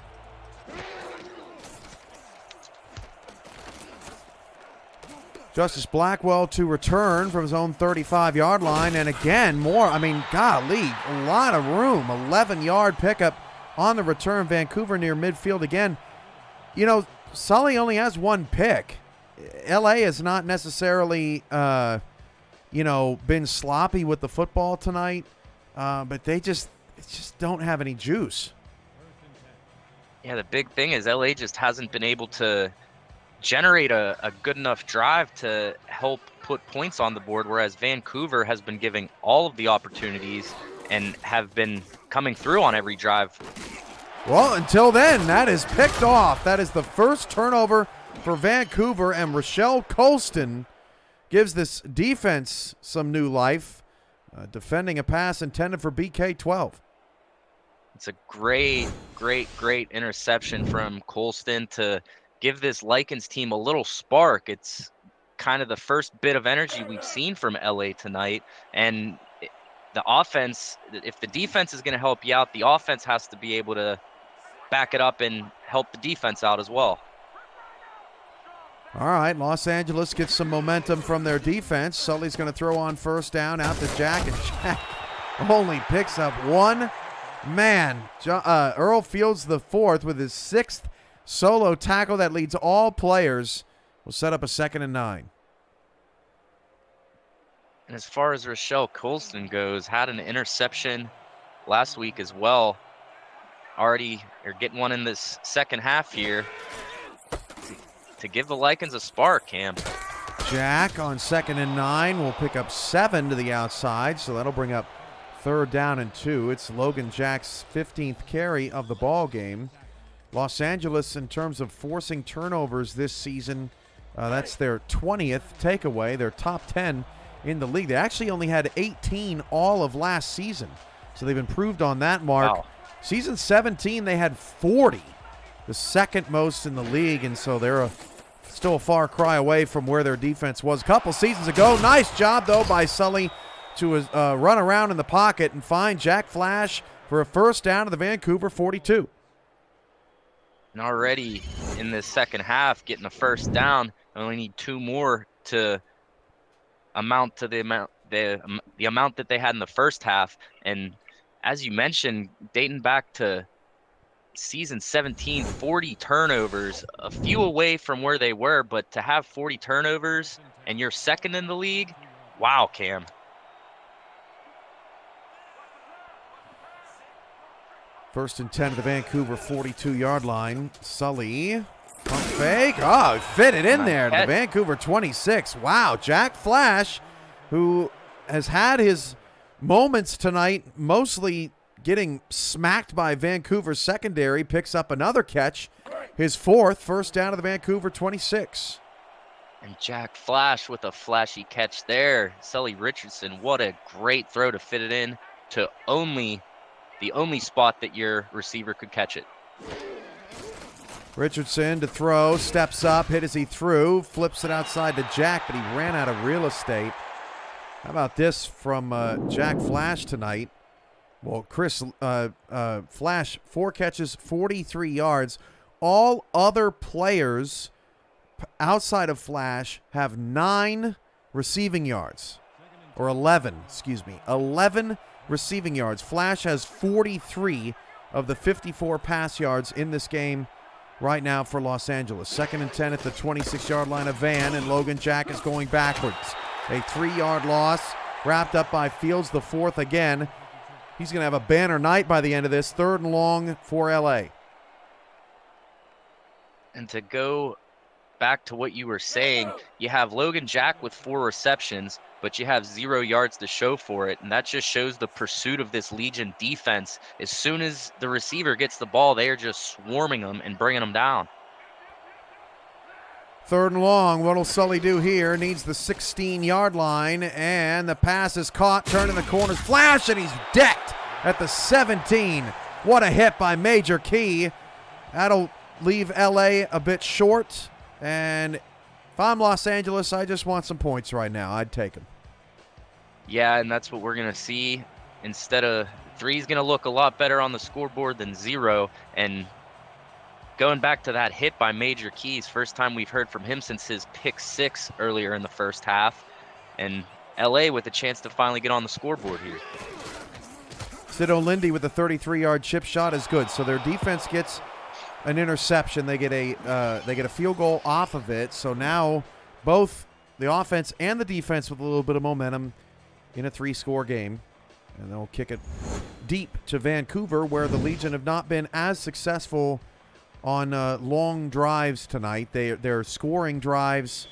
Justice Blackwell to return from his own 35-yard line. And again, golly, a lot of room. 11-yard pickup on the return. Vancouver near midfield again. You know, Sully only has 1 pick. LA has not necessarily, been sloppy with the football tonight, but they just don't have any juice. Yeah, the big thing is LA just hasn't been able to generate a good enough drive to help put points on the board, whereas Vancouver has been giving all of the opportunities and have been coming through on every drive. Well, until then, that is picked off. That is the first turnover for Vancouver, and Rochelle Colston gives this defense some new life, defending a pass intended for BK12. It's a great interception from Colston to give this Lycans team a little spark. It's kind of the first bit of energy we've seen from LA tonight. And the offense, if the defense is going to help you out, the offense has to be able to back it up and help the defense out as well. All right, Los Angeles gets some momentum from their defense. Sully's going to throw on first down out to Jack, and Jack only picks up 1 man. Earl Fields the 4th with his 6th solo tackle that leads all players. Will set up a 2nd and 9. And as far as Rochelle Colston goes, had an interception last week as well. already are getting one in this second half here to give the Lycans a spark, Cam. Jack on 2nd and 9 will pick up 7 to the outside, so that'll bring up 3rd down and 2. It's Logan Jack's 15th carry of the ball game. Los Angeles, in terms of forcing turnovers this season, that's their 20th takeaway. They're top 10 in the league. They actually only had 18 all of last season, so they've improved on that mark. Wow. Season 17, they had 40, the second most in the league, and so they're still a far cry away from where their defense was a couple seasons ago. Nice job, though, by Sully to run around in the pocket and find Jack Flash for a first down to the Vancouver 42. And already in this second half, getting a first down, I only need 2 more to amount to the amount that they had in the first half. And as you mentioned, dating back to season 17, 40 turnovers, a few away from where they were, but to have 40 turnovers and you're second in the league, wow, Cam. First and 10 to the Vancouver 42-yard line. Sully, pump fake. Oh, fit it in there to the Vancouver 26. Wow, Jack Flash, who has had his moments tonight, mostly getting smacked by Vancouver's secondary, picks up another catch, his 4th, first down to the Vancouver 26. And Jack Flash with a flashy catch there. Sully Richardson, what a great throw to fit it in to the only spot that your receiver could catch it. Richardson to throw, steps up, hit as he threw, flips it outside to Jack, but he ran out of real estate. How about this from Jack Flash tonight? Well, Chris Flash, 4 catches, 43 yards. All other players outside of Flash have 9 receiving yards, or 11, 11 receiving yards. Flash has 43 of the 54 pass yards in this game right now for Los Angeles. 2nd and 10 at the 26-yard line of Van, and Logan Jack is going backwards. A 3-yard loss, wrapped up by Fields, the 4th again. He's going to have a banner night by the end of this. 3rd and long for L.A. And to go back to what you were saying, you have Logan Jack with 4 receptions, but you have 0 yards to show for it, and that just shows the pursuit of this Legion defense. As soon as the receiver gets the ball, they are just swarming them and bringing them down. 3rd and long. What'll Sully do here? Needs the 16-yard line, and the pass is caught, turning the corners. Flash, and he's decked at the 17. What a hit by Major Key. That'll leave L.A. a bit short, and if I'm Los Angeles, I just want some points right now. I'd take them. Yeah, and that's what we're going to see. Instead of 3 is going to look a lot better on the scoreboard than 0, and going back to that hit by Major Keys, first time we've heard from him since his pick 6 earlier in the first half. And LA with a chance to finally get on the scoreboard here. Sid O'Lindy with a 33-yard chip shot is good. So their defense gets an interception. They get a field goal off of it. So now both the offense and the defense with a little bit of momentum in a 3-score game. And they'll kick it deep to Vancouver, where the Legion have not been as successful on long drives tonight. They're scoring drives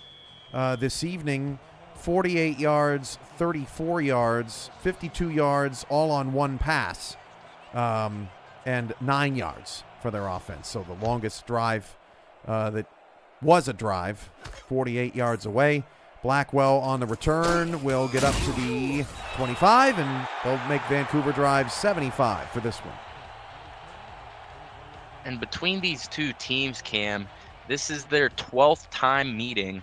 this evening, 48 yards, 34 yards, 52 yards, all on one pass, and 9 yards for their offense. So the longest drive that was a drive, 48 yards away. Blackwell on the return will get up to the 25, and they'll make Vancouver drive 75 for this one. And between these two teams, Cam, this is their 12th time meeting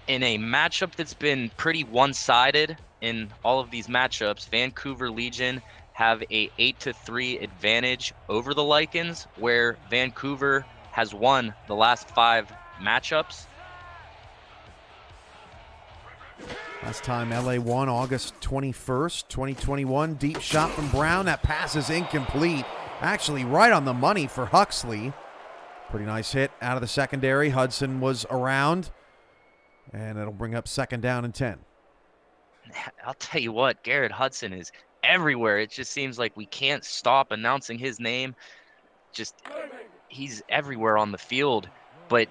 in a matchup that's been pretty one-sided in all of these matchups. Vancouver Legion have a 8-3 advantage over the Lycans, where Vancouver has won the last 5 matchups. Last time LA won August 21st, 2021. Deep shot from Brown. That pass is incomplete. Actually right on the money for Huxley. Pretty nice hit out of the secondary. Hudson was around. And it'll bring up 2nd down and 10. I'll tell you what, Garrett Hudson is everywhere. It just seems like we can't stop announcing his name. he's everywhere on the field, but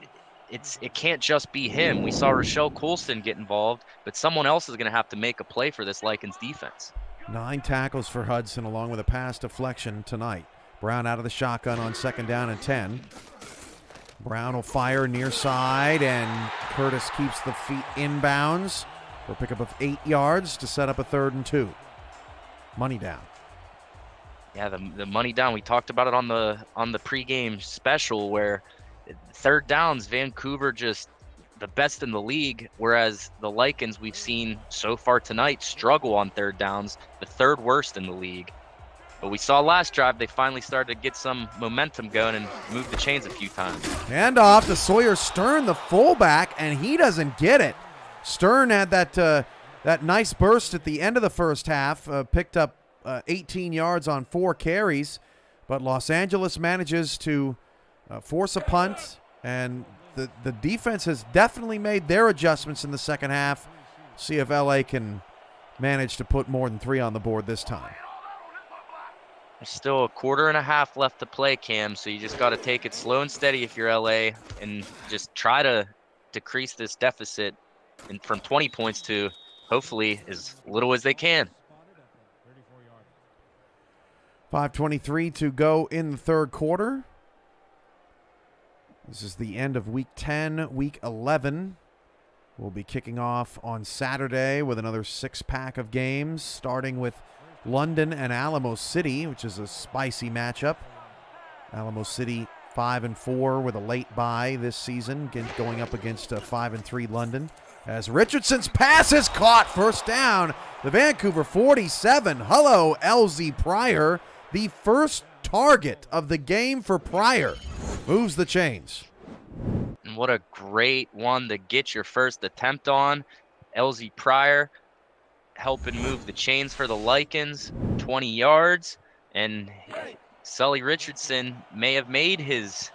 it can't just be him. We saw Rochelle Coulson get involved, but someone else is going to have to make a play for this Lycans defense. 9 tackles for Hudson, along with a pass deflection tonight. Brown out of the shotgun on 2nd down and 10. Brown will fire near side, and Curtis keeps the feet inbounds for a pickup of 8 yards to set up a 3rd and 2. Money down. Yeah, the money down. We talked about it on the pregame special, where 3rd downs, Vancouver just the best in the league, whereas the Lycans we've seen so far tonight struggle on 3rd downs, the 3rd worst in the league. But we saw last drive they finally started to get some momentum going and move the chains a few times. Hand off to Sawyer Stern, the fullback, and he doesn't get it. Stern had that nice burst at the end of the first half, picked up 18 yards on 4 carries, but Los Angeles manages to force a punt, and the defense has definitely made their adjustments in the second half. See if LA can manage to put more than 3 on the board this time. There's still a 1/4 left to play, Cam, so you just got to take it slow and steady if you're LA and just try to decrease this deficit from 20 points to hopefully as little as they can. 5:23 to go in the 3rd quarter. This is the end of Week 10. Week 11 will be kicking off on Saturday with another 6-pack of games, starting with London and Alamo City, which is a spicy matchup. Alamo City 5-4 with a late bye this season, going up against 5-3 London. As Richardson's pass is caught, 1st down, the Vancouver 47. Hello, LZ Pryor, the first target of the game for Pryor. Moves the chains. And what a great one to get your first attempt on. LZ Pryor helping move the chains for the Lycans, 20 yards. And Sully Richardson may have made his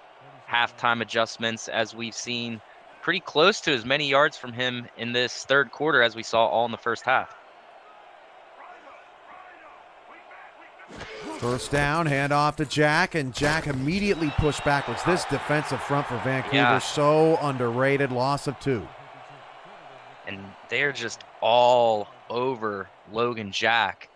halftime adjustments, as we've seen pretty close to as many yards from him in this 3rd quarter as we saw all in the first half. 1st down, hand off to Jack, and Jack immediately pushed backwards. This defensive front for Vancouver, so underrated, loss of 2. And they're just all over Logan Jack.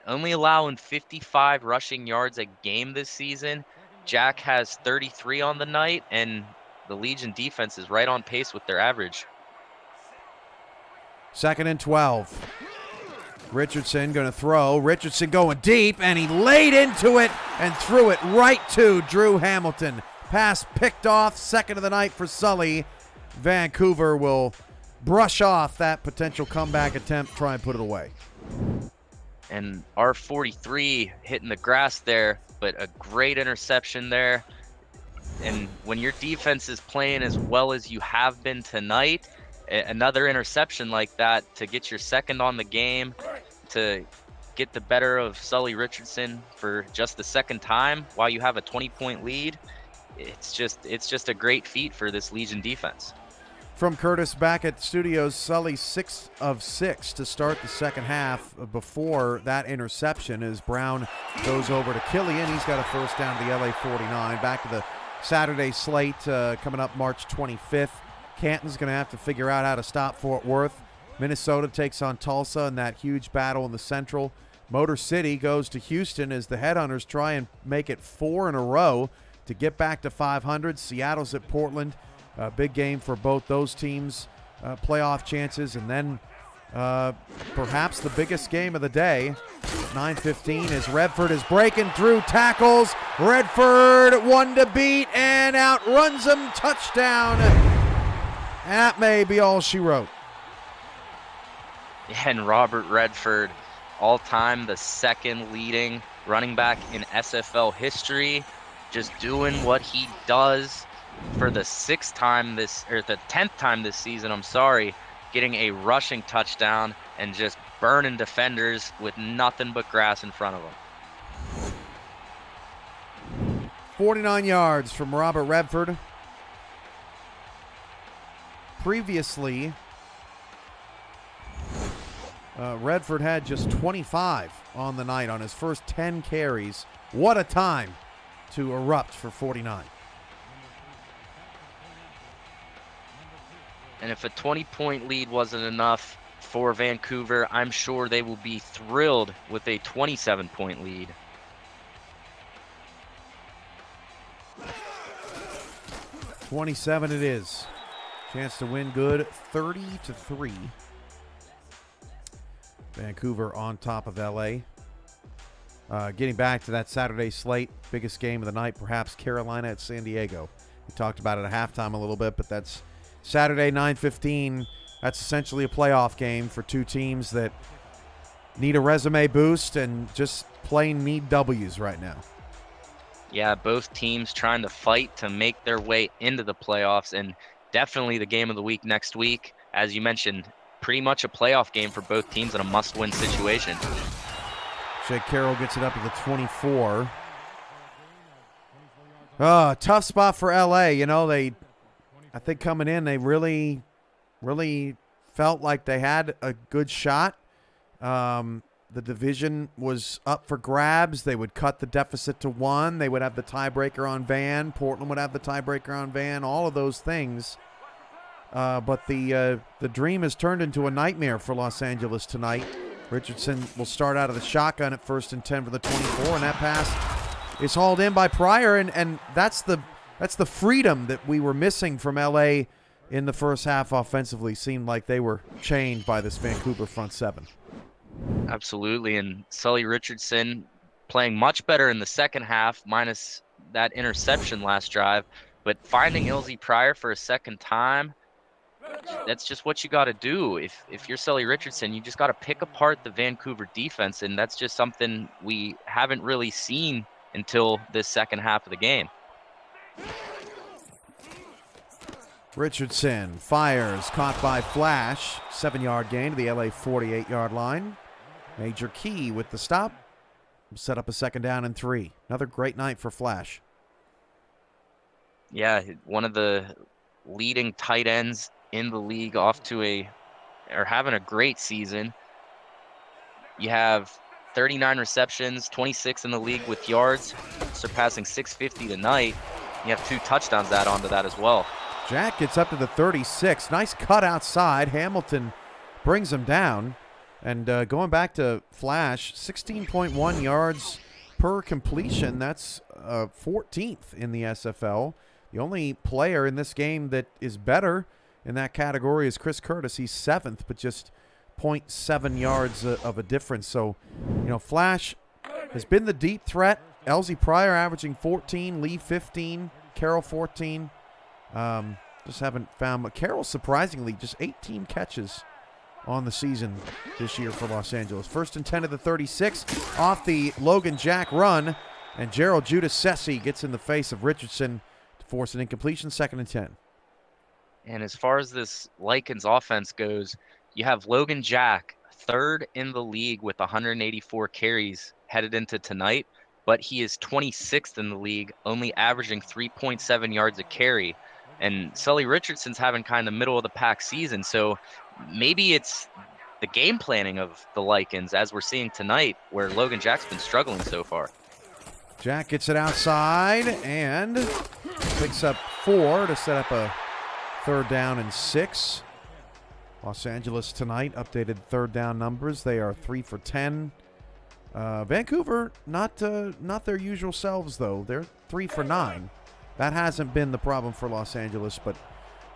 Only allowing 55 rushing yards a game this season. Jack has 33 on the night, and the Legion defense is right on pace with their average. 2nd and 12. Richardson going to throw. Richardson going deep, and he laid into it and threw it right to Drew Hamilton. Pass picked off, 2nd of the night for Sully. Vancouver will brush off that potential comeback attempt, try and put it away. And R43 hitting the grass there, but a great interception there. And when your defense is playing as well as you have been tonight, another interception like that to get your 2nd on the game, to get the better of Sully Richardson for just the 2nd time while you have a 20-point lead, it's just a great feat for this Legion defense. From Curtis back at studios, Sully 6 of 6 to start the second half before that interception as Brown goes over to Killian. He's got a first down to the LA 49. Back to the Saturday slate coming up March 25th. Canton's going to have to figure out how to stop Fort Worth. Minnesota takes on Tulsa in that huge battle in the Central. Motor City goes to Houston as the Headhunters try and make it 4 in a row to get back to 500. Seattle's at Portland. Big game for both those teams, playoff chances. And then perhaps the biggest game of the day, 9:15, as Redford is breaking through tackles. Redford, one to beat, and outruns him. Touchdown. That may be all she wrote. Yeah, and Robert Redford, all-time the 2nd leading running back in SFL history, just doing what he does for the 10th time this season, getting a rushing touchdown and just burning defenders with nothing but grass in front of him. 49 yards from Robert Redford. Previously, Redford had just 25 on the night on his first 10 carries. What a time to erupt for 49. And if a 20-point lead wasn't enough for Vancouver, I'm sure they will be thrilled with a 27-point lead. '27 it is. Chance to win good, 30-3. Vancouver on top of LA. Getting back to that Saturday slate, biggest game of the night, perhaps Carolina at San Diego. We talked about it at halftime a little bit, but that's Saturday, 9:15. That's essentially a playoff game for two teams that need a resume boost and just plain need W's right now. Yeah, both teams trying to fight to make their way into the playoffs, and definitely the game of the week next week. As you mentioned, pretty much a playoff game for both teams in a must-win situation. Jake Carroll gets it up to the 24. Tough spot for LA. You know, I think coming in, they really felt like they had a good shot. The division was up for grabs. They would cut the deficit to 1. They would have the tiebreaker on Van. Portland would have the tiebreaker on Van. All of those things. But the dream has turned into a nightmare for Los Angeles tonight. Richardson will start out of the shotgun at 1st and 10 for the 24, and that pass is hauled in by Pryor, and that's the freedom that we were missing from LA in the first half offensively. Seemed like they were chained by this Vancouver front seven. Absolutely, and Sully Richardson playing much better in the second half, minus that interception last drive, but finding Ilzy Pryor for a second time, that's just what you got to do. If you're Sully Richardson, you just got to pick apart the Vancouver defense, and that's just something we haven't really seen until this second half of the game. Richardson fires, caught by Flash. 7-yard gain to the LA 48-yard line. Major Key with the stop. Set up a 2nd down and 3. Another great night for Flash. Yeah, one of the leading tight ends in the league, having a great season. You have 39 receptions, 26 in the league with yards, surpassing 650 tonight. You have 2 touchdowns add on to that as well. Jack gets up to the 36. Nice cut outside. Hamilton brings him down. And going back to Flash, 16.1 yards per completion. That's 14th in the SFL. The only player in this game that is better in that category is Chris Curtis. He's 7th, but just 0.7 yards of a difference. So, Flash has been the deep threat. Elzy Pryor averaging 14, Lee 15, Carroll 14. Just haven't found. Carroll, surprisingly, just 18 catches on the season this year for Los Angeles. 1st and 10 to the 36 off the Logan Jack run, and Gerald Judas Sessi gets in the face of Richardson to force an incompletion. 2nd and 10. And as far as this Lycans offense goes, you have Logan Jack, 3rd in the league with 184 carries headed into tonight, but he is 26th in the league, only averaging 3.7 yards a carry. And Sully Richardson's having kind of middle of the pack season, so maybe it's the game planning of the Lycans, as we're seeing tonight, where Logan Jack's been struggling so far. Jack gets it outside and picks up 4 to set up a 3rd down and 6. Los Angeles tonight, updated 3rd down numbers. They are 3 for 10. Vancouver, not their usual selves, though. They're 3 for 9. That hasn't been the problem for Los Angeles, but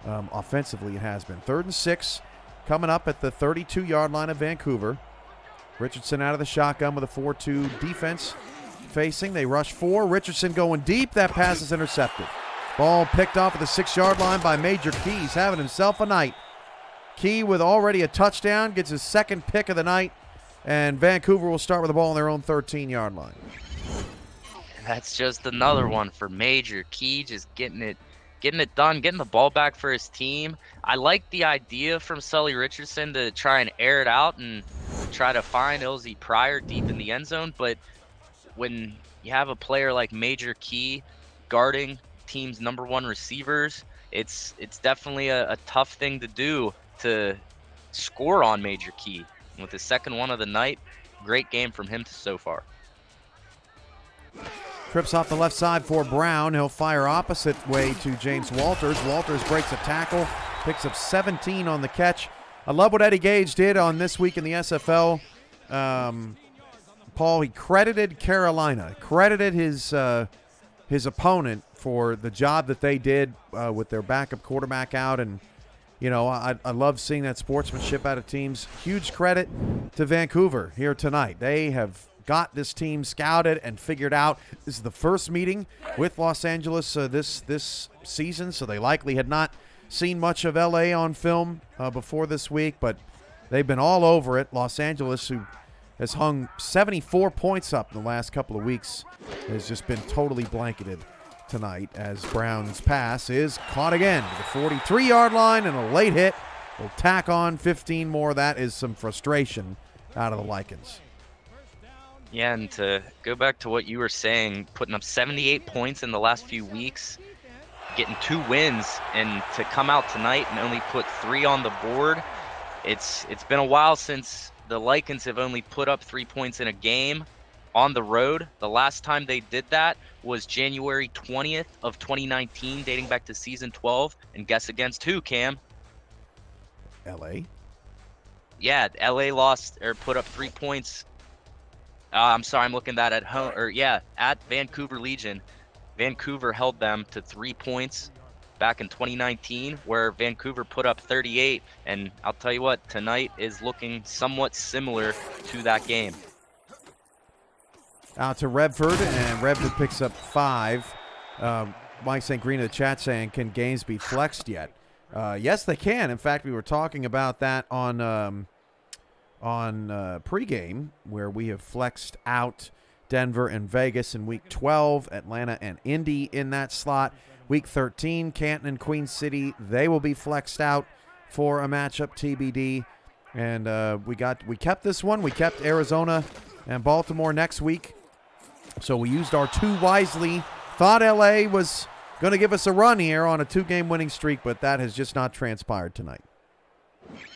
offensively it has been. 3rd and 6, coming up at the 32-yard line of Vancouver. Richardson out of the shotgun with a 4-2 defense facing. They rush 4. Richardson going deep. That pass is intercepted. Ball picked off at the 6-yard line by Major Key. He's having himself a night. Key with already a touchdown, gets his 2nd pick of the night, and Vancouver will start with the ball on their own 13-yard line. That's just another one for Major Key, just getting it done, getting the ball back for his team. I like the idea from Sully Richardson to try and air it out and try to find Ilzy Pryor deep in the end zone, but when you have a player like Major Key guarding team's #1 receivers, it's definitely a tough thing to do to score on Major Key. And with his 2nd one of the night, great game from him so far. Trips off the left side for Brown. He'll fire opposite way to James Walters. Walters breaks a tackle, picks up 17 on the catch. I love what Eddie Gage did on This Week in the SFL. Paul, he credited Carolina, credited his opponent for the job that they did with their backup quarterback out. And, you know, I love seeing that sportsmanship out of teams. Huge credit to Vancouver here tonight. They have got this team scouted and figured out. This is the first meeting with Los Angeles this season, so they likely had not seen much of LA on film before this week, but they've been all over it. Los Angeles, who has hung 74 points up in the last couple of weeks, has just been totally blanketed tonight as Brown's pass is caught again to the 43-yard line, and a late hit will tack on 15 more. That is some frustration out of the Lycans. Yeah, and to go back to what you were saying, putting up 78 points in the last few weeks, getting 2 wins, and to come out tonight and only put 3 on the board, it's been a while since the Lycans have only put up 3 points in a game on the road. The last time they did that was January 20th of 2019, dating back to season 12. And guess against who, Cam? LA? Yeah, LA lost or put up 3 points. I'm sorry, I'm looking at home, at Vancouver Legion. Vancouver held them to 3 points back in 2019, where Vancouver put up 38. And I'll tell you what, tonight is looking somewhat similar to that game. Out to Redford, and Redford picks up 5. Mike St. Green in the chat saying, can games be flexed yet? Yes, they can. In fact, we were talking about that on pregame, where we have flexed out Denver and Vegas in Week 12, Atlanta and Indy in that slot. Week 13, Canton and Queen City, they will be flexed out for a matchup TBD. And we kept this one. We kept Arizona and Baltimore next week. So we used our 2 wisely. Thought LA was going to give us a run here on a 2-game winning streak, but that has just not transpired tonight.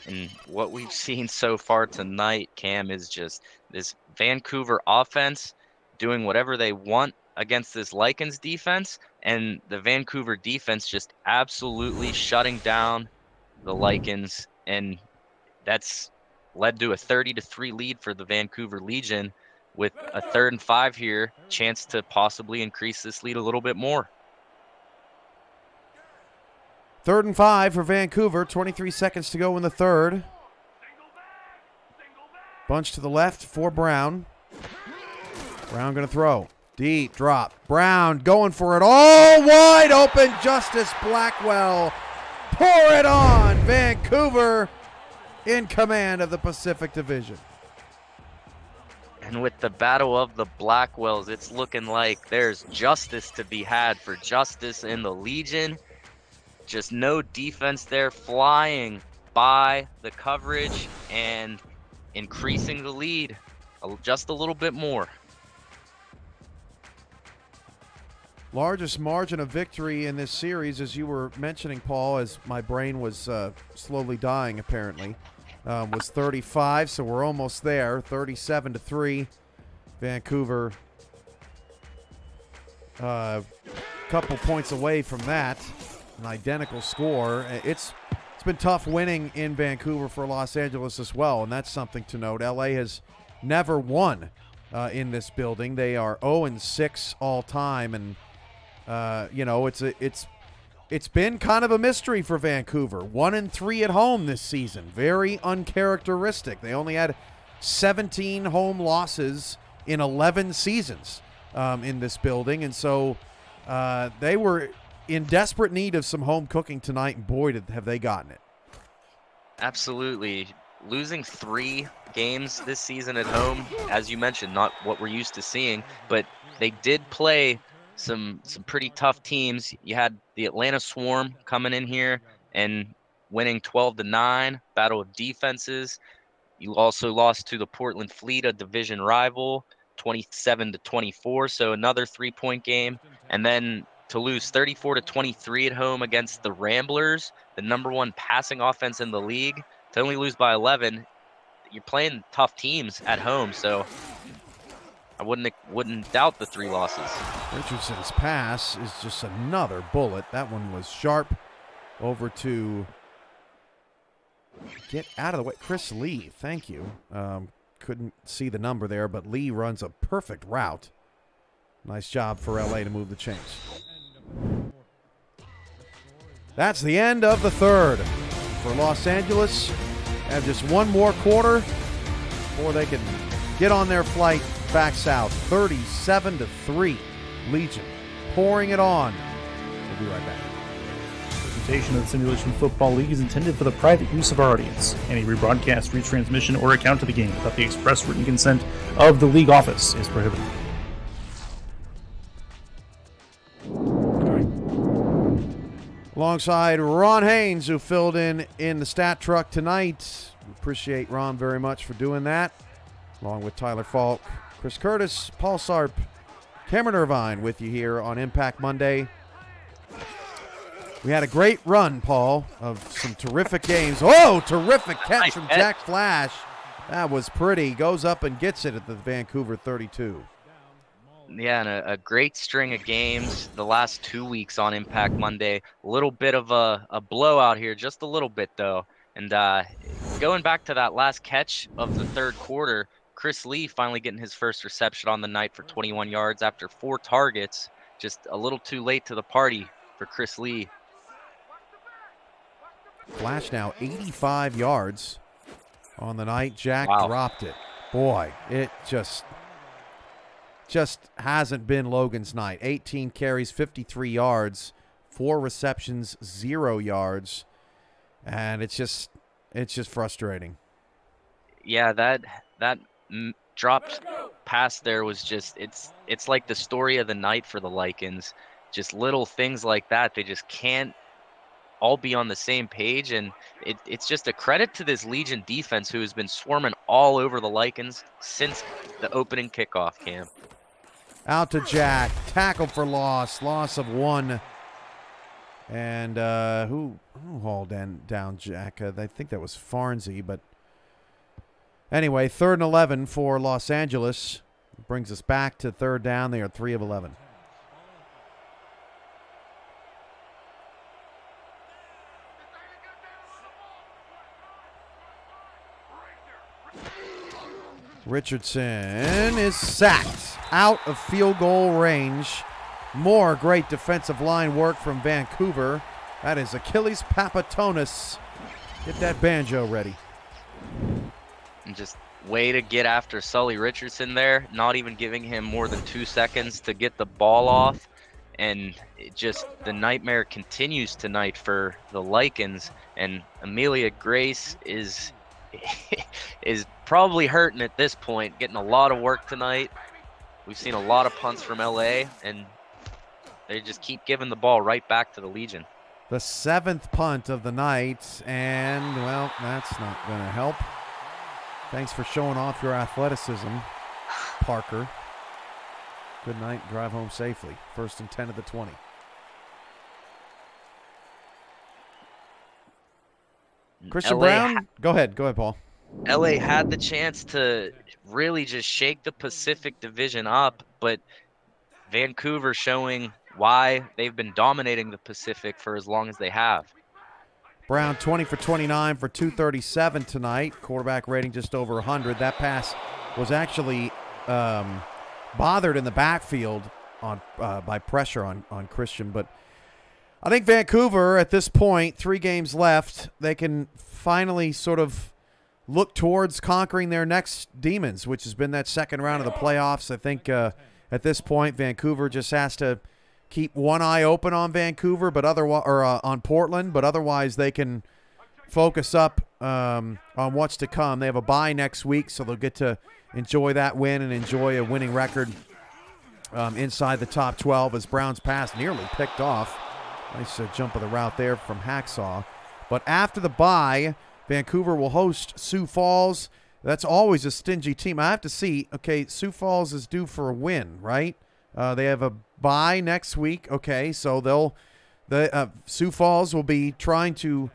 And what we've seen so far tonight, Cam, is just this Vancouver offense doing whatever they want against this Lycans defense, and the Vancouver defense just absolutely shutting down the Lycans, and that's led to a 30-3 lead for the Vancouver Legion, with a 3rd and 5 here, chance to possibly increase this lead a little bit more. 3rd and 5 for Vancouver. 23 seconds to go in the third. Bunch to the left for Brown. Brown going to throw. Deep drop. Brown going for it. All wide open. Justice Blackwell. Pour it on. Vancouver in command of the Pacific Division. And with the battle of the Blackwells, it's looking like there's justice to be had for Justice in the Legion. Just no defense there, flying by the coverage and increasing the lead just a little bit more. Largest margin of victory in this series, as you were mentioning, Paul, as my brain was slowly dying apparently, was 35, so we're almost there. 37-3. Vancouver couple points away from that. An identical score. It's been tough winning in Vancouver for Los Angeles as well, and that's something to note. LA has never won in this building. They are 0-6 all time, and it's been kind of a mystery for Vancouver. 1-3 at home this season. Very uncharacteristic. They only had 17 home losses in 11 seasons in this building, and so they were in desperate need of some home cooking tonight, and boy, have they gotten it. Absolutely. Losing 3 games this season at home, as you mentioned, not what we're used to seeing, but they did play some pretty tough teams. You had the Atlanta Swarm coming in here and winning 12-9, battle of defenses. You also lost to the Portland Fleet, a division rival, 27-24, so another 3-point game. And then to lose 34-23 at home against the Ramblers, the #1 passing offense in the league, to only lose by 11. You're playing tough teams at home, so I wouldn't doubt the 3 losses. Richardson's pass is just another bullet. That one was sharp over to get out of the way. Chris Lee, thank you. Couldn't see the number there, but Lee runs a perfect route. Nice job for LA to move the chains. That's the end of the third for Los Angeles. Have just one more quarter before they can get on their flight back south. 37-3. Legion pouring it on. We'll be right back. Presentation of the Simulation Football League is intended for the private use of our audience. Any rebroadcast, retransmission, or account of the game without the express written consent of the league office is prohibited. Alongside Ron Haynes, who filled in the stat truck tonight. We appreciate Ron very much for doing that. Along with Tyler Falk, Chris Curtis, Paul Sarp, Cameron Irvine with you here on Impact Monday. We had a great run, Paul, of some terrific games. Oh, terrific catch from Jack Flash. That was pretty. Goes up and gets it at the Vancouver 32. Yeah, and a great string of games the last 2 weeks on Impact Monday. A little bit of a blowout here, just a little bit, though. And going back to that last catch of the third quarter, Chris Lee finally getting his first reception on the night for 21 yards after 4 targets. Just a little too late to the party for Chris Lee. Flash now 85 yards on the night. Jack dropped it. Boy, it just hasn't been Logan's night. 18 carries, 53 yards, 4 receptions, 0 yards. And it's just frustrating. Yeah, that dropped pass there was just it's like the story of the night for the Lycans. Just little things like that. They just can't all be on the same page, and it's just a credit to this Legion defense who has been swarming all over the Lycans since the opening kickoff, Cam. Out to Jack, tackle for loss of 1. And who hauled down Jack? I think that was Farnsey, but anyway, 3rd and 11 for Los Angeles. Brings us back to 3rd down. They are 3 of 11. Richardson is sacked out of field goal range. More great defensive line work from Vancouver. That is Achilles Papatonis. Get that banjo ready. And just way to get after Sully Richardson there, not even giving him more than 2 seconds to get the ball off. And the nightmare continues tonight for the Lycans. And Amelia Grace is probably hurting at this point, getting a lot of work tonight. We've seen a lot of punts from LA, and they just keep giving the ball right back to the Legion. The 7th punt of the night, and, well, that's not going to help. Thanks for showing off your athleticism, Parker. Good night. Drive home safely. 1st and 10 of the 20. Christian Brown? Go ahead, Paul. LA had the chance to really just shake the Pacific Division up, but Vancouver showing why they've been dominating the Pacific for as long as they have. Brown 20 for 29 for 237 tonight. Quarterback rating just over 100. That pass was actually bothered in the backfield by pressure on Christian. But I think Vancouver at this point, 3 games left, they can finally sort of look towards conquering their next demons, which has been that second round of the playoffs. I think at this point, Vancouver just has to keep one eye open on Vancouver, but on Portland, but otherwise they can focus up on what's to come. They have a bye next week, so they'll get to enjoy that win and enjoy a winning record inside the top 12 as Brown's pass nearly picked off. Nice jump of the route there from Hacksaw. But after the bye, Vancouver will host Sioux Falls. That's always a stingy team. I have to see, okay, Sioux Falls is due for a win, right? They have a bye next week. Okay, so Sioux Falls will be trying to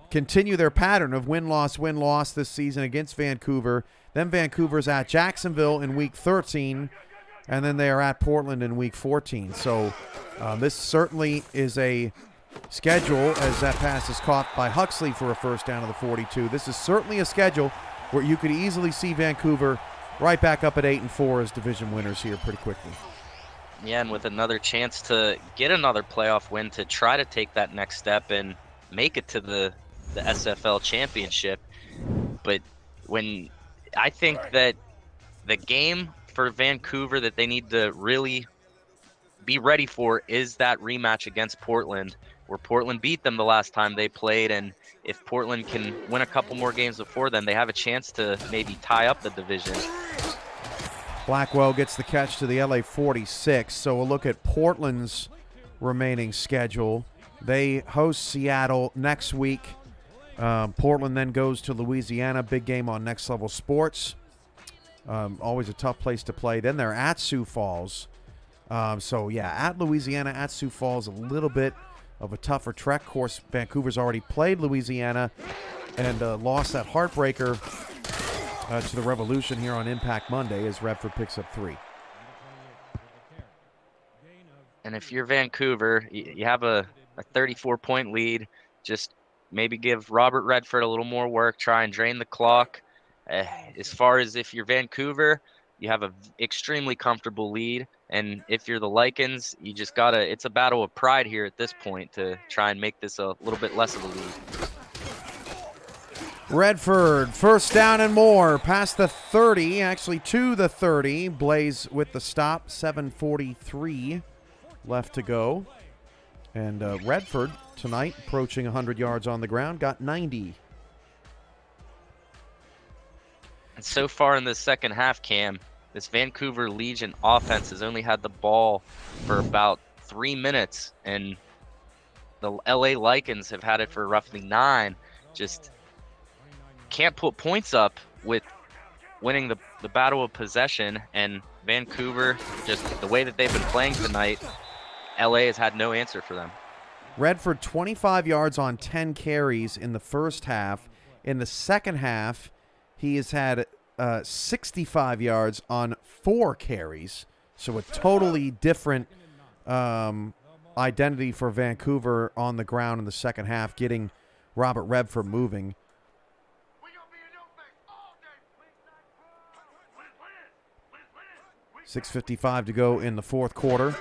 continue their pattern of win-loss this season against Vancouver. Then Vancouver's at Jacksonville in week 13. and then they are at Portland in Week 14. So this certainly is a schedule, as that pass is caught by Huxley for a first down of the 42. This is certainly a schedule where you could easily see Vancouver right back up at 8-4 as division winners here pretty quickly. Yeah, and with another chance to get another playoff win to try to take that next step and make it to the SFL championship. But when I think that the game for Vancouver that they need to really be ready for is that rematch against Portland, where Portland beat them the last time they played, and if Portland can win a couple more games before then, they have a chance to maybe tie up the division. Blackwell gets the catch to the LA 46. So we'll look at Portland's remaining schedule. They host Seattle next week. Portland then goes to Louisiana. Big game on Next Level Sports. Always a tough place to play. Then they're at Sioux Falls. So, yeah, at Louisiana, at Sioux Falls, a little bit of a tougher trek. Of course, Vancouver's already played Louisiana and lost that heartbreaker to the Revolution here on Impact Monday as Redford picks up 3. And if you're Vancouver, you have a 34-point lead. Just maybe give Robert Redford a little more work, try and drain the clock. As far as if you're Vancouver, you have an extremely comfortable lead. And if you're the Lycans, you just got to – it's a battle of pride here at this point to try and make this a little bit less of a lead. Redford, first down and more, past the 30, actually to the 30. Blaze with the stop, 7:43 left to go. And Redford tonight approaching 100 yards on the ground, got 90. And so far in the second half, Cam, this Vancouver Legion offense has only had the ball for about 3 minutes, and the LA Lycans have had it for roughly 9. Just can't put points up with winning the battle of possession, and Vancouver, just the way that they've been playing tonight, LA has had no answer for them. Redford 25 yards on 10 carries in the first half. In the second half, he has had 65 yards on 4 carries. So a totally different identity for Vancouver on the ground in the second half, getting Robert Redford moving. 6:55 to go in the fourth quarter.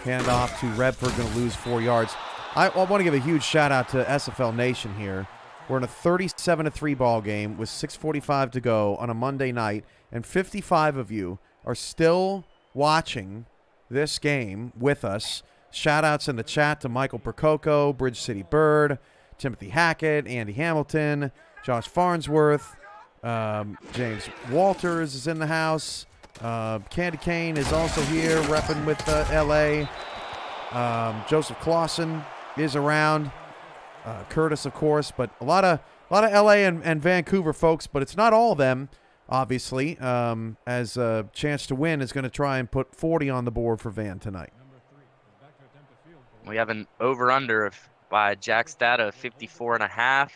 Handoff to Redford, going to lose 4 yards. I want to give a huge shout out to SFL Nation here. We're in a 37-3 ball game with 6:45 to go on a Monday night, and 55 of you are still watching this game with us. Shout outs in the chat to Michael Percoco, Bridge City Bird, Timothy Hackett, Andy Hamilton, Josh Farnsworth, James Walters is in the house. Candy Kane is also here, repping with LA. Joseph Clausen is around. Curtis, of course, but a lot of LA and Vancouver folks, but it's not all of them, obviously. As a chance to win is going to try and put 40 on the board for Van tonight. We have an over-under by Jack's data of 54.5.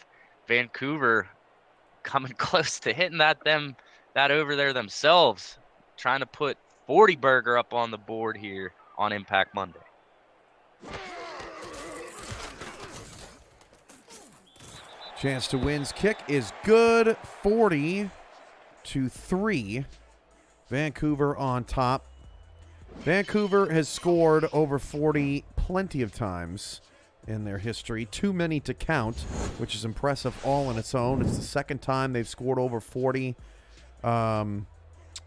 Vancouver coming close to hitting that over there themselves, trying to put 40 burger up on the board here on Impact Monday. Chance to win's kick is good. 40-3. Vancouver on top. Vancouver has scored over 40 plenty of times in their history. Too many to count, which is impressive all on its own. It's the second time they've scored over 40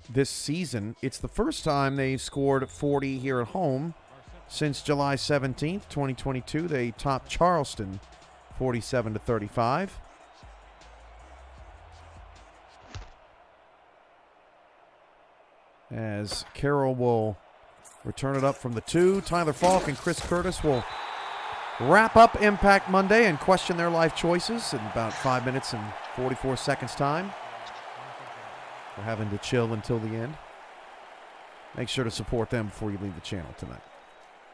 this season. It's the first time they've scored 40 here at home since July 17th, 2022. They topped Charleston 47-35. As Carroll will return it up from the 2. Tyler Falk and Chris Curtis will wrap up Impact Monday and question their life choices in about 5 minutes and 44 seconds time. We're having to chill until the end. Make sure to support them before you leave the channel tonight.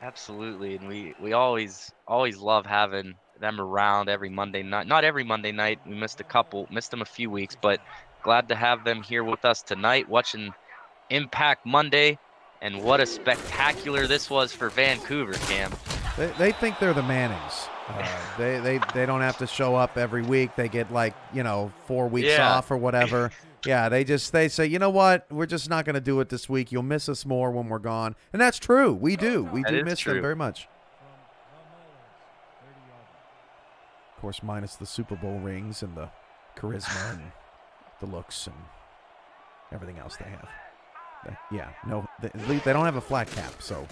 Absolutely, and we always love having them around every Monday night. Not every Monday night. We missed them a few weeks, but glad to have them here with us tonight, watching Impact Monday. And what a spectacular this was for Vancouver, Cam. They think they're the Mannings. They don't have to show up every week. They get 4 weeks off or whatever. Yeah, they say, you know what? We're just not going to do it this week. You'll miss us more when we're gone. And that's true. We do. We do miss them very much. Of course, minus the Super Bowl rings and the charisma and the looks and everything else they have. They don't have a flat cap, so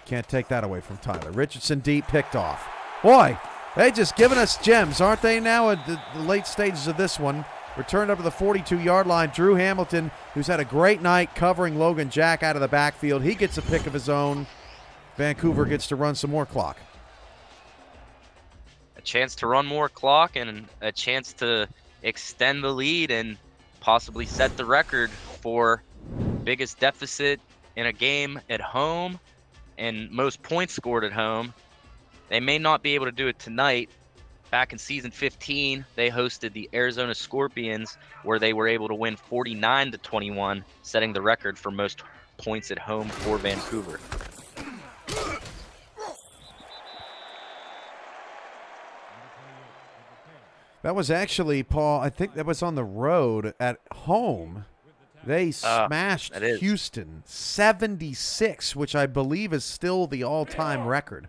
can't take that away from Tyler. Richardson deep, picked off. Boy, they just giving us gems, aren't they now at the late stages of this one? Returned up to the 42-yard line. Drew Hamilton, who's had a great night covering Logan Jack out of the backfield. He gets a pick of his own. Vancouver gets to run some more clock. A chance to run more clock and a chance to extend the lead and possibly set the record for biggest deficit in a game at home and most points scored at home. They may not be able to do it tonight. Back in season 15, they hosted the Arizona Scorpions, where they were able to win 49-21, setting the record for most points at home for Vancouver. That was actually, Paul, I think that was on the road. At home, they smashed Houston 76, which I believe is still the all-time record.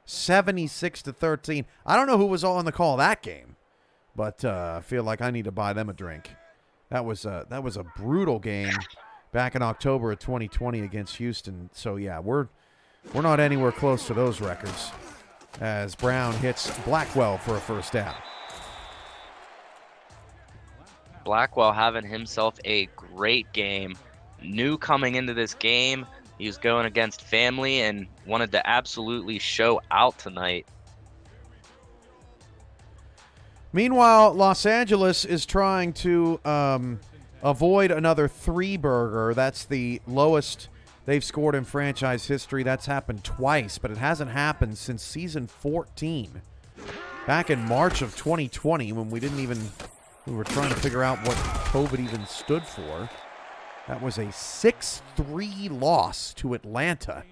76-13. I don't know who was on the call that game, but I feel like I need to buy them a drink. That was a brutal game back in October of 2020 against Houston. So yeah, we're not anywhere close to those records as Brown hits Blackwell for a first down. Blackwell having himself a great game. Knew coming into this game he was going against family and wanted to absolutely show out tonight. Meanwhile, Los Angeles is trying to avoid another 3-burger. That's the lowest they've scored in franchise history. That's happened twice, but it hasn't happened since season 14. Back in March of 2020 when we were trying to figure out what COVID even stood for. That was a 6-3 loss to Atlanta.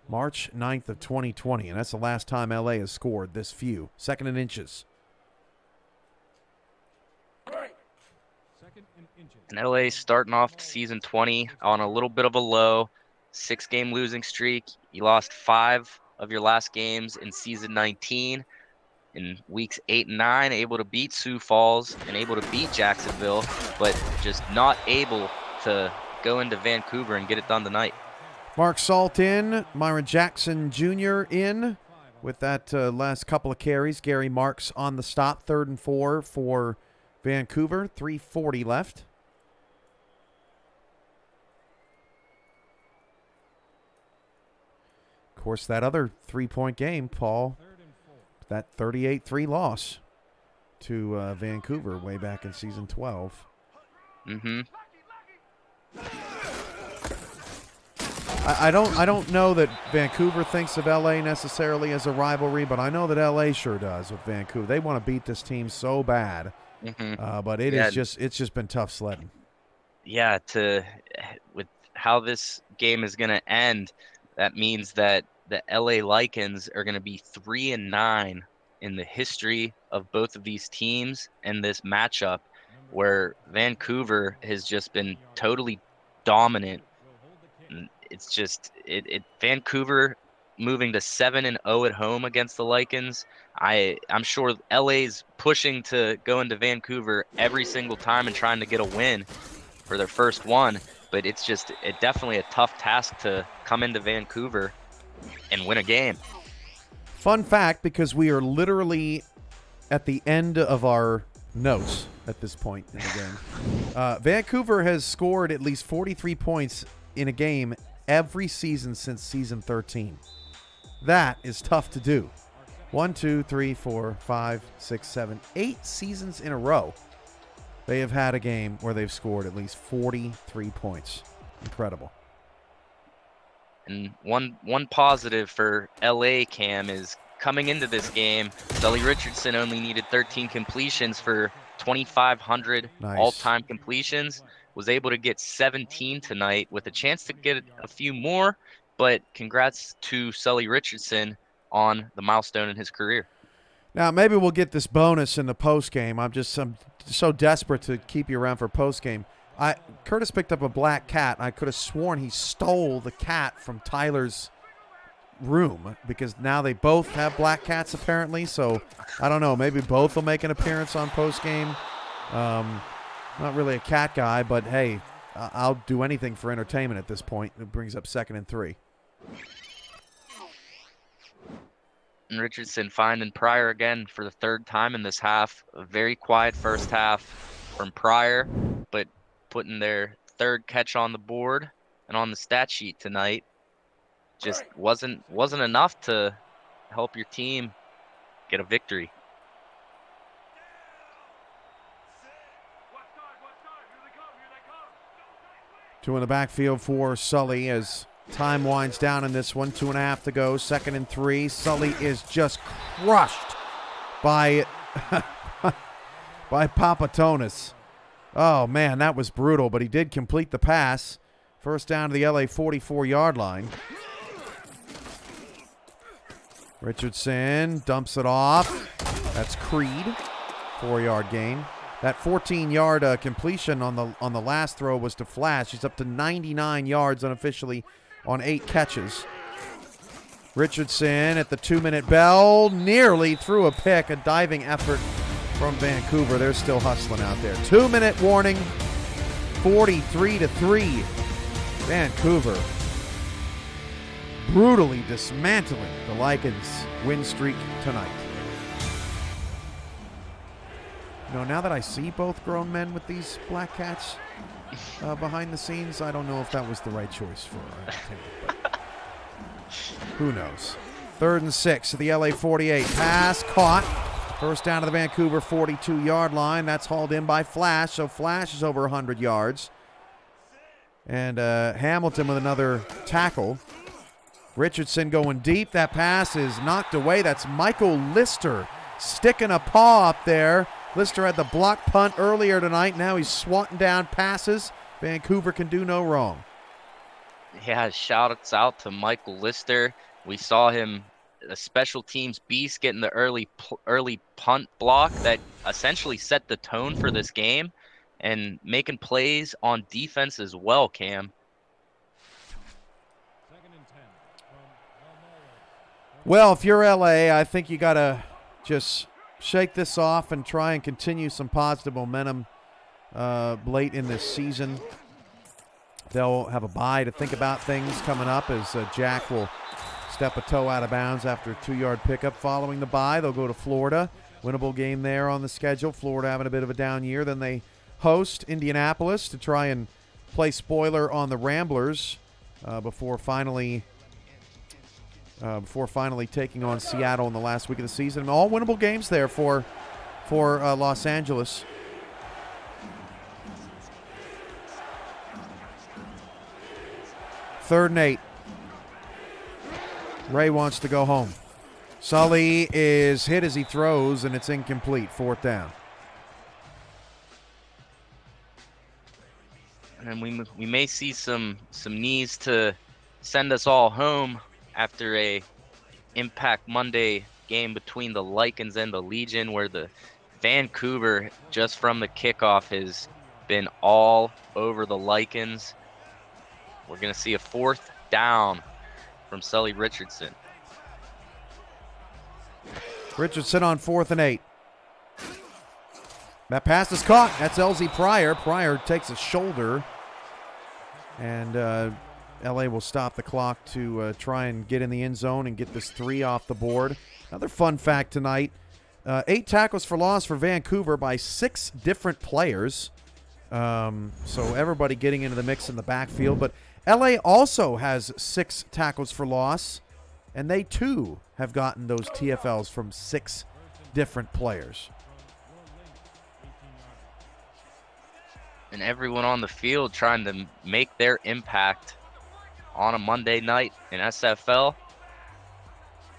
March 9th of 2020, and that's the last time LA has scored this few. 2nd and inches. And LA starting off season 20 on a little bit of a low, 6-game losing streak. You lost 5 of your last games in season 19. In weeks 8 and 9, able to beat Sioux Falls and able to beat Jacksonville, but just not able to go into Vancouver and get it done tonight. Mark Salt in, Myron Jackson Jr. in with that last couple of carries. Gary Marks on the stop, 3rd and 4 for Vancouver, 3:40 left. Of course, that other 3-point game, Paul, that 38-3 loss to Vancouver way back in season 12. Mm-hmm. I don't know that Vancouver thinks of LA necessarily as a rivalry, but I know that LA sure does with Vancouver. They want to beat this team so bad, but it's just been tough sledding. Yeah, with how this game is going to end, that means that the LA Lycans are going to be 3-9 in the history of both of these teams and this matchup, where Vancouver has just been totally dominant. It's just Vancouver moving to 7-0 at home against the Lycans. I'm sure LA's pushing to go into Vancouver every single time and trying to get a win for their first one, but it's definitely a tough task to come into Vancouver and win a game. Fun fact, because we are literally at the end of our notes at this point in the game. Vancouver has scored at least 43 points in a game every season since season 13. That is tough to do. 1, 2, 3, 4, 5, 6, 7, 8 seasons in a row. They have had a game where they've scored at least 43 points. Incredible. And one positive for LA, Cam, is coming into this game, Sully Richardson only needed 13 completions for 2,500 all-time completions. was able to get 17 tonight with a chance to get a few more, but congrats to Sully Richardson on the milestone in his career. Now, maybe we'll get this bonus in the postgame. I'm so desperate to keep you around for postgame. Curtis picked up a black cat. I could have sworn he stole the cat from Tyler's room because now they both have black cats apparently. So I don't know. Maybe both will make an appearance on postgame. Not really a cat guy, but hey, I'll do anything for entertainment at this point. It brings up 2nd and 3. And Richardson finding Pryor again for the 3rd time in this half. A very quiet first half from Pryor, but putting their 3rd catch on the board and on the stat sheet tonight just wasn't enough to help your team get a victory. Two in the backfield for Sully as time winds down in this one. 2.5 to go. 2nd and 3. Sully is just crushed by Papatonis. Oh, man, that was brutal, but he did complete the pass. First down to the LA 44-yard line. Richardson dumps it off. That's Creed. 4-yard gain. That 14-yard completion on the last throw was to Flash. He's up to 99 yards unofficially on 8 catches. Richardson at the 2-minute bell nearly threw a pick, a diving effort from Vancouver. They're still hustling out there. 2-minute warning, 43-3. Vancouver brutally dismantling the Lycans' win streak tonight. You know, now that I see both grown men with these black cats behind the scenes, I don't know if that was the right choice for our team, but who knows. 3rd and 6 at the LA 48. Pass caught. First down to the Vancouver 42-yard line. That's hauled in by Flash, so Flash is over 100 yards. And Hamilton with another tackle. Richardson going deep. That pass is knocked away. That's Michael Lister sticking a paw up there. Lister had the block punt earlier tonight. Now he's swatting down passes. Vancouver can do no wrong. Yeah, shout-outs out to Michael Lister. We saw him, a special teams beast, getting the early punt block that essentially set the tone for this game and making plays on defense as well, Cam. Well, if you're LA, I think you got to just shake this off and try and continue some positive momentum late in this season. They'll have a bye to think about things coming up as Jack will step a toe out of bounds after a 2-yard pickup following the bye. They'll go to Florida. Winnable game there on the schedule. Florida having a bit of a down year. Then they host Indianapolis to try and play spoiler on the Ramblers before finally taking on Seattle in the last week of the season. All winnable games there for Los Angeles. Third and 8. Ray wants to go home. Sully is hit as he throws, and it's incomplete. 4th down. And we may see some knees to send us all home after a Impact Monday game between the Lycans and the Legion, where the Vancouver, just from the kickoff, has been all over the Lycans. We're going to see a 4th down from Sully Richardson. Richardson on 4th and 8. That pass is caught. That's LZ Pryor. Pryor takes a shoulder, and LA will stop the clock to try and get in the end zone and get this 3 off the board. Another fun fact tonight, 8 tackles for loss for Vancouver by 6 different players. So everybody getting into the mix in the backfield. But LA also has 6 tackles for loss, and they too have gotten those TFLs from 6 different players. And everyone on the field trying to make their impact on a Monday night in SFL.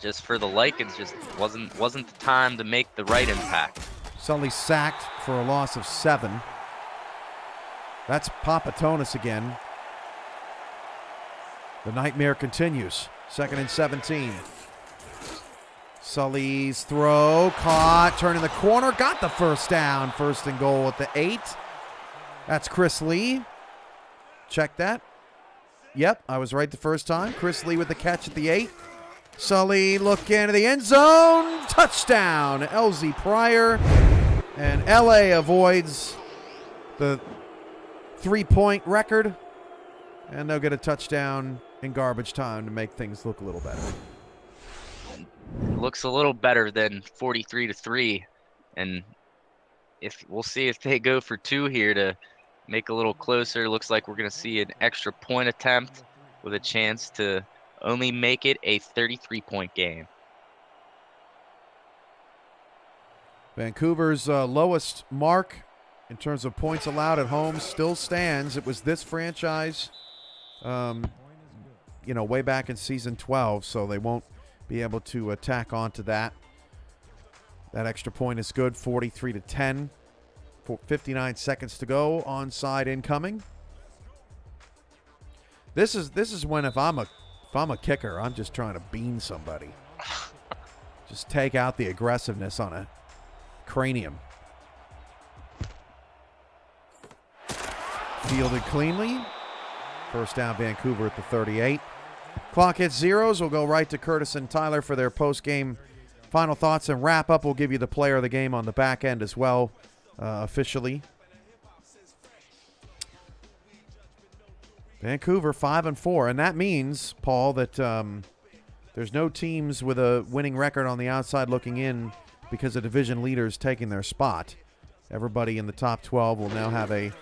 Just for the Lycans, just wasn't the time to make the right impact. Sully sacked for a loss of 7. That's Papatonis again. The nightmare continues. 2nd and 17. Sully's throw, caught, turning the corner, got the first down. 1st and goal at the 8. That's Chris Lee. Check that. Yep, I was right the first time. Chris Lee with the catch at the 8. Sully looking into the end zone. Touchdown, LZ Pryor. And LA avoids the 3-point record. And they'll get a touchdown in garbage time to make things look a little better. It looks a little better than 43-3. And if we'll see if they go for 2 here to make a little closer. Looks like we're going to see an extra point attempt with a chance to only make it a 33-point game. Vancouver's lowest mark in terms of points allowed at home still stands. It was this franchise, way back in season 12, so they won't be able to tack onto that. That extra point is good, 43-10. 59 seconds to go. Onside incoming. This is when if I'm a kicker, I'm just trying to bean somebody. Just take out the aggressiveness on a cranium. Fielded cleanly. First down, Vancouver at the 38. Clock hits zeros. We'll go right to Curtis and Tyler for their post-game final thoughts and wrap-up. We'll give you the player of the game on the back end as well, officially. Vancouver 5-4, and that means, Paul, that there's no teams with a winning record on the outside looking in because the division leaders taking their spot. Everybody in the top 12 will now have a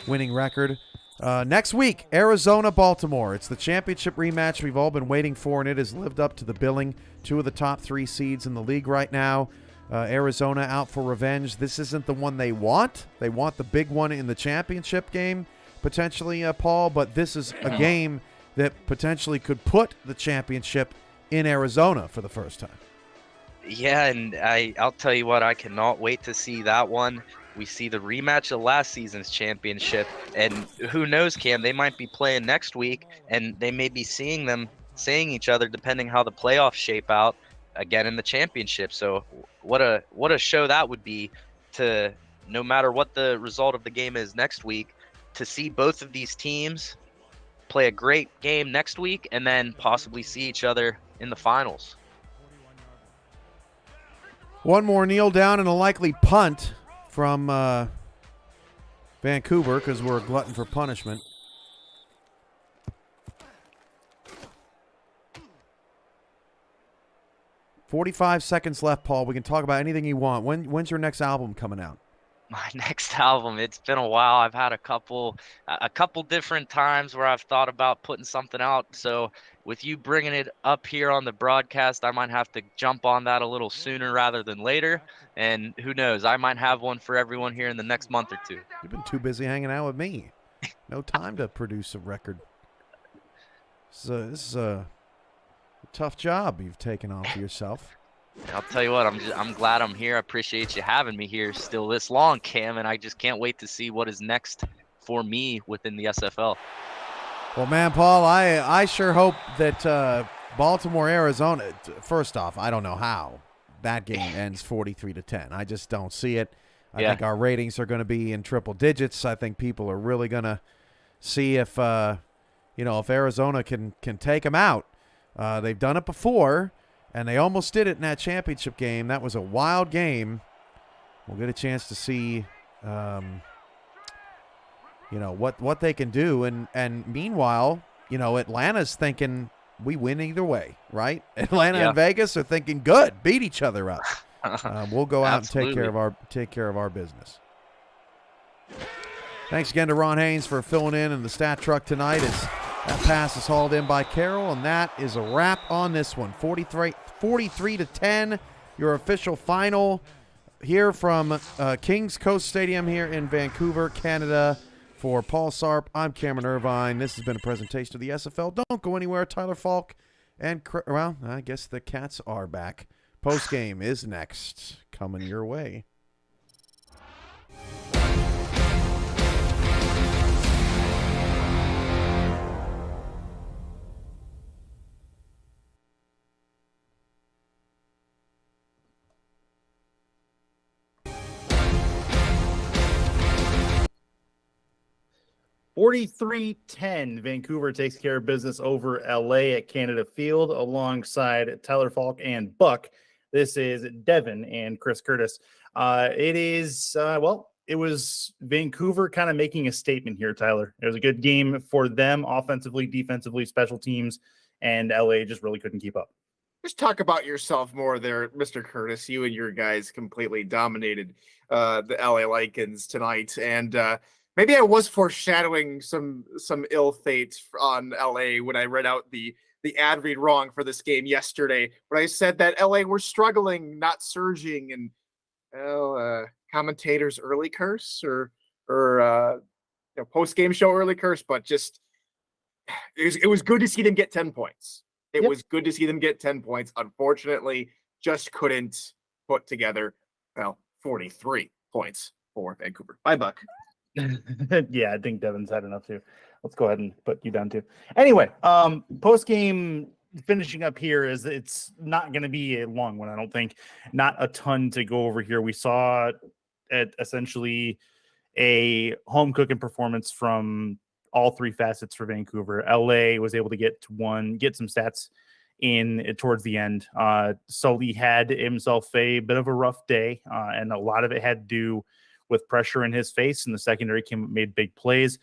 winning record. Next week, Arizona-Baltimore. It's the championship rematch we've all been waiting for, and it has lived up to the billing. 2 of the top 3 seeds in the league right now. Arizona out for revenge. This isn't the one they want. They want the big one in the championship game, potentially, Paul, but this is a game that potentially could put the championship in Arizona for the first time. Yeah, and I'll tell you what, I cannot wait to see that one. We see the rematch of last season's championship, and who knows, Cam, they might be playing next week, and they may be seeing each other depending how the playoffs shape out again in the championship. So what a show that would be, to no matter what the result of the game is next week, to see both of these teams play a great game next week and then possibly see each other in the finals. One more kneel down and a likely punt from Vancouver because we're a glutton for punishment. $45 seconds left, Paul. We can talk about anything you want. When's your next album coming out? My next album, it's been a while. I've had a couple different times where I've thought about putting something out. So with you bringing it up here on the broadcast, I might have to jump on that a little sooner rather than later. And who knows, I might have one for everyone here in the next month or 2. You've been too busy hanging out with me. No time to produce a record. This is a tough job you've taken on for yourself. I'll tell you what, I'm glad I'm here. I appreciate you having me here still this long, Cam, and I just can't wait to see what is next for me within the SFL. Well, man, Paul, I sure hope that Baltimore, Arizona, first off, I don't know how that game ends 43-10. I just don't see it. I think our ratings are going to be in triple digits. I think people are really going to see if Arizona can take them out. They've done it before, and they almost did it in that championship game. That was a wild game. We'll get a chance to see, what they can do. And meanwhile, Atlanta's thinking we win either way, right? Atlanta and Vegas are thinking good, beat each other up. We'll go out and take care of our business. Thanks again to Ron Haynes for filling in the stat truck tonight. As that pass is hauled in by Carroll, and that is a wrap on this one. 43-10, your official final here from Kings Coast Stadium here in Vancouver, Canada. For Paul Sarp, I'm Cameron Irvine. This has been a presentation of the SFL. Don't go anywhere. Tyler Falk and, I guess the Cats are back. Postgame is next, coming your way. 43-10, Vancouver takes care of business over LA at Canada Field alongside Tyler Falk and Buck. This is Devin and Chris Curtis. It was Vancouver kind of making a statement here, Tyler. It was a good game for them offensively, defensively, special teams, and LA just really couldn't keep up. Just talk about yourself more there, Mr. Curtis. You and your guys completely dominated the LA Lycans tonight. And maybe I was foreshadowing some ill fate on LA when I read out the ad read wrong for this game yesterday. When I said that LA were struggling, not surging, and commentators early curse or post-game show early curse, but just it was good to see them get 10 points. It was good to see them get 10 points. Unfortunately, just couldn't put together, 43 points for Vancouver. Bye, Buck. Yeah, I think Devin's had enough too. Let's go ahead and put you down too. Anyway, post-game finishing up here is it's not going to be a long one, I don't think. Not a ton to go over here. We saw essentially a home cooking performance from all three facets for Vancouver. LA was able to get some stats in towards the end. Sully had himself a bit of a rough day, and a lot of it had to do with pressure in his face, and the secondary made big plays.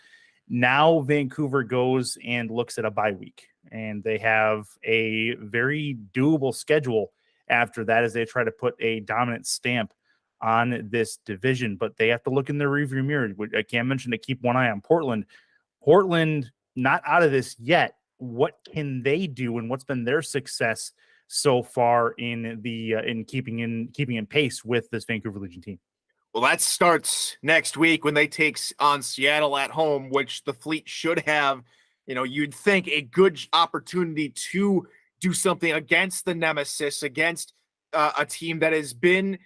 Now Vancouver goes and looks at a bye week, and they have a very doable schedule after that as they try to put a dominant stamp on this division. But they have to look in the rearview mirror. I can't mention to keep one eye on Portland. Portland not out of this yet. What can they do, and what's been their success so far in the in keeping in pace with this Vancouver Legion team? Well, that starts next week when they take on Seattle at home, which the Fleet should have, you'd think a good opportunity to do something against the nemesis, against a team that has been,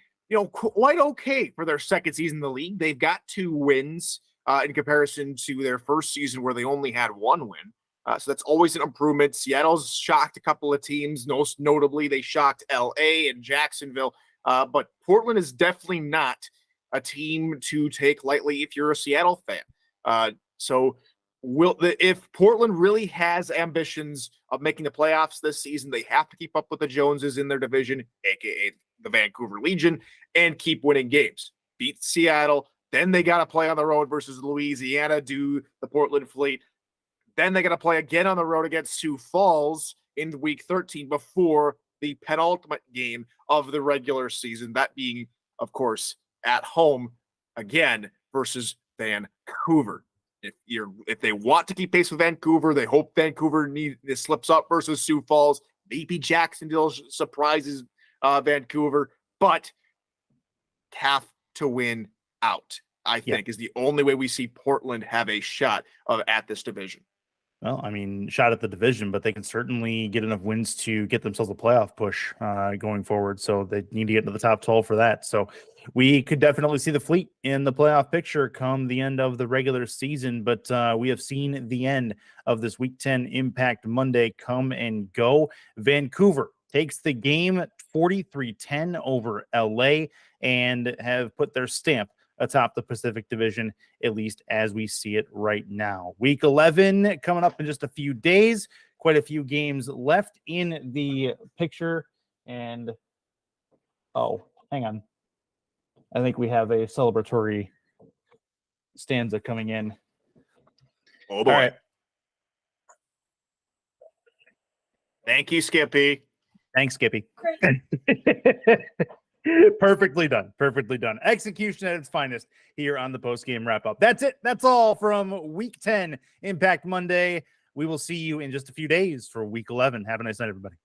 quite okay for their second season in the league. They've got 2 wins in comparison to their first season where they only had 1 win. So that's always an improvement. Seattle's shocked a couple of teams. Most notably, they shocked LA and Jacksonville. But Portland is definitely not a team to take lightly if you're a Seattle fan. So if Portland really has ambitions of making the playoffs this season, they have to keep up with the Joneses in their division, aka the Vancouver Legion, and keep winning games. Beat Seattle, then they got to play on the road versus Louisiana, do the Portland Fleet. Then they got to play again on the road against Sioux Falls in week 13 before the penultimate game of the regular season, that being, of course, at home again versus Vancouver. If they want to keep pace with Vancouver, they hope Vancouver slips up versus Sioux Falls. Maybe Jacksonville surprises Vancouver, but have to win out, I think, is the only way we see Portland have a shot at this division. Well, I mean, shot at the division, but they can certainly get enough wins to get themselves a playoff push going forward. So they need to get into the top 12 for that. So we could definitely see the Fleet in the playoff picture come the end of the regular season. But we have seen the end of this Week 10 Impact Monday come and go. Vancouver takes the game 43-10 over LA and have put their stamp atop the Pacific Division, at least as we see it right now. Week 11 coming up in just a few days. Quite a few games left in the picture. And, hang on. I think we have a celebratory stanza coming in. Oh, boy. All right. Thank you, Skippy. Thanks, Skippy. Perfectly done. Perfectly done. Execution at its finest here on the post-game wrap-up. That's it. That's all from Week 10 Impact Monday. We will see you in just a few days for Week 11. Have a nice night, everybody.